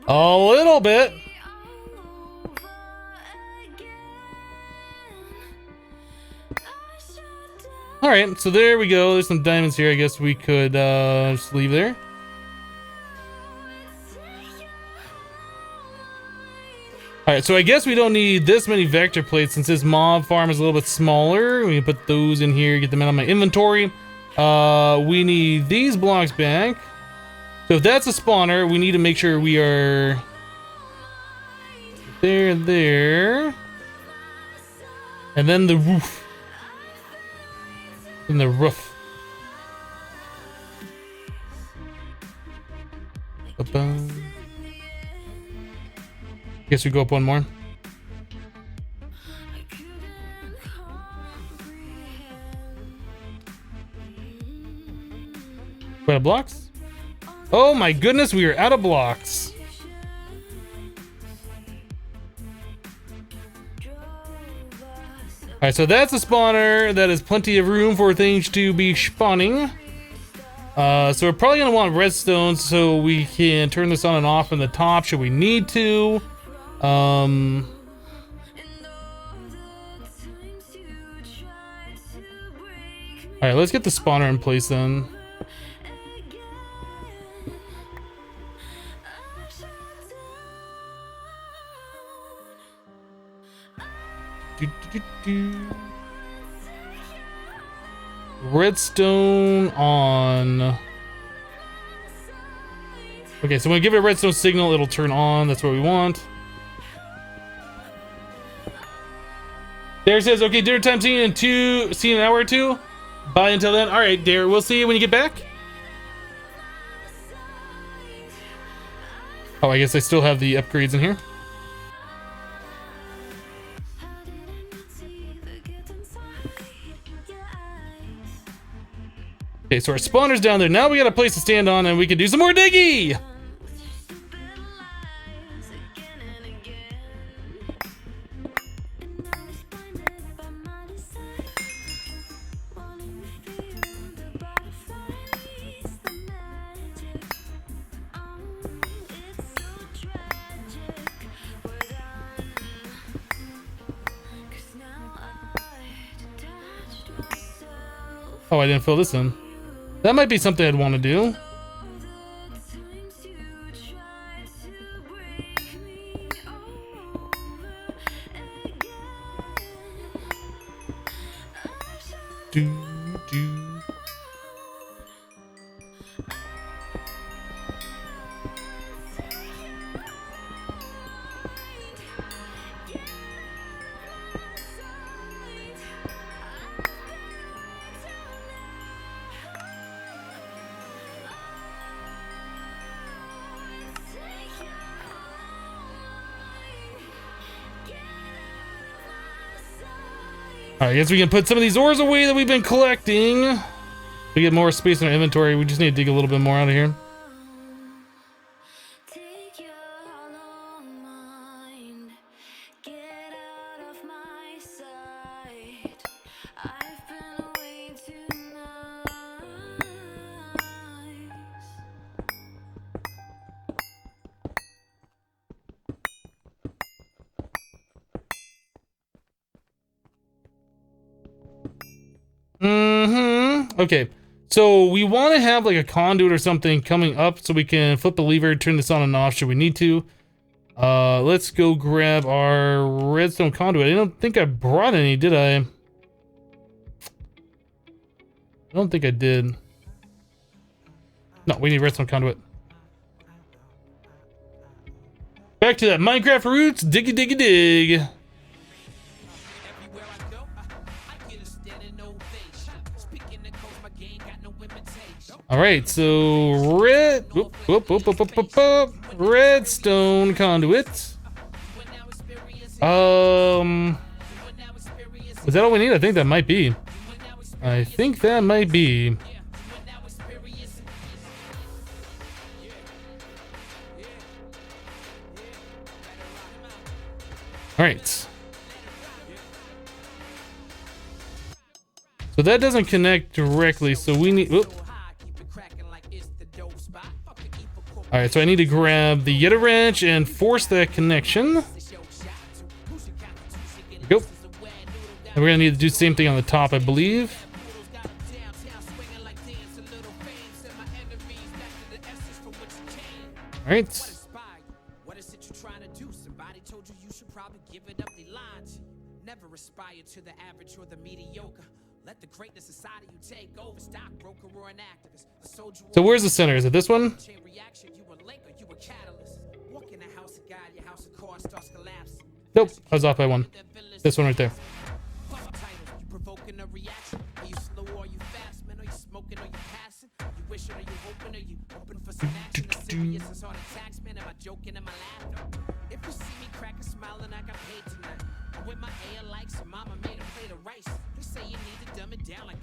to A little bit. break over again. I shut down. All right, so there we go. There's some diamonds here. I guess we could just leave there. All right, so I guess we don't need this many vector plates since this mob farm is a little bit smaller. We can put those in here, get them out of my inventory. We need these blocks back. So if that's a spawner, we need to make sure we are there. And then the roof. And the roof. Ba-bum. Guess we go up one more. I couldn't comprehend. We're out of blocks? Oh my goodness, we are out of blocks. Alright, so that's a spawner. That is plenty of room for things to be spawning. So we're probably going to want redstone so we can turn this on and off in the top should we need to. And all the times you tried to break me Alright, let's get the spawner in place then. again. I shut down. Redstone on. Okay, so when we give it a redstone signal, it'll turn on. That's what we want. Dare says, okay, dinner time, see you in an hour or two. Bye until then. All right, Dare, we'll see you when you get back. Oh, I guess I still have the upgrades in here. How did I not see the guilt inside your eyes? Okay, so our spawner's down there. Now we got a place to stand on and we can do some more diggy. With your stupid lies again and again. And I was blinded by my desire, wanting to feel the butterflies, the magic. It's so tragic. We're done. 'Cause now I've detached myself. Oh, I didn't fill this in. That might be something I'd want to do. All the times you tried to break me over again. I shut Do. All right, I guess we can put some of these ores away that we've been collecting. We get more space in our inventory. We just need to dig a little bit more out of here. take your hollow mind, get out of my sight. I've been way too nice. Okay, so we want to have like a conduit or something coming up so we can flip the lever, turn this on and off should we need to. Let's go grab our redstone conduit. I don't think I brought any, did I? I don't think I did. No, we need redstone conduit. Back to that Minecraft roots, diggy diggy dig. All right, so redstone conduit. Is that all we need? I think that might be. I think that might be. All right. So that doesn't connect directly, so we need. Whoop. All right, so I need to grab the Yeta wrench and force that connection. There we go. And we're gonna need to do the same thing on the top, I believe. All right. What is it you're trying to do? Somebody told you you should probably give it up. They lied to you. Never aspire to the average or the mediocre. Let the greatness inside of you take over. Stockbroker or an activist. So where's the center? Is it this one? Nope, I was off by one. This one right there.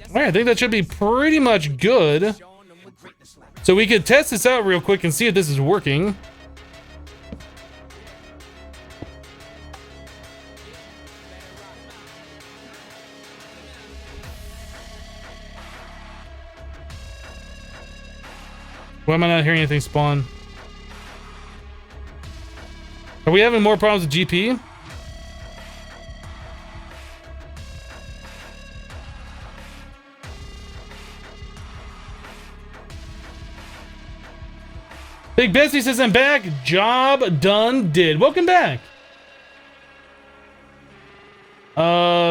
Alright, I think that should be pretty much good. So we could test this out real quick and see if this is working. Why am I not hearing anything spawn? Are we having more problems with GP? Big Bessie says I'm back. Job done did. Welcome back.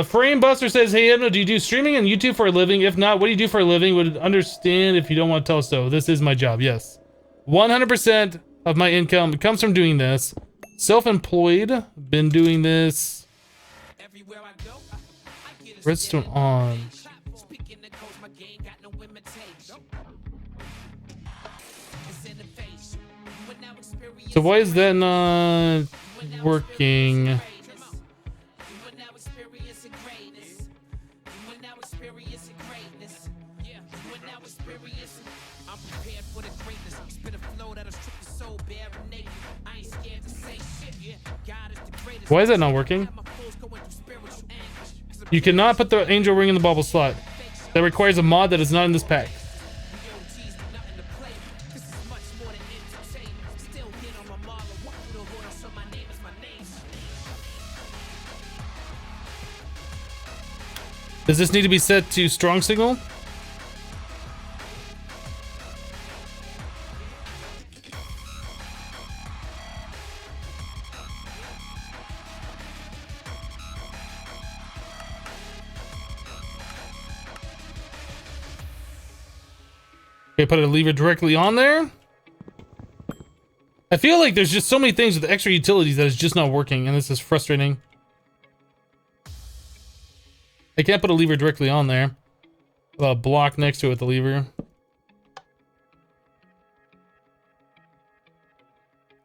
Frame Buster says, hey Edna, do you do streaming on YouTube for a living? If not, what do you do for a living? Would understand if you don't want to tell us so. This is my job, yes. 100% of my income comes from doing this. Self-employed, been doing this. Redstone on. So why is that not working? Why is that not working? You cannot put the angel ring in the bauble slot. That requires a mod that is not in this pack. Does this need to be set to strong signal? Okay, put a lever directly on there. I feel like there's just so many things with extra utilities that is just not working, and this is frustrating. I can't put a lever directly on there. A block next to it with the lever.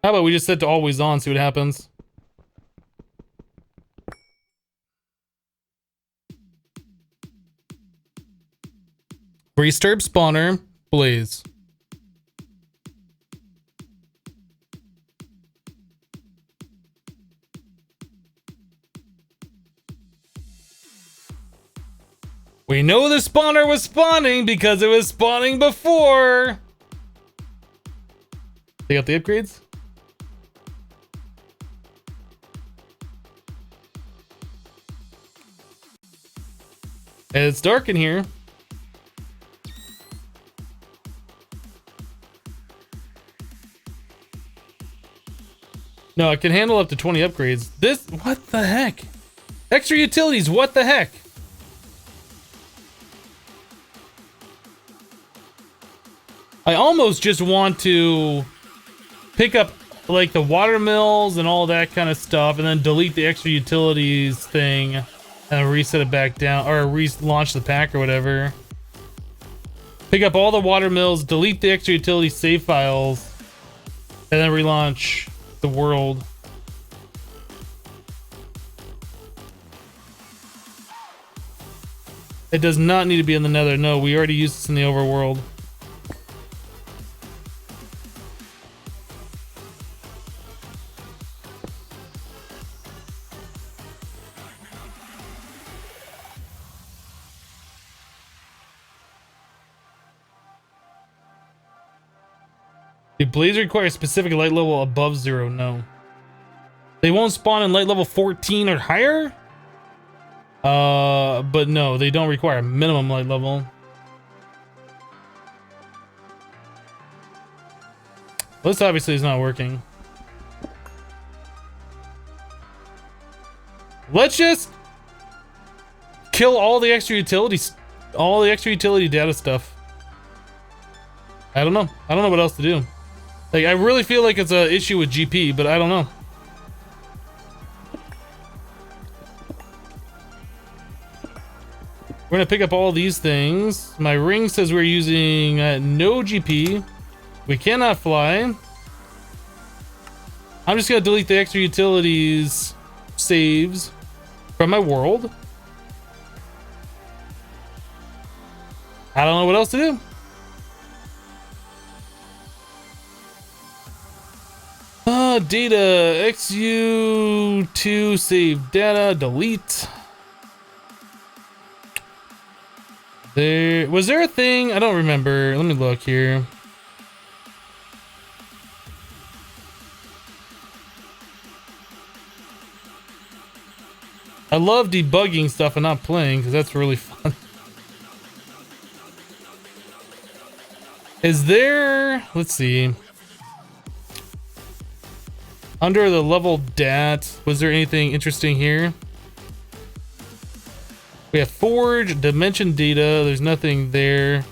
How about we just set to always on, see what happens. Resturb spawner, blaze. We know the spawner was spawning because it was spawning before. They got the upgrades? It's dark in here. No, it can handle up to 20 upgrades. This, what the heck? Extra utilities, what the heck? I almost just want to pick up like the water mills and all that kind of stuff and then delete the extra utilities thing and reset it back down or relaunch the pack or whatever. Pick up all the water mills, delete the extra utility save files, and then relaunch the world. It does not need to be in the nether. No, we already used this in the overworld. Do blades require a specific light level above 0? No. They won't spawn in light level 14 or higher? But no, they don't require a minimum light level. This obviously is not working. Let's just kill all the extra utilities, all the extra utility data stuff. I don't know. I don't know what else to do. Like, I really feel like it's an issue with GP, but I don't know. We're gonna pick up all these things. My ring says we're using no GP. We cannot fly. I'm just gonna delete the extra utilities saves from my world. I don't know what else to do. Data XU2 save data delete. Was there a thing? I don't remember. Let me look here. I love debugging stuff and not playing because that's really fun. Is there, let's see. Under the level dat, was there anything interesting here? We have forge, dimension data, there's nothing there.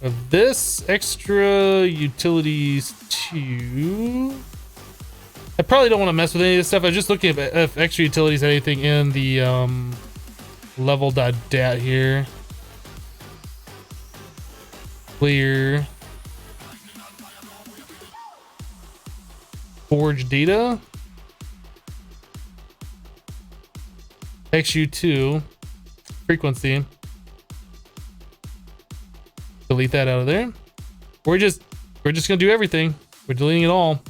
Of this extra utilities 2. I probably don't want to mess with any of this stuff. I was just looking at if extra utilities had anything in the level.dat here. Clear. Forge data. XU2. Frequency. Delete that out of there. We're just gonna do everything. We're deleting it all.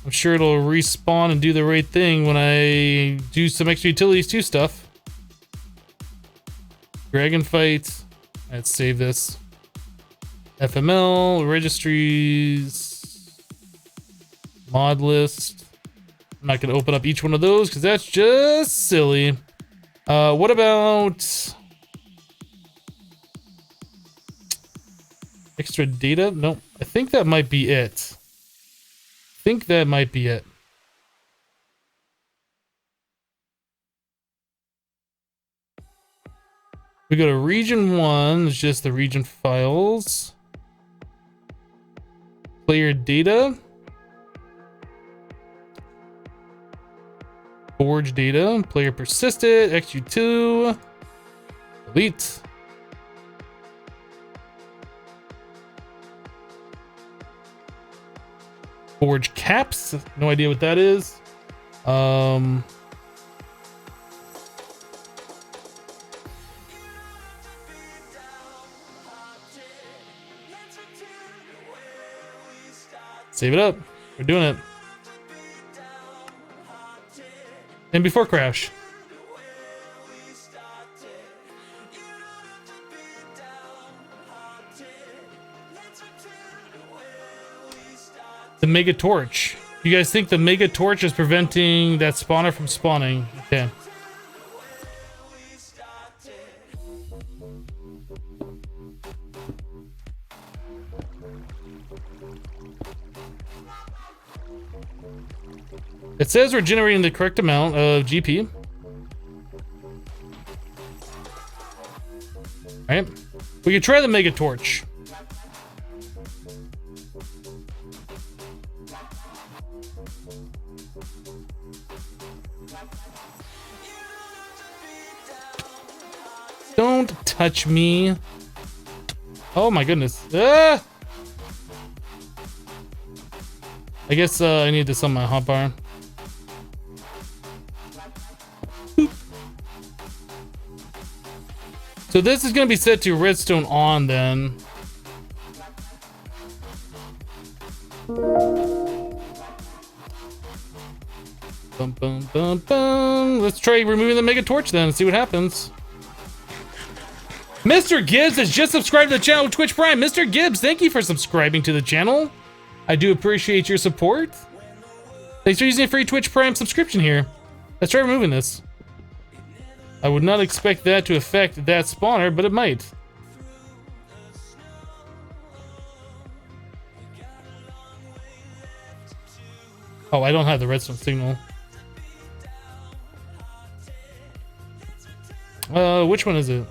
I'm sure it'll respawn and do the right thing when I do some extra utilities 2 stuff. Dragon fight. Let's save this. FML registries. Mod list. I'm not gonna open up each one of those because that's just silly. What about extra data? Nope. I think that might be it. We go to region 1, it's just the region files. Player data. Forge data, player persisted, XU2, delete. Forge caps, no idea what that is. Save it up, we're doing it. And before crash. The mega torch. You guys think the mega torch is preventing that spawner from spawning? Okay. It says we're generating the correct amount of GP. Alright. We could try the Mega Torch. Don't touch me. Oh my goodness. Ah! I guess I need this on my hotbar. Boop. So this is going to be set to redstone on then. Bum, bum, bum, bum. Let's try removing the Mega Torch then and see what happens. Mr. Gibbs has just subscribed to the channel with Twitch Prime. Mr. Gibbs, thank you for subscribing to the channel. I do appreciate your support. Thanks for using a free Twitch Prime subscription here. Let's try removing this. I would not expect that to affect that spawner, but it might. Oh, I don't have the redstone signal. Which one is it?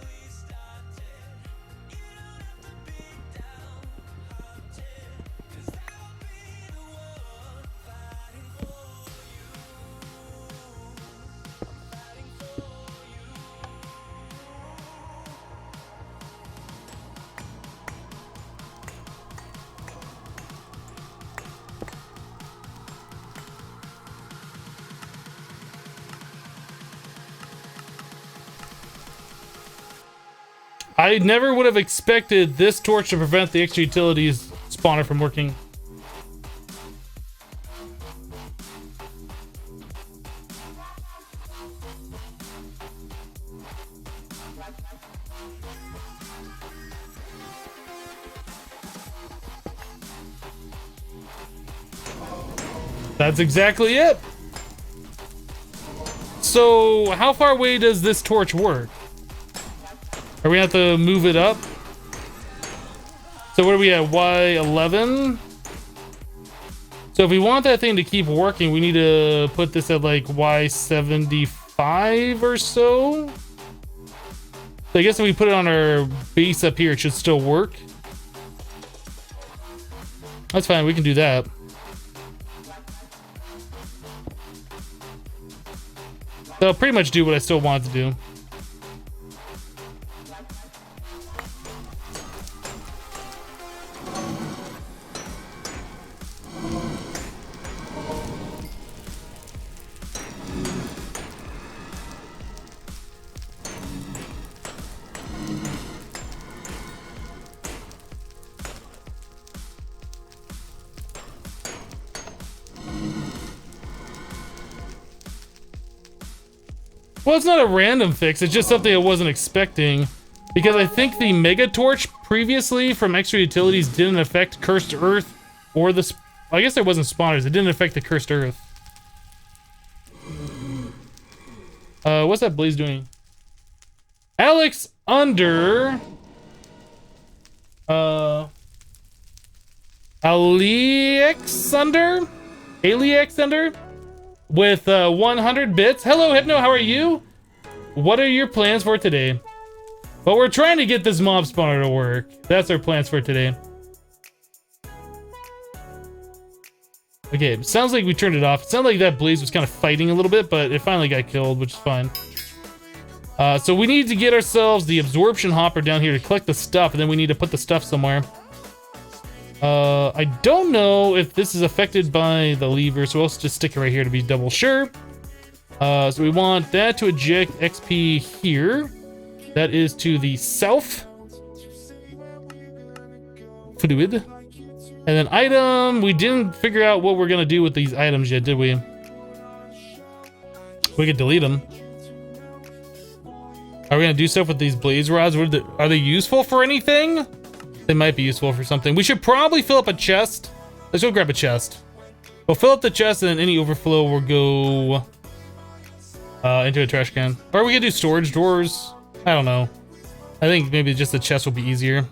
I never would have expected this torch to prevent the extra utilities spawner from working. That's exactly it. So how far away does this torch work? Are we gonna have to move it up? So what are we at, Y11? So if we want that thing to keep working, we need to put this at like Y75 or so. So I guess if we put it on our base up here, it should still work. That's fine, we can do that. That'll pretty much do what I still wanted to do. Well, it's not a random fix, it's just something I wasn't expecting. Because I think the Mega Torch previously from extra utilities didn't affect Cursed Earth or the... I guess there wasn't spawners, it didn't affect the Cursed Earth. What's that blaze doing? Alex under... Alexander with 100 bits. Hello Hypno, how are you? What are your plans for today? Well, we're trying to get this mob spawner to work. That's our plans for today. Okay, sounds like we turned it off. It sounded like that blaze was kind of fighting a little bit, but it finally got killed, which is fine. So we need to get ourselves the absorption hopper down here to collect the stuff, and then we need to put the stuff somewhere. I don't know if this is affected by the lever, so let's just stick it right here to be double sure. So we want that to eject XP here. That is to the south. Fluid. And then item, we didn't figure out what we're gonna do with these items yet, did we? We could delete them. Are we gonna do stuff with these blaze rods? Are they useful for anything? They might be useful for something. We should probably fill up a chest. Let's go grab a chest. We'll fill up the chest and then any overflow will go into a trash can. Or we could do storage drawers. I don't know. I think maybe just the chest will be easier.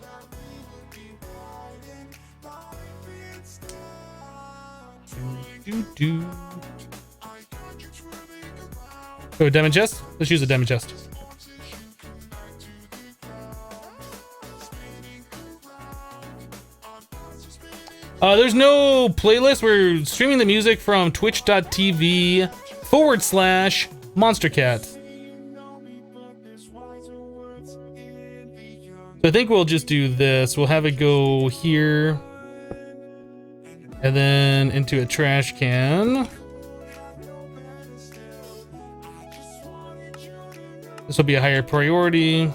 Oh, diamond chest? Let's use a diamond chest. There's no playlist. We're streaming the music from twitch.tv/MonsterCat. So I think we'll just do this. We'll have it go here. And then into a trash can. This will be a higher priority.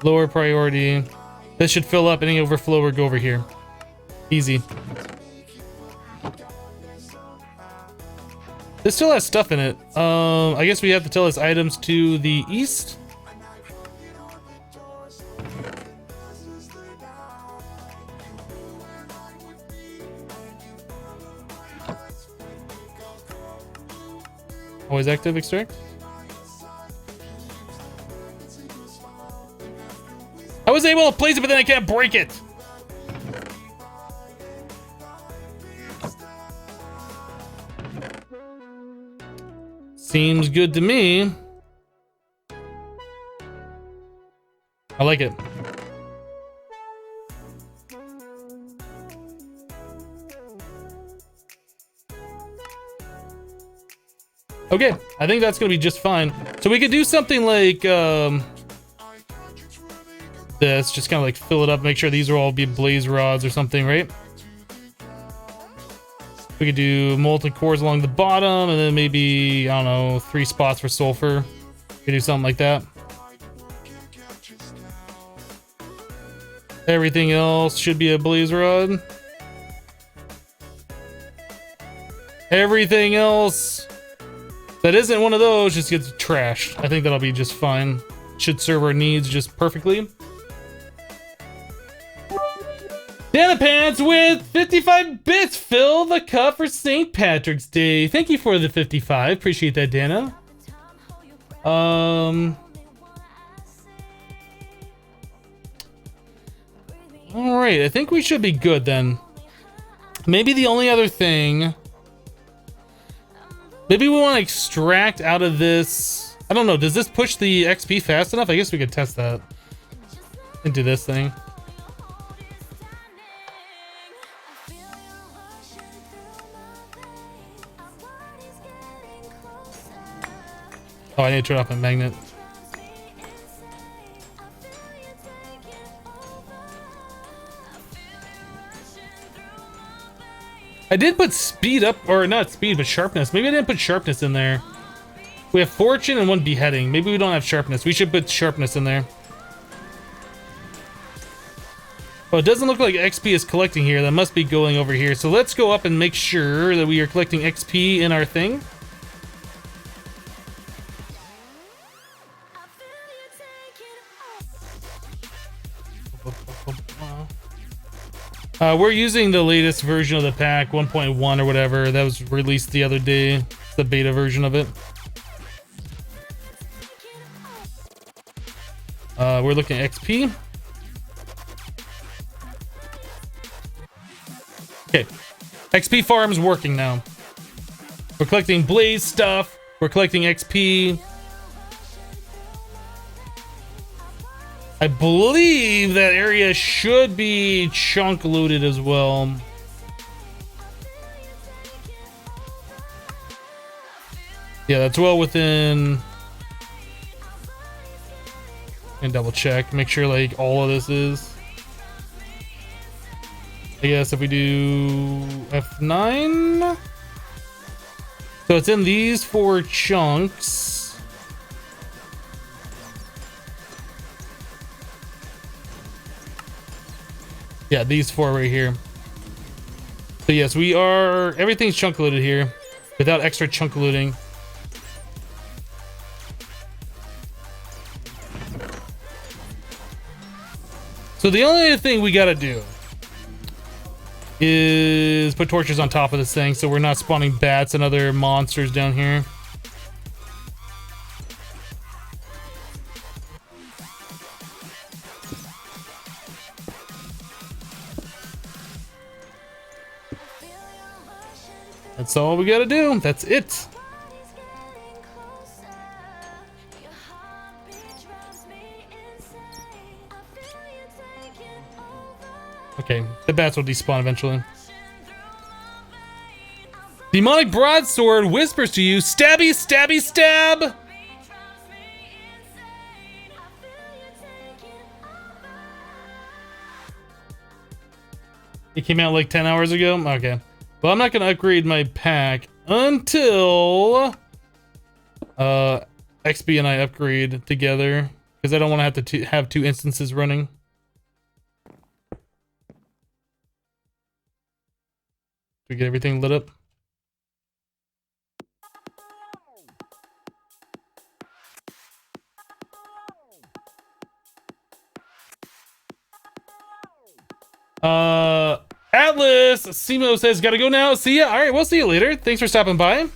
Lower priority. This should fill up. Any overflow will go over here. Easy. This still has stuff in it. I guess we have to tell us items to the east. Always active extract. I was able to place it, but then I can't break it. Seems good to me. I like it. Okay, I think that's gonna be just fine. So we could do something like this, just kind of like fill it up, make sure these are all be blaze rods or something, right? We could do molten cores along the bottom, and then maybe, I don't know, 3 spots for sulfur. We could do something like that. Everything else should be a blaze rod. Everything else that isn't one of those just gets trashed. I think that'll be just fine. Should serve our needs just perfectly. Dana Pants with 55 bits. Fill the cup for St. Patrick's Day. Thank you for the 55. Appreciate that, Dana. All right, I think we should be good then. Maybe the only other thing, maybe we want to extract out of this. I don't know. Does this push the XP fast enough? I guess we could test that into this thing. Oh, I need to turn off my magnet. I did put speed up, or not speed, but sharpness. Maybe I didn't put sharpness in there. We have fortune and 1 beheading. Maybe we don't have sharpness. We should put sharpness in there. Oh, it doesn't look like XP is collecting here. That must be going over here. So let's go up and make sure that we are collecting XP in our thing. We're using the latest version of the pack, 1.1 or whatever. That was released the other day. It's the beta version of it. We're looking at XP. Okay. XP farm's working now. We're collecting blaze stuff. We're collecting XP. I believe that area should be chunk loaded as well. Yeah, that's well within. And double check, make sure like all of this is. I guess if we do F9. So it's in these 4 chunks. Yeah, these 4 right here. So yes, we are, everything's chunk loaded here without extra chunk looting. So the only other thing we gotta do is put torches on top of this thing so we're not spawning bats and other monsters down here. That's all we gotta do. That's it. Body's getting closer. Your heartbeat drives me insane. I feel you taking over. Okay, the bats will despawn eventually. Rushing through my veins. Our Demonic broadsword whispers to you, stabby, stabby, stab. beat drives me insane. I feel you taking over. It came out like 10 hours ago? Okay. Well, I'm not going to upgrade my pack until XB and I upgrade together, because I don't want to have to have two instances running. Do we get everything lit up? Atlas Simo says, gotta go now. See ya. All right, we'll see you later. Thanks for stopping by.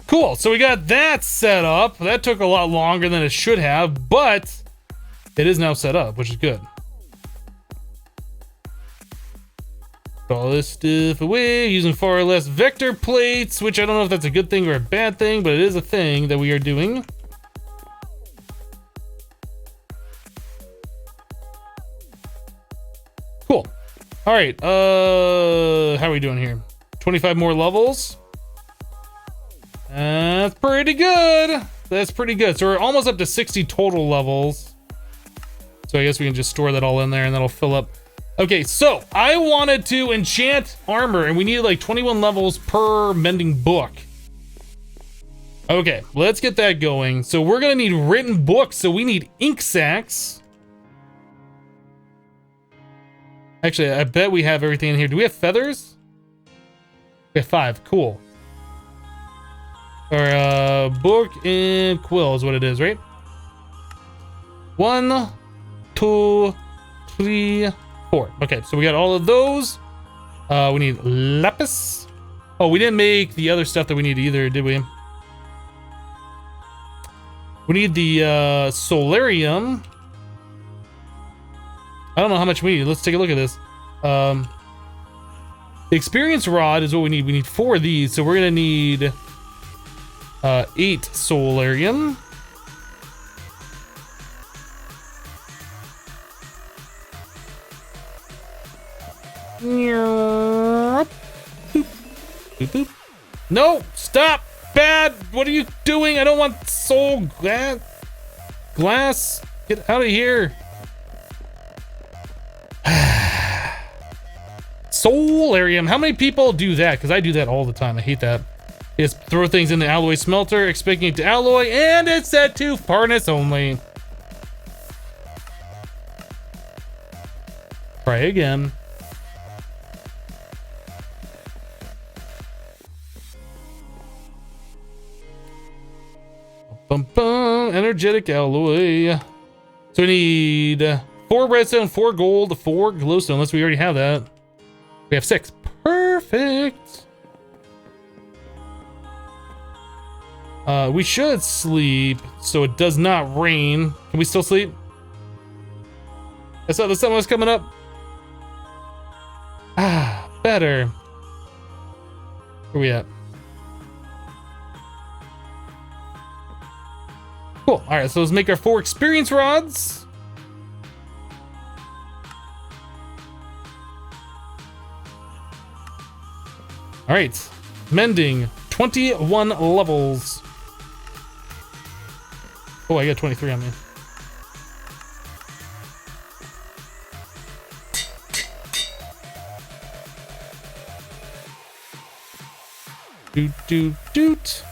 Cool. So we got that set up. That took a lot longer than it should have, but it is now set up, which is good. Put all this stuff away using far less vector plates, which I don't know if that's a good thing or a bad thing, but it is a thing that we are doing. Cool. All right. How are we doing here? 25 more levels. That's pretty good. That's pretty good. So we're almost up to 60 total levels. So I guess we can just store that all in there and that'll fill up. Okay, so I wanted to enchant armor and we needed like 21 levels per mending book. Okay, let's get that going. So we're gonna need written books. So we need ink sacs. Actually, I bet we have everything in here. Do we have feathers? We have 5. Cool. Or book and quill is what it is, right? 1, 2, 3, 4. Okay, so we got all of those. We need lapis. Oh, we didn't make the other stuff that we need either, did we? We need the solarium. I don't know how much we need. Let's take a look at this. The experience rod is what we need. We need 4 of these, so we're gonna need 8 solarium. Boop, boop, boop. No, stop! Bad! What are you doing? I don't want soul glass. Get out of here. Solarium. How many people do that? Because I do that all the time. I hate that. You just throw things in the alloy smelter, expecting it to alloy, and it's set to furnace only. Try again. Bum bum. Energetic alloy. So we need 4 redstone, 4 gold, 4 glowstone. Unless we already have that. We have 6. Perfect. We should sleep so it does not rain. Can we still sleep? I saw the sun was coming up. Ah, better. Where we at? Cool. All right, so let's make our 4 experience rods. All right, mending 21 levels. Oh, I got 23 on me. Doot, doot, doot.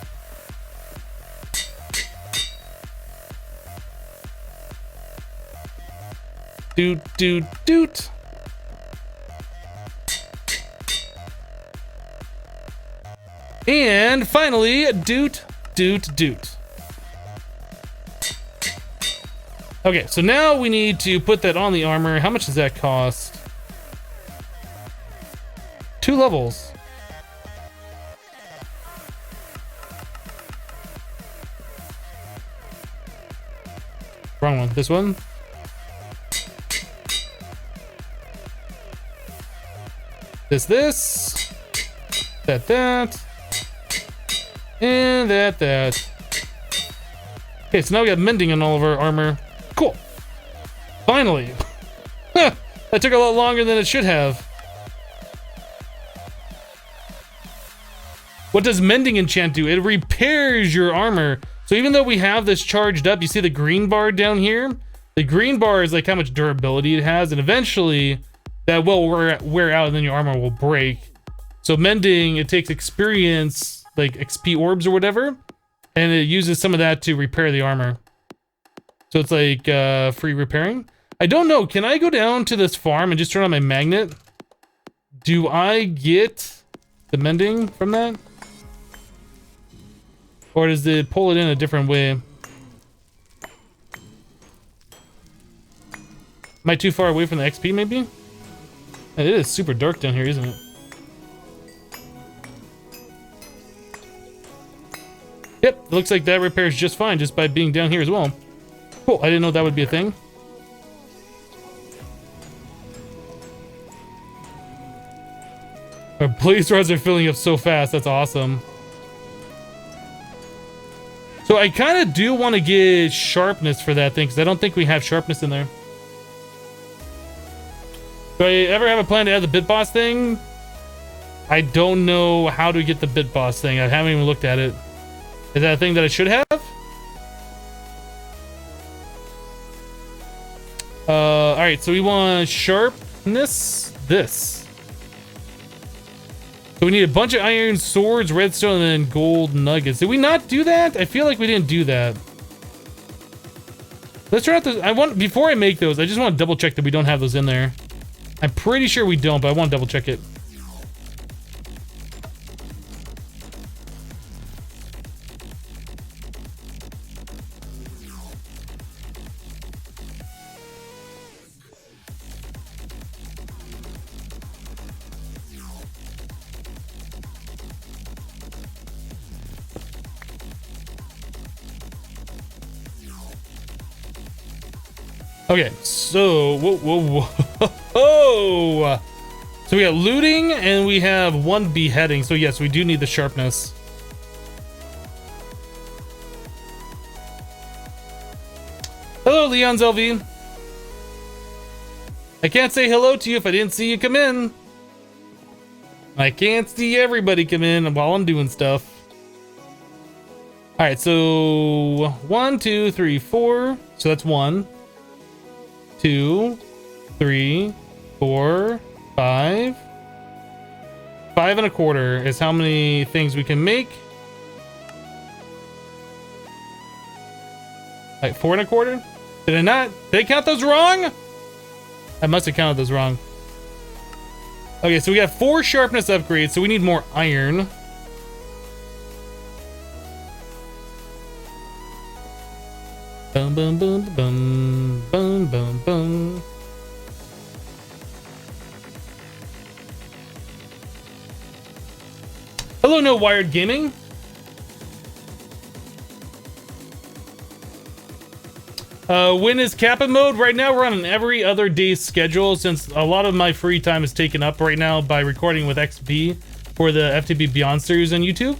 Doot, doot, doot. And finally, doot, doot, doot. Okay, so now we need to put that on the armor. How much does that cost? 2 levels. Wrong one. This one. This. That. And that. Okay, so now we got mending on all of our armor. Cool. Finally. That took a lot longer than it should have. What does mending enchant do? It repairs your armor. So even though we have this charged up, you see the green bar down here? The green bar is like how much durability it has, and eventually that will wear out and then your armor will break. So mending, it takes experience, like XP orbs or whatever, and it uses some of that to repair the armor. So it's like free repairing. I don't know, can I go down to this farm and just turn on my magnet? Do I get the mending from that? Or does it pull it in a different way? Am I too far away from the XP maybe? It is super dark down here, isn't it? Yep, it looks like that repairs just fine just by being down here as well. Cool, I didn't know that would be a thing. Our blaze rods are filling up so fast, that's awesome. So I kind of do want to get sharpness for that thing, because I don't think we have sharpness in there. Do I ever have a plan to add the bit boss thing? I don't know how to get the bit boss thing. I haven't even looked at it. Is that a thing that I should have? Alright, so we want sharpness. This. So we need a bunch of iron, swords, redstone, and then gold nuggets. Did we not do that? I feel like we didn't do that. Let's try out this. Before I make those, I just want to double check that we don't have those in there. I'm pretty sure we don't, but I want to double check it. Okay, so whoa. So we got looting and we have one beheading. So yes, we do need the sharpness. Hello, Leon's LV. I can't say hello to you if I didn't see you come in. I can't see everybody come in while I'm doing stuff. All right, so 1, 2, 3, 4. So that's 1, 2, 3, 4, 5. 5 and a quarter is how many things we can make. Like 4 and a quarter? Did I not? Did I count those wrong? I must have counted those wrong. Okay, so we got 4 sharpness upgrades, so we need more iron. Boom, boom, boom, boom, boom, boom, boom. Hello, No Wired Gaming. When is Kappa mode? Right now we're on an every other day schedule since a lot of my free time is taken up right now by recording with XP for the FTB Beyond series on YouTube.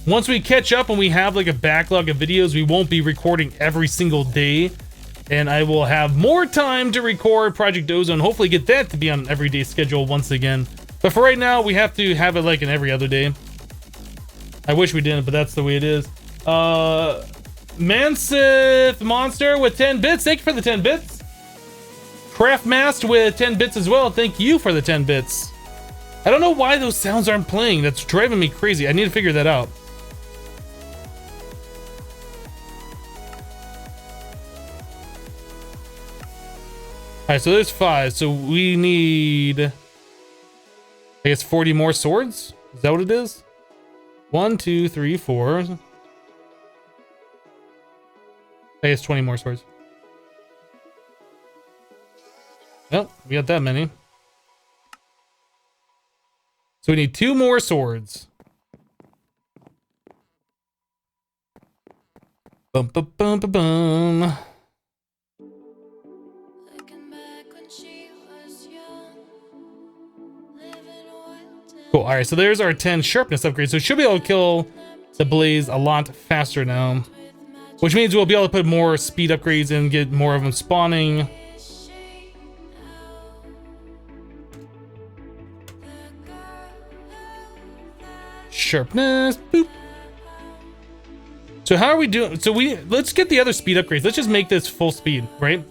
Once we catch up and we have like a backlog of videos, we won't be recording every single day. And I will have more time to record Project Ozone. Hopefully get that to be on an everyday schedule once again. But for right now, we have to have it like an every other day. I wish we didn't, but that's the way it is. Mansith Monster with 10 bits. Thank you for the 10 bits. Craftmast with 10 bits as well. Thank you for the 10 bits. I don't know why those sounds aren't playing. That's driving me crazy. I need to figure that out. Alright, so there's 5. So we need, I guess, 40 more swords? Is that what it is? 1, 2, 3, 4. I guess 20 more swords. Well, we got that many. So we need 2 more swords. Bum, bum, bum, bum, bum. Looking back when she was young, living wild Cool. All right, so there's our 10 sharpness upgrade. So should be able to kill the blaze a lot faster now, which means we'll be able to put more speed upgrades and get more of them spawning. Sharpness. Boop. So how are we doing? So let's get the other speed upgrades. Let's just make this full speed, right?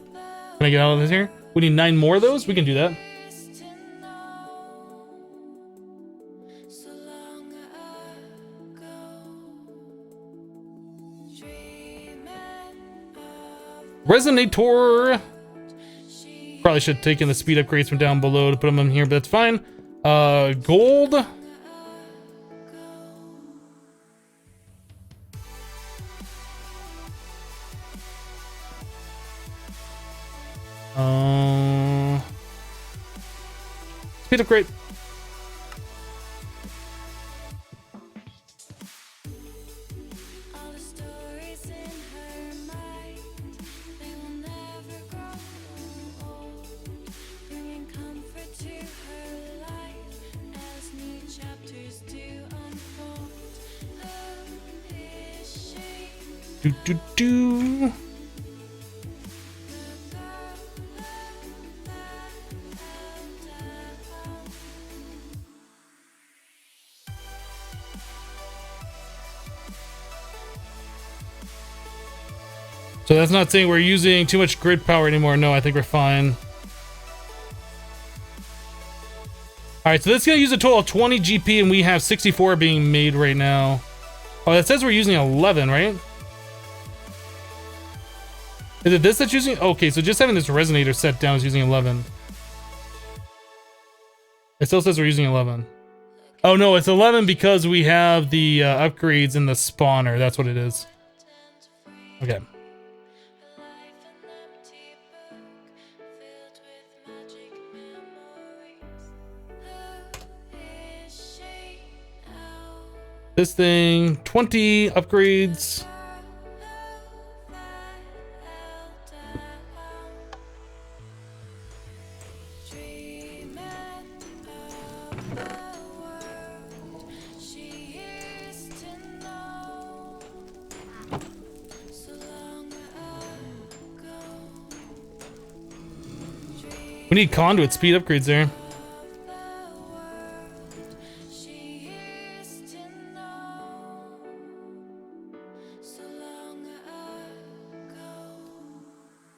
Can I get out of this here? We need 9 more of those. We can do that. Resonator. Probably should have taken the speed upgrades from down below to put them in here, but that's fine. Gold. Speed upgrade. All the stories in her mind, they will never grow old, bringing comfort to her life as new chapters do unfold. Who is she? Do. So that's not saying we're using too much grid power anymore. No, I think we're fine. All right, so this is gonna use a total of 20 GP, and we have 64 being made right now. Oh, that says we're using 11, right? Is it this that's using? Okay, so just having this resonator set down is using 11. It still says we're using 11. Oh no, it's 11 because we have the upgrades in the spawner. That's what it is. Okay. This thing, 20 upgrades. We need conduit speed upgrades there.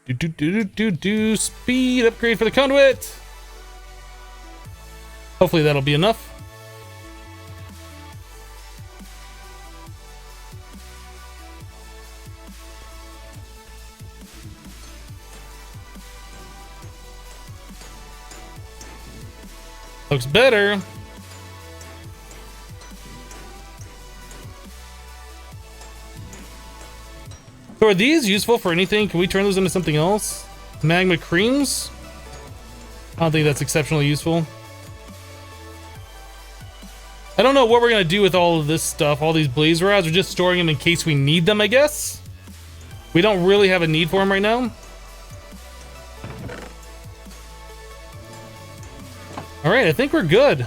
Do speed upgrade for the conduit. Hopefully that'll be enough. Looks better. So are these useful for anything? Can we turn those into something else? Magma creams? I don't think that's exceptionally useful. I don't know what we're gonna do with all of this stuff, all these blaze rods. We're just storing them in case we need them, I guess. We don't really have a need for them right now. All right, I think we're good.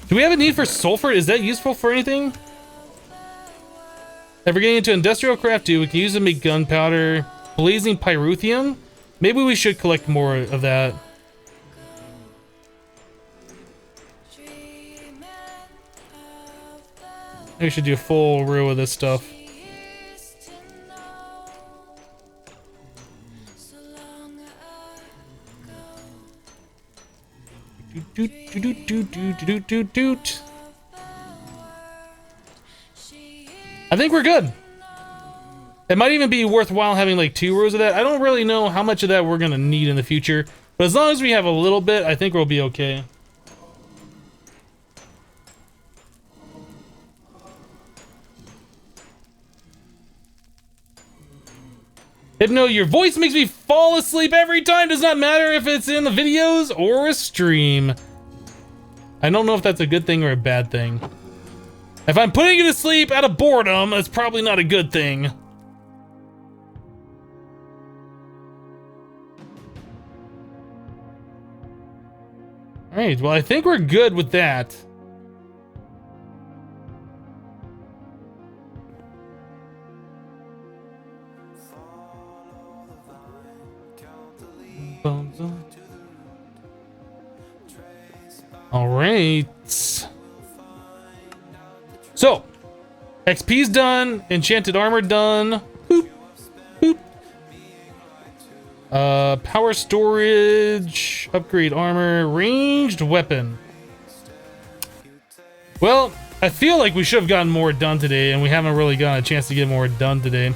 Do we have a need for sulfur? Is that useful for anything? If we're getting into industrial craft too, we can use it to make gunpowder. Blazing pyrotheum? Maybe we should collect more of that. Maybe we should do a full row of this stuff. I think we're good. It might even be worthwhile having like 2 rows of that. I don't really know how much of that we're gonna need in the future, but as long as we have a little bit, I think we'll be okay. Hypno, your voice makes me fall asleep every time. Does not matter if it's in the videos or a stream. I don't know if that's a good thing or a bad thing. If I'm putting you to sleep out of boredom, that's probably not a good thing. All right, well, I think we're good with that. All right. So, XP's done. Enchanted armor done. Boop, boop. Power storage. Upgrade armor. Ranged weapon. Well, I feel like we should have gotten more done today, and we haven't really gotten a chance to get more done today.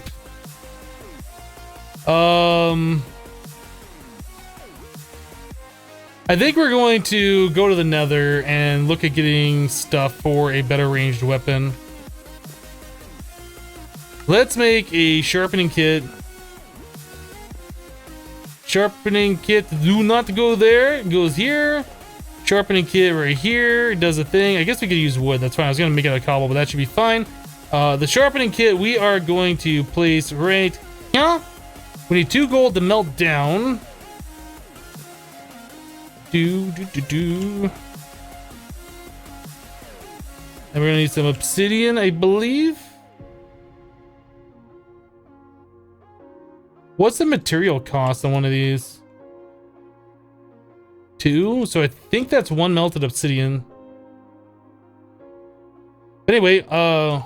I think we're going to go to the Nether and look at getting stuff for a better ranged weapon. Let's make a sharpening kit. Sharpening kit, do not go there. It goes here. Sharpening kit right here. It does a thing. I guess we could use wood. That's fine. I was going to make it out of cobble, but that should be fine. The sharpening kit we are going to place right here. We need 2 gold to melt down. And we're gonna need some obsidian, I believe. What's the material cost on one of these? 2, so I think that's 1 melted obsidian. Anyway, the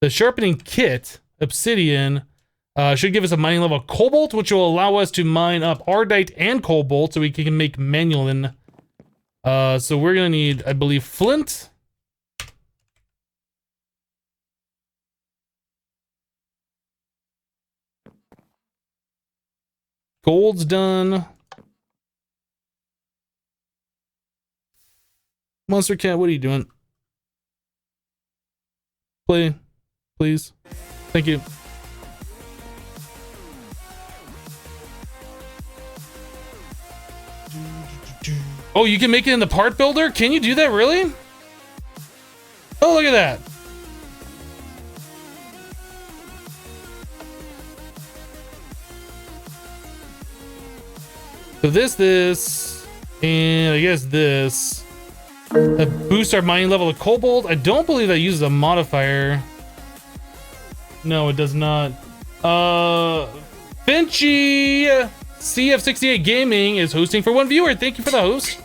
sharpening kit, obsidian, should give us a mining level cobalt, which will allow us to mine up ardite and cobalt so we can make manulin. So we're gonna need, I believe, flint. Gold's done. Monster Cat, what are you doing? Play, please. Thank you. Oh, you can make it in the part builder? Can you do that, really? Oh, look at that. So this, and I guess this. That boosts our mining level of cobalt. I don't believe that uses a modifier. No, it does not. Finchy CF68 Gaming is hosting for 1 viewer. Thank you for the host.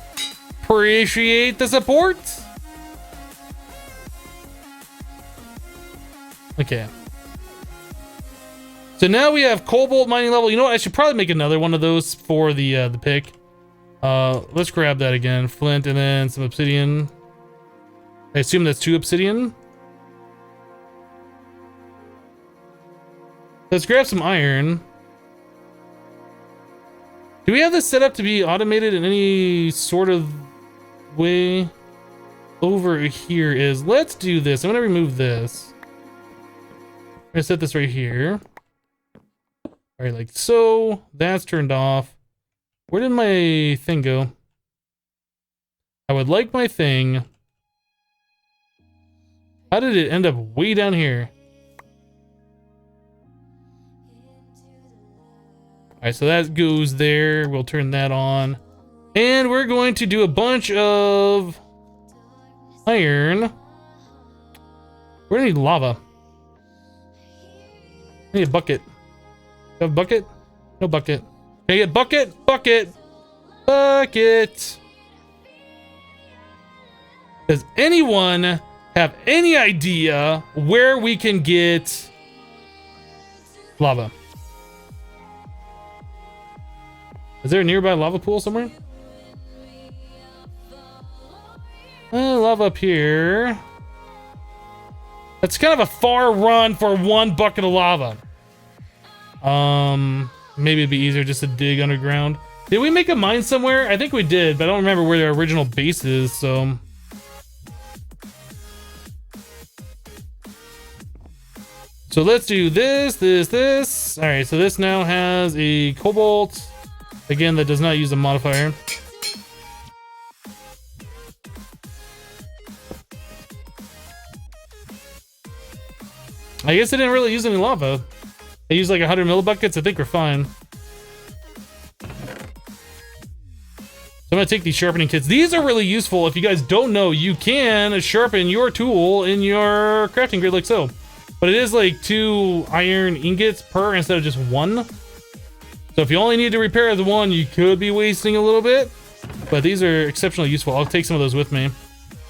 Appreciate the support. Okay. So now we have cobalt mining level. You know what? I should probably make another one of those for the pick. Let's grab that again. Flint and then some obsidian. I assume that's 2 obsidian. Let's grab some iron. Do we have this set up to be automated in any sort of way? Over here is, let's do this. I'm gonna remove this. I'm gonna set this right here. All right, like so. That's turned off. Where did my thing go? I would like my thing. How did it end up way down here? All right, so that goes there. We'll turn that on. And we're going to do a bunch of iron. We're gonna need lava. I need a bucket. Do I have a bucket? No bucket. Can I get bucket? Bucket! Bucket! Does anyone have any idea where we can get lava? Is there a nearby lava pool somewhere? Lava up here. That's kind of a far run for 1 bucket of lava. Maybe it'd be easier just to dig underground. Did we make a mine somewhere? I think we did, but I don't remember where the original base is, so. So let's do this, this, this. All right, so this now has a cobalt. Again, that does not use a modifier. I guess I didn't really use any lava. I used like 100 millibuckets. I think we're fine. I'm gonna take these sharpening kits. These are really useful. If you guys don't know, you can sharpen your tool in your crafting grid like so. But it is like 2 iron ingots per instead of just 1. So if you only need to repair the 1, you could be wasting a little bit. But these are exceptionally useful. I'll take some of those with me.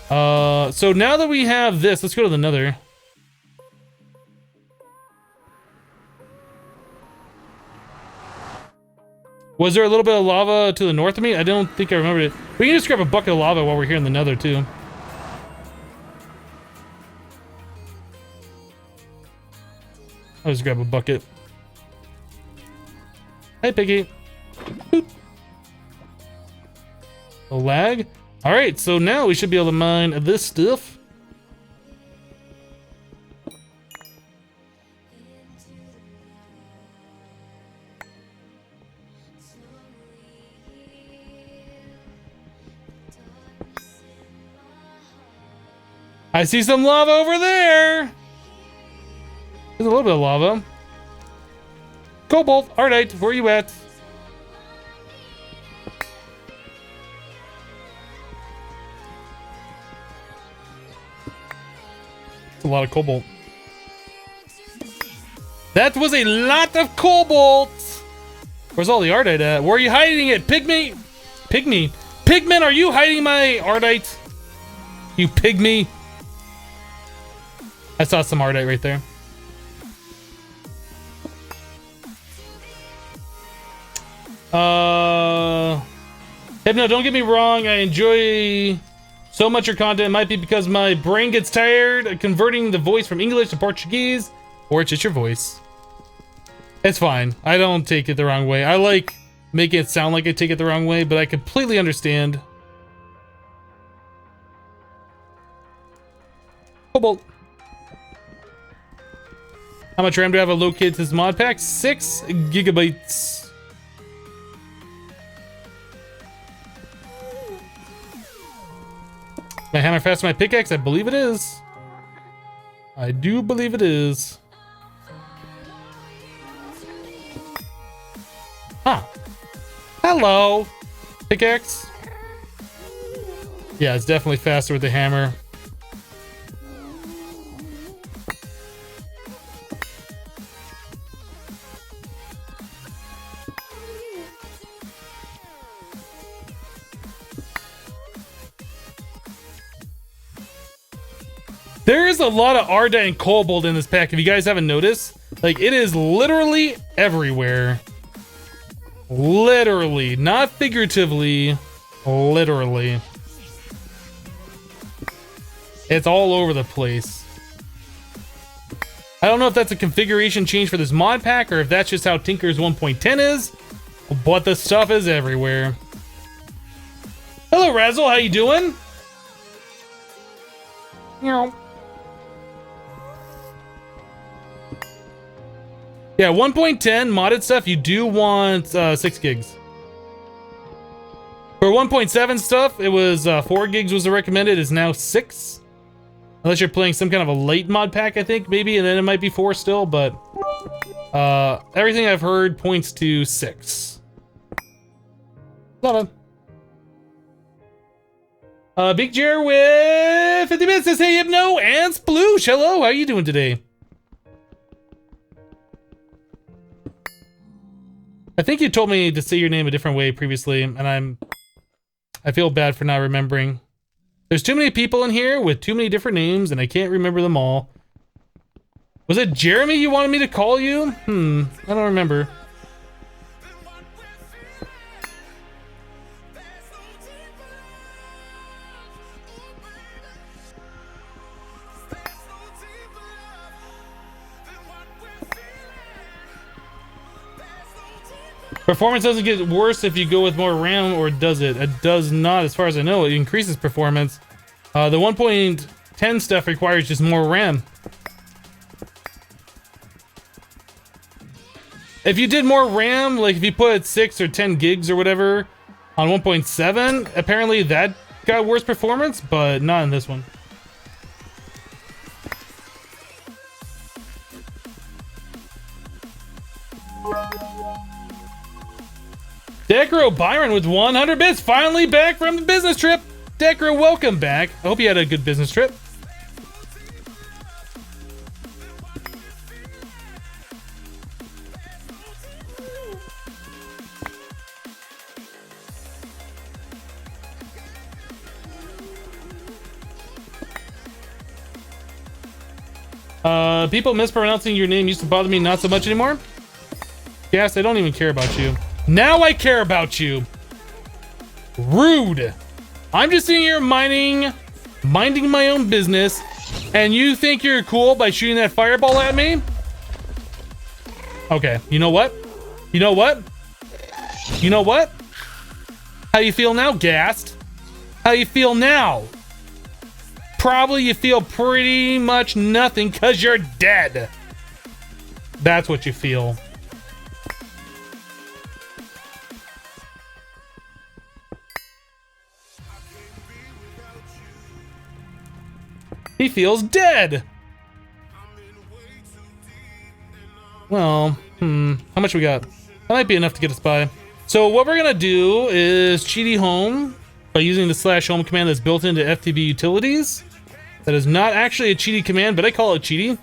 So now that we have this, let's go to the nether. Was there a little bit of lava to the north of me? I don't think I remembered it. We can just grab a bucket of lava while we're here in the nether too. I'll just grab a bucket. Hey, Piggy. Boop. A lag. All right, so now we should be able to mine this stuff. I see some lava over there. There's a little bit of lava. Cobalt, Ardite, where are you at? It's a lot of cobalt. That was a lot of cobalt. Where's all the Ardite at? Where are you hiding it? Pygmy? Pygmy. Pigman, are you hiding my Ardite? You pygmy. I saw some Ardite right there. Hypno, don't get me wrong. I enjoy so much your content. It might be because my brain gets tired of converting the voice from English to Portuguese, or it's just your voice. It's fine. I don't take it the wrong way. I like making it sound like I take it the wrong way, but I completely understand. Cobalt. How much RAM do I have allocated to this mod pack? 6 gigabytes. My hammer faster my pickaxe? I believe it is. I do believe it is. Huh. Hello. Pickaxe? Yeah, it's definitely faster with the hammer. There is a lot of Ardite and Cobalt in this pack, if you guys haven't noticed. Like, it is literally everywhere. Literally. Not figuratively. Literally. It's all over the place. I don't know if that's a configuration change for this mod pack, or if that's just how Tinker's 1.10 is, but the stuff is everywhere. Hello, Razzle. How you doing? Meow. Yeah, 1.10 modded stuff, you do want 6 gigs. For 1.7 stuff, it was 4 gigs was the recommended, is now 6. Unless you're playing some kind of a late mod pack, I think, maybe, and then it might be 4 still, but everything I've heard points to 6. Love it. Big Jer with 50 minutes says, hey, Hypno and Sploosh. Hello, how are you doing today? I think you told me to say your name a different way previously, and I feel bad for not remembering. There's too many people in here with too many different names, and I can't remember them all. Was it Jeremy you wanted me to call you? I don't remember. Performance doesn't get worse if you go with more RAM, or does it? It does not, as far as I know. It increases performance. The 1.10 stuff requires just more RAM. If you did more RAM, like if you put 6 or 10 gigs or whatever on 1.7, apparently that got worse performance, but not in this one. Decro Byron with 100 bits, finally back from the business trip. Decro, welcome back. I hope you had a good business trip. People mispronouncing your name used to bother me, not so much anymore. Yes, I don't even care about you. Now I care about you. Rude. I'm just sitting here minding my own business, and you think you're cool by shooting that fireball at me? Okay, you know what? You know what? You know what? How you feel now, gassed? How you feel now? Probably you feel pretty much nothing because you're dead. That's what you feel. He feels dead. Well, how much we got? That might be enough to get us by. So what we're gonna do is cheaty home by using the /home command that's built into FTB utilities. That is not actually a cheaty command, but I call it cheaty.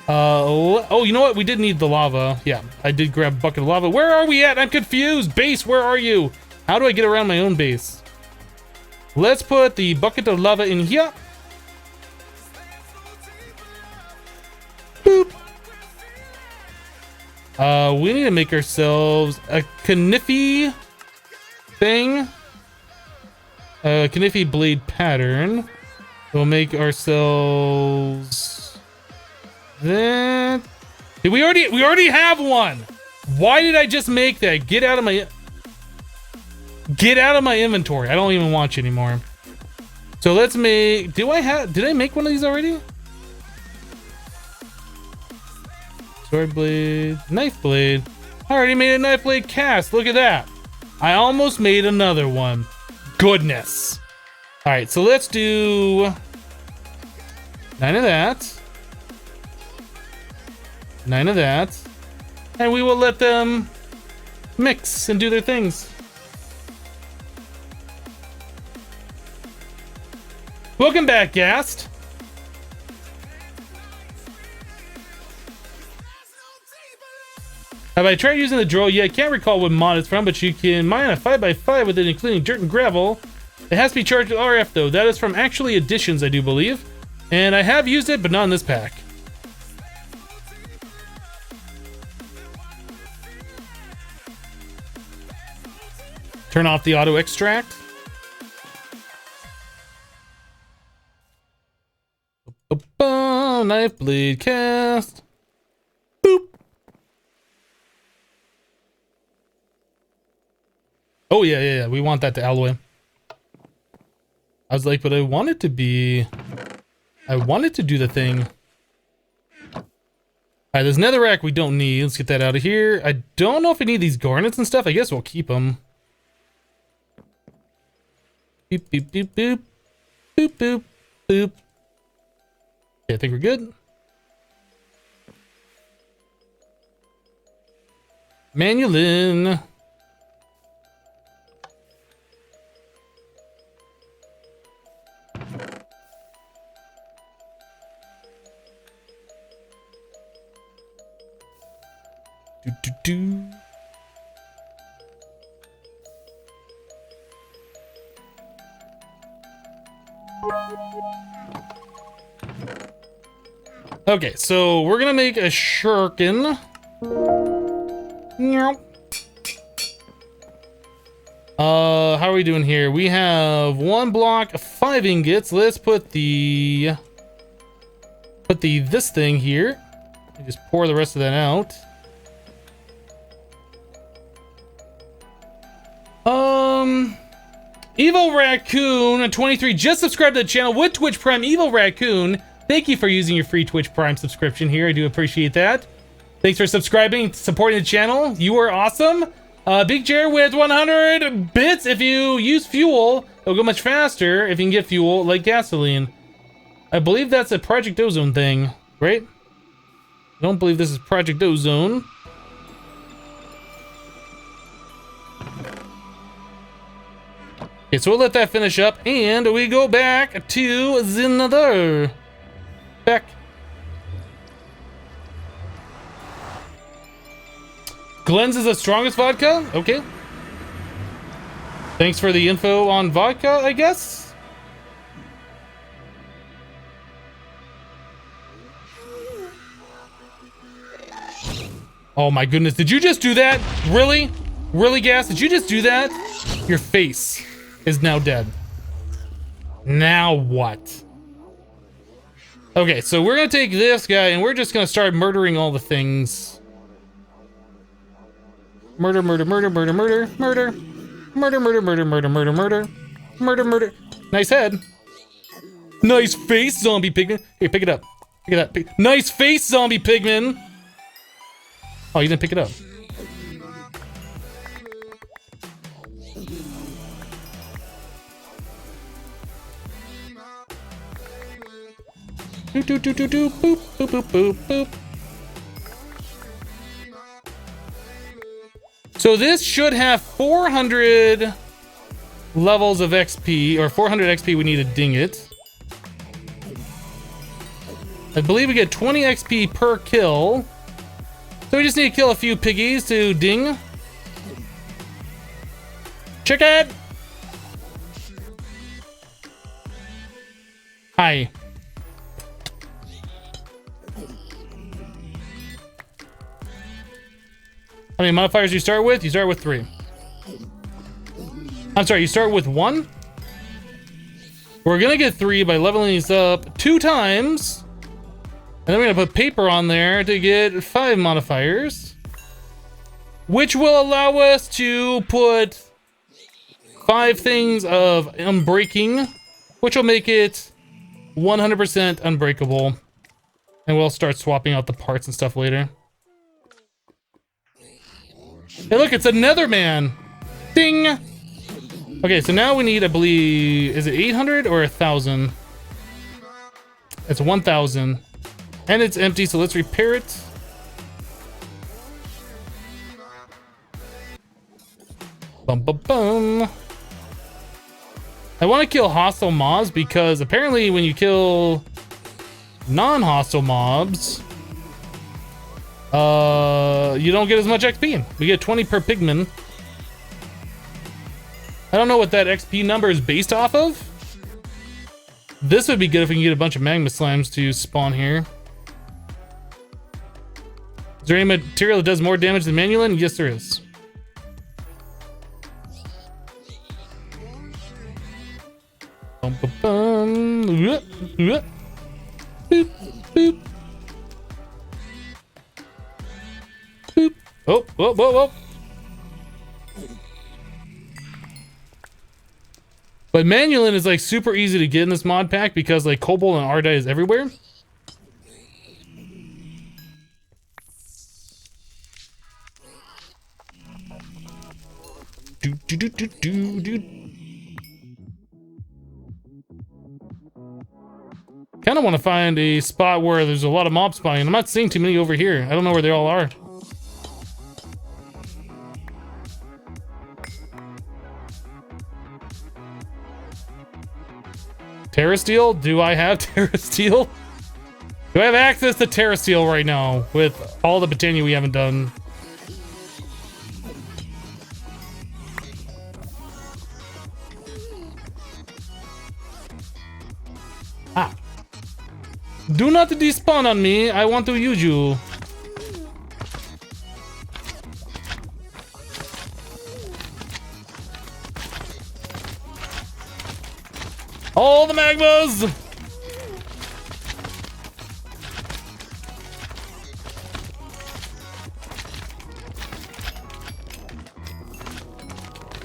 Oh, you know what? We did need the lava. Yeah, I did grab a bucket of lava. Where are we at? I'm confused. Base, where are you? How do I get around my own base? Let's put the bucket of lava in here. Boop. We need to make ourselves a Kniffy thing. A Kniffy blade pattern. We'll make ourselves that. Did we already have one? Why did I just make that? Get out of my inventory. I don't even want you anymore. So let's make. Did I make one of these already? Sword blade, knife blade. I already made a knife blade cast. Look at that. I almost made another one. Goodness. All right, so let's do 9 of that, 9 of that, and we will let them mix and do their things. Welcome back, Gast. Have I tried using the drill? Yeah, I can't recall what mod it's from, but you can mine a 5x5 with it, including dirt and gravel. It has to be charged with RF though. That is from Actually Additions, I do believe. And I have used it, but not in this pack. Turn off the auto extract. Knife blade cast. Boop. Oh yeah. We want that to alloy. I was like, but I want it to do the thing. All right, there's netherrack we don't need. Let's get that out of here. I don't know if we need these garnets and stuff. I guess we'll keep them. Boop, boop, boop, boop. Boop, boop, boop. Okay, I think we're good. Manulin. Do. Okay, so we're gonna make a shuriken. How are we doing here? We have 1 block, 5 ingots. Let's put this thing here. Just pour the rest of that out. Evil Raccoon 23 just subscribed to the channel with Twitch Prime. Evil Raccoon, thank you for using your free Twitch Prime subscription here. I do appreciate that. Thanks for subscribing, supporting the channel. You are awesome. Big Jer with 100 bits. If you use fuel, it'll go much faster if you can get fuel like gasoline. I believe that's a Project Ozone thing, right? I don't believe this is Project Ozone. Okay, so we'll let that finish up, and we go back to another pack. Glenn's is the strongest vodka? Okay. Thanks for the info on vodka, I guess. Oh my goodness, did you just do that? Really? Really, Gas? Did you just do that? Your face is now dead. Now what? Okay, so we're gonna take this guy and we're just gonna start murdering all the things. Murder, murder, murder, murder, murder, murder. Murder, murder, murder, murder, murder, murder. Murder, murder. Nice head. Nice face, zombie pigman. Here, pick it up. Pick it up. Nice face, zombie pigman. Oh, you didn't pick it up. Do do do do do boop boop boop boop boop. So this should have 400 levels of XP, or 400 XP we need to ding it. I believe we get 20 XP per kill. So we just need to kill a few piggies to ding. Chicken! Hi. How many modifiers do you start with? You start with 3. I'm sorry, you start with 1? We're gonna get 3 by leveling these up 2 times. And then we're gonna put paper on there to get 5 modifiers. Which will allow us to put 5 things of unbreaking, which will make it 100% unbreakable. And we'll start swapping out the parts and stuff later. Hey, look, it's a Netherman. Ding. Okay, so now we need, I believe, is it 800 or 1,000? It's 1,000. And it's empty, so let's repair it. Bum, bum, bum. I want to kill hostile mobs because apparently when you kill non-hostile mobs, you don't get as much XP. We get 20 per pigman. I don't know what that XP number is based off of. This would be good if we can get a bunch of magma slimes to spawn here. Is there any material that does more damage than Manulin? Yes, there is. Bum, bum, bum. Boop, boop. Boop. Oh, whoa, whoa, whoa. But Manulin is like super easy to get in this mod pack because like Cobalt and Ardite is everywhere. Do do do do do do. Kind of want to find a spot where there's a lot of mob spawning. I'm not seeing too many over here. I don't know where they all are. Terrasteel? Do I have Terrasteel? Do I have access to Terrasteel right now with all the Botania we haven't done? Ah. Do not despawn on me. I want to use you. All the magmas!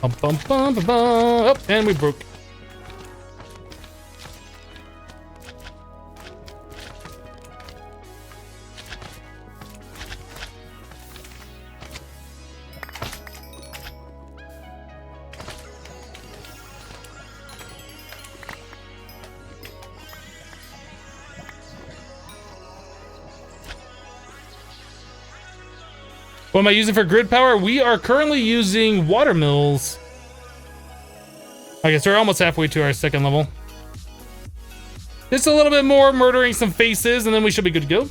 Bum, bum, bum, bum, bum. Oh, and we broke. What am I using for grid power? We are currently using water mills. I guess we're almost halfway to our second level. Just a little bit more, murdering some faces, and then we should be good to go.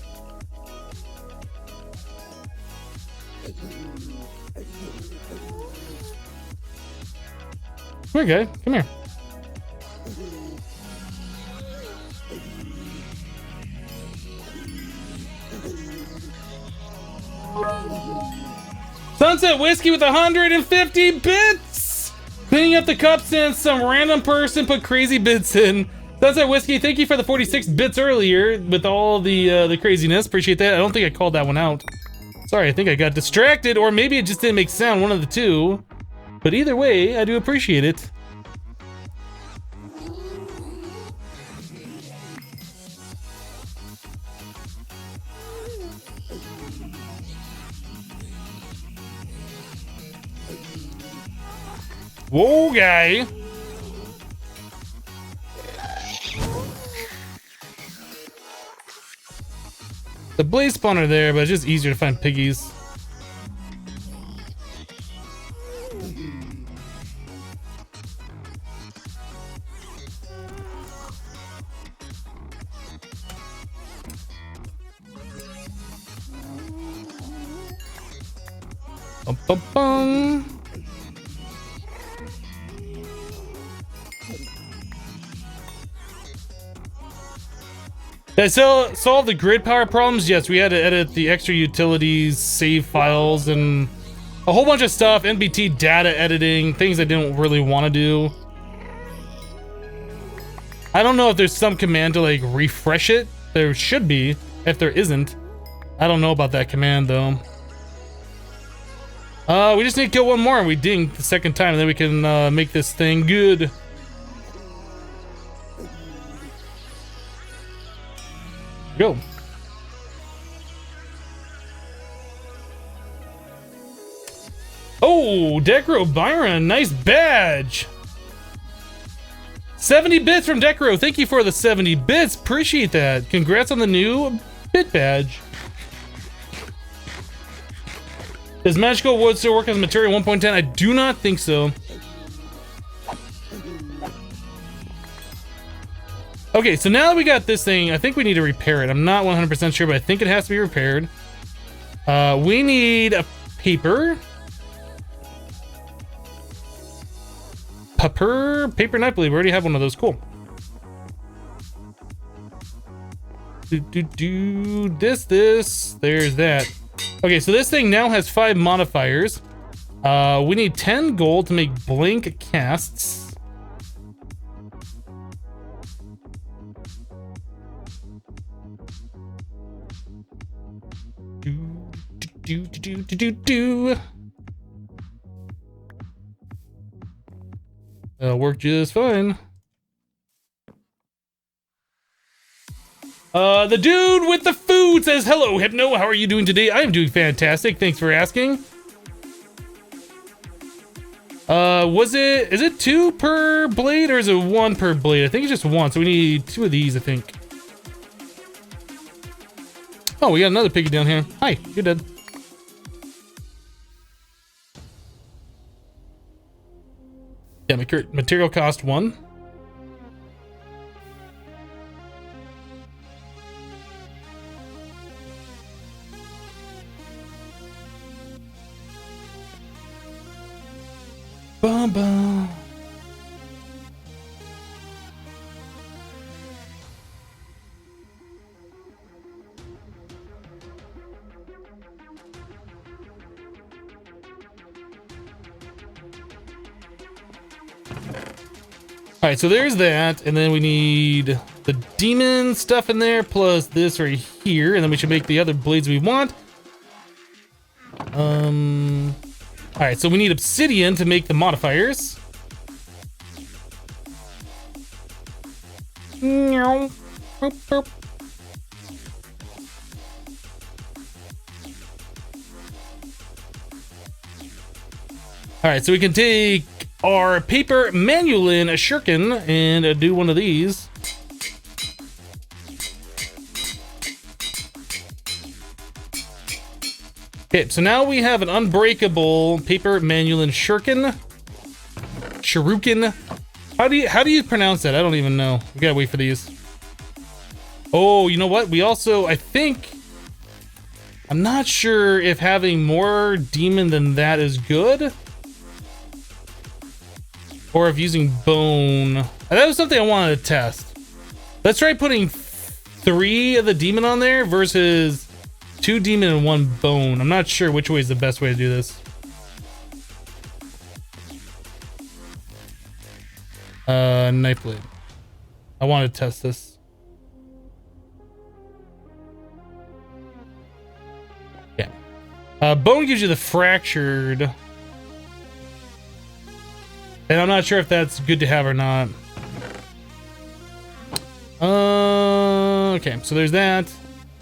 Come here, guy. Come here. Sunset Whiskey with 150 bits! Cleaning up the cups and some random person put crazy bits in. Sunset Whiskey, thank you for the 46 bits earlier with all the craziness. Appreciate that. I don't think I called that one out. Sorry, I think I got distracted, or maybe it just didn't make sound, one of the two. But either way, I do appreciate it. Whoa, guy. The blaze spawner there, but it's just easier to find piggies. Bum, bum, bum. Did I solve the grid power problems? Yes, we had to edit the extra utilities, save files, and a whole bunch of stuff. NBT data editing, things I didn't really want to do. I don't know if there's some command to like refresh it. There should be. If there isn't, I don't know about that command though. We just need to kill one more and we ding the second time, and then we can make this thing good. Go. Oh, Decro Byron, nice badge. 70 bits from Decro. Thank you for the 70 bits. Appreciate that. Congrats on the new bit badge. Does Magical Wood still work as material 1.10? I do not think so. Okay, so now that we got this thing, I think we need to repair it. I'm not 100% sure, but I think it has to be repaired. We need a paper. Paper knife blade. We already have one of those. Cool. This. There's that. Okay, so this thing now has 5 modifiers. We need 10 gold to make blank casts. That'll work just fine. The dude with the food says, hello, Hypno, how are you doing today? I am doing fantastic, thanks for asking. Is it 2 per blade or is it 1 per blade? I think it's just 1, so we need 2 of these, I think. Oh, we got another piggy down here. Hi, you're dead. Yeah, material cost 1. Bum bum. All right, so there's that, and then we need the demon stuff in there, plus this right here, and then we should make the other blades we want. All right, so we need obsidian to make the modifiers. All right, so we can take our paper manulin shuriken and do one of these. Okay, so now we have an unbreakable paper manulin shuriken. How do you pronounce that? I don't even know. We gotta wait for these. Oh, you know what? We also, I think, I'm not sure if having more demon than that is good, or if using bone. That was something I wanted to test. Let's try putting 3 of the demon on there versus 2 demon and 1 bone. I'm not sure which way is the best way to do this. Knife blade. I want to test this. Yeah. Bone gives you the fractured. And I'm not sure if that's good to have or not. Okay, so there's that.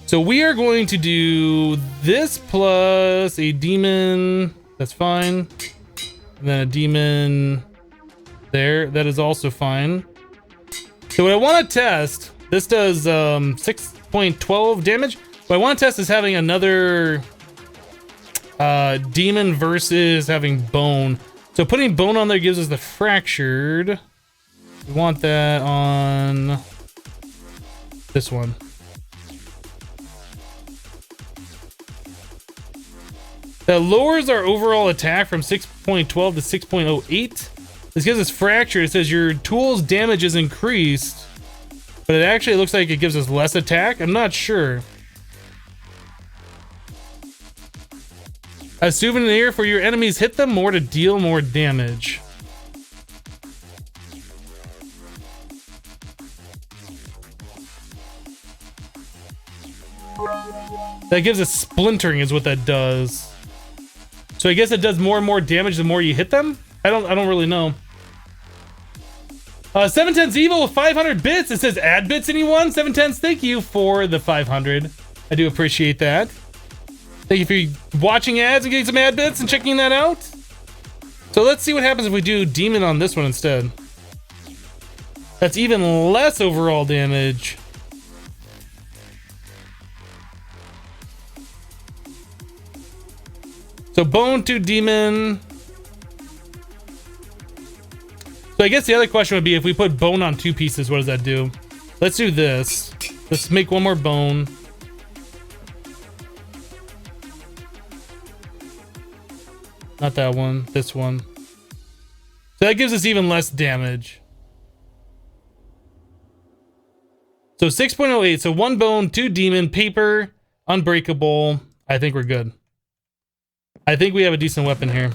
So we are going to do this plus a demon. That's fine. And then a demon there. That is also fine. So what I want to test, this does 6.12 damage. What I want to test is having another demon versus having bone. So putting bone on there gives us the fractured. We want that on this one. That lowers our overall attack from 6.12 to 6.08. This gives us fracture. It says your tool's damage is increased, but it actually looks like it gives us less attack. I'm not sure. A souvenir for your enemies. Hit them more to deal more damage. That gives us splintering is what that does. So I guess it does more and more damage the more you hit them? I don't really know. 710's Evil with 500 bits. It says add bits anyone? 710's, thank you for the 500. I do appreciate that. Thank you for watching ads and getting some ad bits and checking that out. So let's see what happens if we do demon on this one instead. That's even less overall damage. So bone to demon. So I guess the other question would be if we put bone on 2 pieces, what does that do? Let's do this. Let's make 1 more bone. Not that one, this one. So that gives us even less damage. So 6.08, so 1 bone, 2 demon, paper, unbreakable. I think we're good. I think we have a decent weapon here.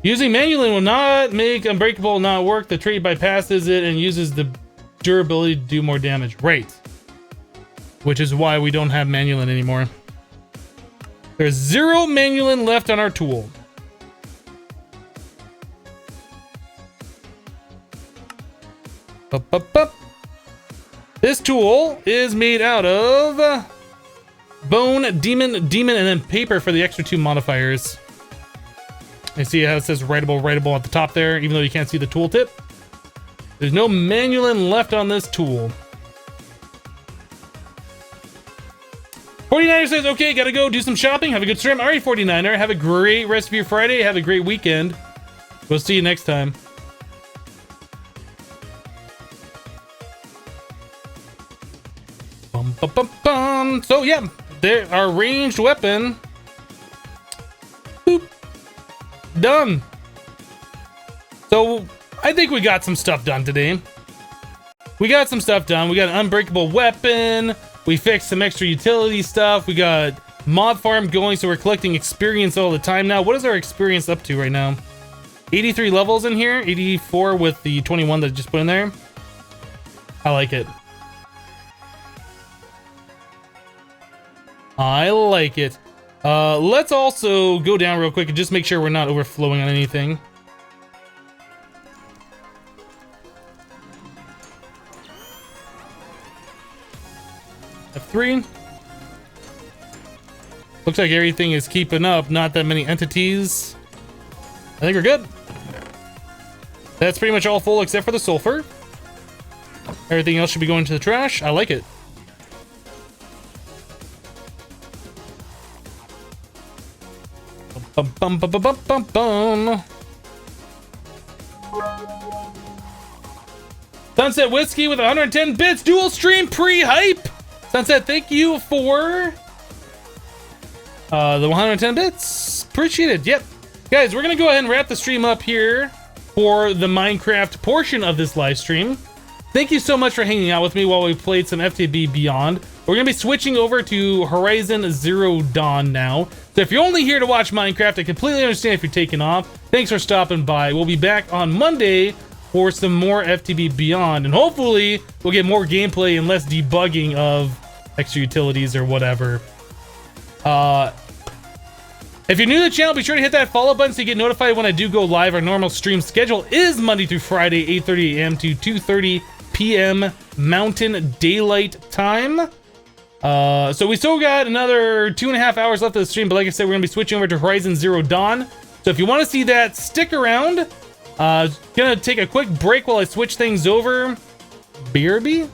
Using Manualin will not make Unbreakable not work. The trait bypasses it and uses the durability to do more damage. Right. Which is why we don't have Manualin anymore. There's 0 Manualin left on our tool. This tool is made out of bone, demon, and then paper for the extra 2 modifiers. You see how it says writable at the top there, even though you can't see the tooltip. There's no Manualin left on this tool. 49er says, okay, gotta go do some shopping. Have a good stream. All right, 49er, have a great rest of your Friday. Have a great weekend. We'll see you next time. Bum, bum, bum, bum. So yeah, there our ranged weapon. Boop. Done. So I think we got some stuff done today. We got some stuff done. We got an unbreakable weapon. We fixed some extra utility stuff. We got mod farm going, so we're collecting experience all the time now. What is our experience up to right now? 83 levels in here. 84 with the 21 that I just put in there. I like it. I like it. Let's also go down real quick and just make sure we're not overflowing on anything. F3. Looks like everything is keeping up. Not that many entities. I think we're good. That's pretty much all full except for the sulfur. Everything else should be going to the trash. I like it. Bum, bum, bum, bum, bum, bum, bum. Sunset Whiskey with 110 bits, dual stream pre-hype. Sunset, thank you for the 110 bits. Appreciate it. Yep. Guys, we're going to go ahead and wrap the stream up here for the Minecraft portion of this live stream. Thank you so much for hanging out with me while we played some FTB Beyond. We're going to be switching over to Horizon Zero Dawn now. So if you're only here to watch Minecraft, I completely understand if you're taking off. Thanks for stopping by. We'll be back on Monday for some more FTB Beyond. And hopefully, we'll get more gameplay and less debugging of extra utilities or whatever. If you're new to the channel, be sure to hit that follow button so you get notified when I do go live. Our normal stream schedule is Monday through Friday, 8:30 a.m. to 2:30 p.m. Mountain Daylight Time. So we still got another 2.5 hours left of the stream, but like I said, we're gonna be switching over to Horizon Zero Dawn. So if you want to see that, stick around. Gonna take a quick break while I switch things over. BRB.